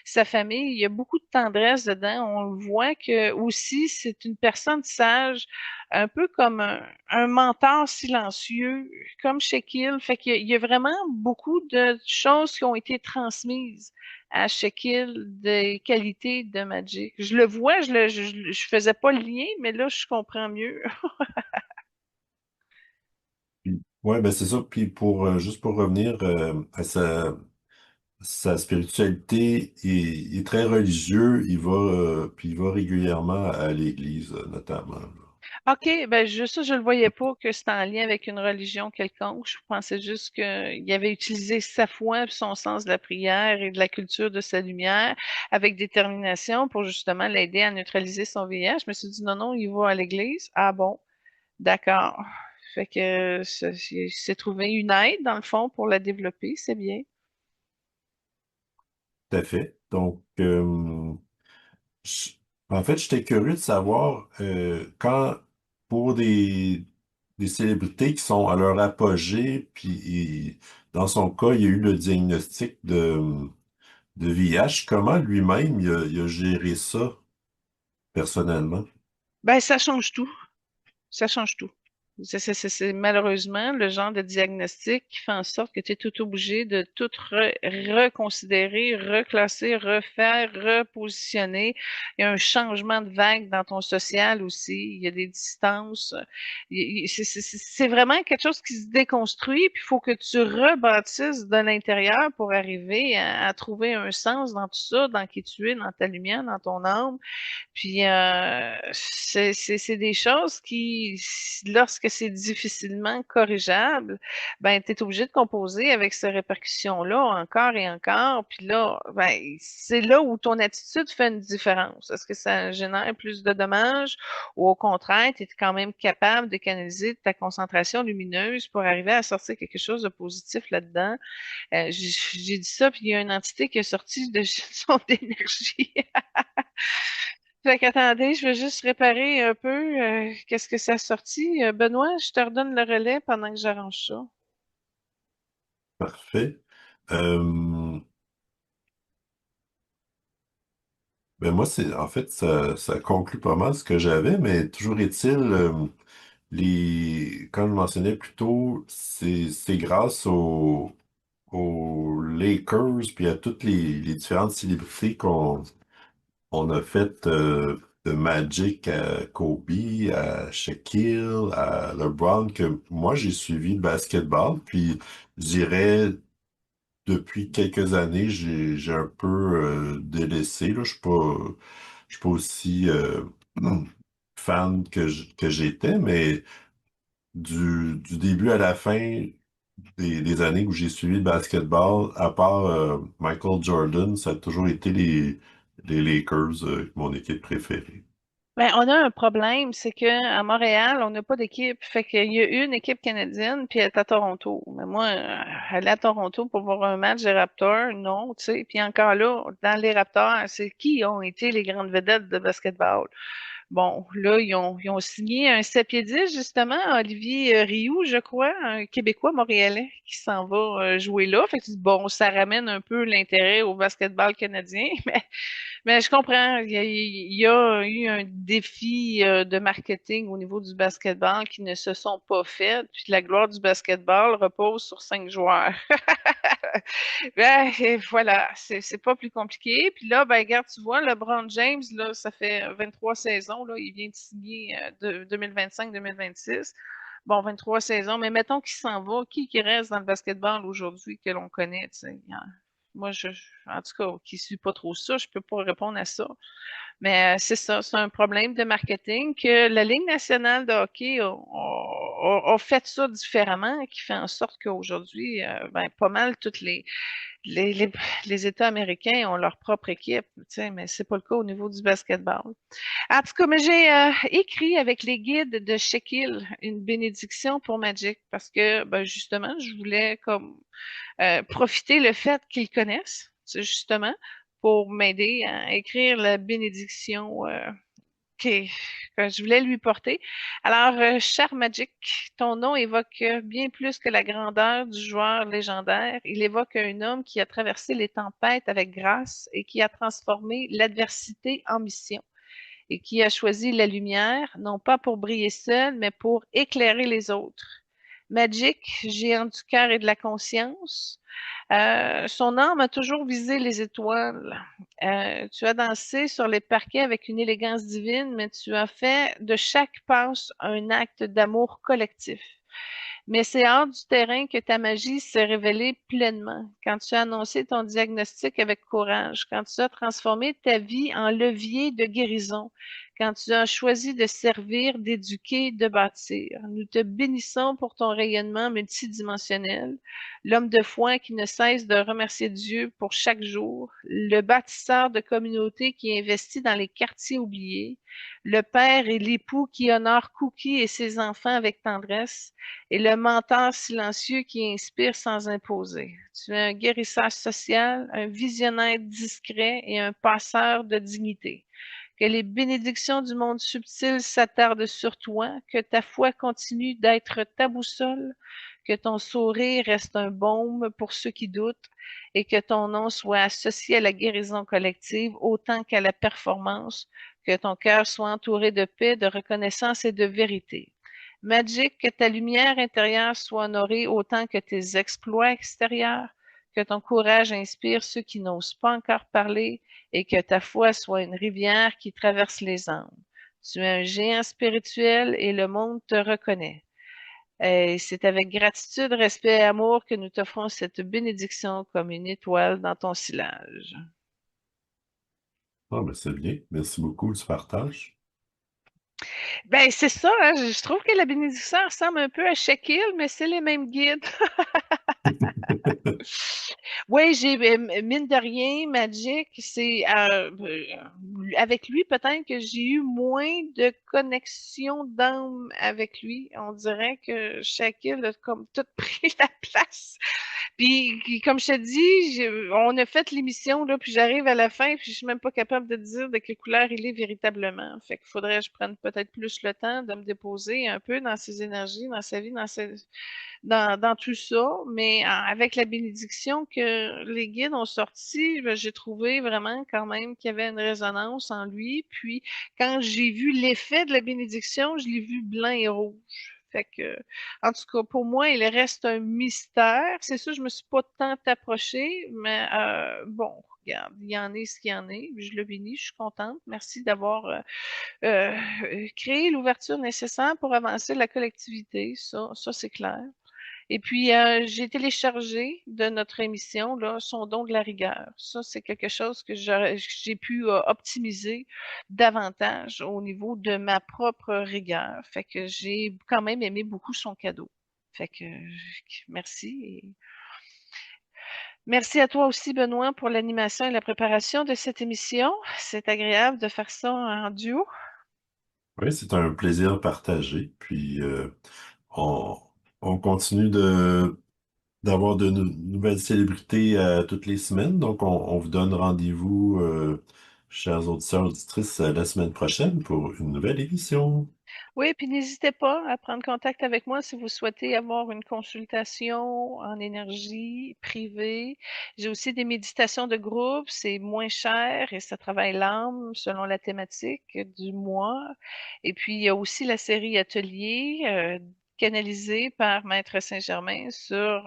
sa famille, il y a beaucoup de tendresse dedans. On le voit que aussi c'est une personne sage, un peu comme un mentor silencieux, comme Shaquille. Fait qu'il y a vraiment beaucoup de choses qui ont été transmises à Shaquille des qualités de Magic. Je le vois, je faisais pas le lien, mais là je comprends mieux. Ouais, ben c'est ça. Puis juste pour revenir à sa spiritualité, il est très religieux. Puis il va régulièrement à l'église, notamment, là. OK, ben juste ça, je le voyais pas que c'était en lien avec une religion quelconque. Je pensais juste qu'il avait utilisé sa foi, puis son sens de la prière et de la culture de sa lumière avec détermination pour justement l'aider à neutraliser son VIH. Je me suis dit non, non, il va à l'église. Ah bon, d'accord. Fait que il s'est trouvé une aide dans le fond pour la développer, c'est bien. Tout à fait. Donc, je- en fait, j'étais curieux de savoir quand, pour des célébrités qui sont à leur apogée, puis dans son cas, il y a eu le diagnostic de VIH, comment lui-même il a géré ça personnellement? Ben ça change tout. Ça change tout. C'est malheureusement le genre de diagnostic qui fait en sorte que tu es tout obligé de tout reconsidérer, reclasser, refaire, repositionner. Il y a un changement de vague dans ton social aussi. Il y a des distances. C'est vraiment quelque chose qui se déconstruit, puis il faut que tu rebâtisses de l'intérieur pour arriver à trouver un sens dans tout ça, dans qui tu es, dans ta lumière, dans ton âme. Puis c'est des choses qui, lorsque c'est difficilement corrigeable, ben tu es obligé de composer avec ces répercussions-là encore et encore. Puis là, ben c'est là où ton attitude fait une différence. Est-ce que ça génère plus de dommages ou au contraire, tu es quand même capable de canaliser ta concentration lumineuse pour arriver à sortir quelque chose de positif là-dedans? J'ai dit ça, puis il y a une entité qui est sortie de son énergie. Fait qu'attendez, je vais juste réparer un peu qu'est-ce que ça a sorti. Benoît, je te redonne le relais pendant que j'arrange ça. Parfait. Euh, ben moi, en fait, ça conclut pas mal ce que j'avais, mais toujours est-il, comme je mentionnais plus tôt, c'est grâce aux Lakers, puis à toutes les différentes célébrités on a fait de Magic à Kobe, à Shaquille, à LeBron, que moi j'ai suivi le basketball, puis je dirais depuis quelques années, j'ai un peu délaissé, là. Je suis pas aussi fan que j'étais, mais du début à la fin des années où j'ai suivi le basketball, à part Michael Jordan, ça a toujours été les Lakers, mon équipe préférée. Ben, on a un problème, c'est que à Montréal, on n'a pas d'équipe. Fait qu'il y a une équipe canadienne, puis elle est à Toronto. Mais moi, aller à Toronto pour voir un match des Raptors, non, tu sais. Puis encore là, dans les Raptors, c'est qui ont été les grandes vedettes de basketball? Bon, là, ils ont signé un 7 pieds 10, justement, Olivier Rioux, je crois, un Québécois montréalais qui s'en va jouer là. Fait que bon, ça ramène un peu l'intérêt au basketball canadien, mais je comprends. Il y a eu un défi de marketing au niveau du basketball qui ne se sont pas faits. Puis la gloire du basketball repose sur 5 joueurs. Ben, et voilà, c'est pas plus compliqué. Puis là, ben, regarde, tu vois, LeBron James, là, ça fait 23 saisons, là, il vient de signer de 2025-2026. Bon, 23 saisons, mais mettons qu'il s'en va, qui reste dans le basketball aujourd'hui que l'on connaît, tu sais? Moi, en tout cas, qui ne suit pas trop ça, je peux pas répondre à ça. Mais c'est ça, c'est un problème de marketing que la Ligue nationale de hockey a fait ça différemment, qui fait en sorte qu'aujourd'hui, ben, pas mal toutes les, les, les États américains ont leur propre équipe, tu sais, mais c'est pas le cas au niveau du basketball. En tout cas, mais j'ai écrit avec les guides de Shekiel une bénédiction pour Magic parce que, ben, justement, je voulais comme profiter le fait qu'ils connaissent, c'est justement, pour m'aider à écrire la bénédiction que, que je voulais lui porter. Alors, cher Magic, ton nom évoque bien plus que la grandeur du joueur légendaire. Il évoque un homme qui a traversé les tempêtes avec grâce et qui a transformé l'adversité en mission et qui a choisi la lumière, non pas pour briller seul, mais pour éclairer les autres. Magic, géant du cœur et de la conscience, son âme a toujours visé les étoiles. Tu as dansé sur les parquets avec une élégance divine, mais tu as fait de chaque passe un acte d'amour collectif. Mais c'est hors du terrain que ta magie s'est révélée pleinement. Quand tu as annoncé ton diagnostic avec courage, quand tu as transformé ta vie en levier de guérison, quand tu as choisi de servir, d'éduquer, de bâtir. Nous te bénissons pour ton rayonnement multidimensionnel, l'homme de foi qui ne cesse de remercier Dieu pour chaque jour, le bâtisseur de communautés qui investit dans les quartiers oubliés, le père et l'époux qui honore Cookie et ses enfants avec tendresse, et le mentor silencieux qui inspire sans imposer. Tu es un guérisseur social, un visionnaire discret et un passeur de dignité. Que les bénédictions du monde subtil s'attardent sur toi, que ta foi continue d'être ta boussole, que ton sourire reste un baume pour ceux qui doutent et que ton nom soit associé à la guérison collective autant qu'à la performance, que ton cœur soit entouré de paix, de reconnaissance et de vérité. Magic, que ta lumière intérieure soit honorée autant que tes exploits extérieurs, que ton courage inspire ceux qui n'osent pas encore parler et que ta foi soit une rivière qui traverse les âmes. Tu es un géant spirituel et le monde te reconnaît. Et c'est avec gratitude, respect et amour que nous t'offrons cette bénédiction comme une étoile dans ton sillage. Ah, ben c'est bien. Merci beaucoup du partage. Ben, c'est ça, hein, je trouve que la bénédiction ressemble un peu à Shaquille, mais c'est les mêmes guides. Oui, j'ai mine de rien, Magic, c'est avec lui peut-être que j'ai eu moins de connexion d'âme avec lui. On dirait que Shaquille a comme tout pris la place. Puis comme je te dis, on a fait l'émission là, puis j'arrive à la fin, puis je suis même pas capable de dire de quelle couleur il est véritablement. Fait qu'il faudrait que je prenne peut-être plus le temps de me déposer un peu dans ses énergies, dans sa vie, dans tout ça, mais avec la bénédiction que les guides ont sorti, ben, j'ai trouvé vraiment quand même qu'il y avait une résonance en lui. Puis quand j'ai vu l'effet de la bénédiction, je l'ai vu blanc et rouge. Fait que, en tout cas, pour moi, il reste un mystère. C'est sûr, je me suis pas tant approchée, mais bon, regarde, il y en est ce qu'il y en est. Je le bénis, je suis contente. Merci d'avoir euh, créé l'ouverture nécessaire pour avancer la collectivité. Ça c'est clair. Et puis, j'ai téléchargé de notre émission, là, son don de la rigueur. Ça, c'est quelque chose que j'ai pu optimiser davantage au niveau de ma propre rigueur. Fait que j'ai quand même aimé beaucoup son cadeau. Fait que merci. Merci à toi aussi, Benoît, pour l'animation et la préparation de cette émission. C'est agréable de faire ça en duo. Oui, c'est un plaisir partagé. Puis, on, on continue de d'avoir de nouvelles célébrités toutes les semaines. Donc, on vous donne rendez-vous, chers auditeurs, auditrices, la semaine prochaine pour une nouvelle émission. Oui, puis n'hésitez pas à prendre contact avec moi si vous souhaitez avoir une consultation en énergie privée. J'ai aussi des méditations de groupe, c'est moins cher et ça travaille l'âme selon la thématique du mois. Et puis, il y a aussi la série Atelier, canalisée par Maître Saint-Germain sur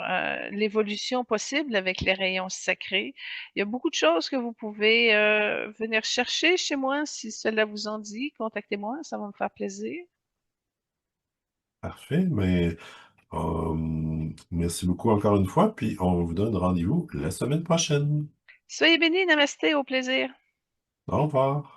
l'évolution possible avec les rayons sacrés. Il y a beaucoup de choses que vous pouvez venir chercher chez moi si cela vous en dit. Contactez-moi, ça va me faire plaisir. Parfait. Mais Merci beaucoup encore une fois, puis on vous donne rendez-vous la semaine prochaine. Soyez bénis, namasté, au plaisir. Au revoir.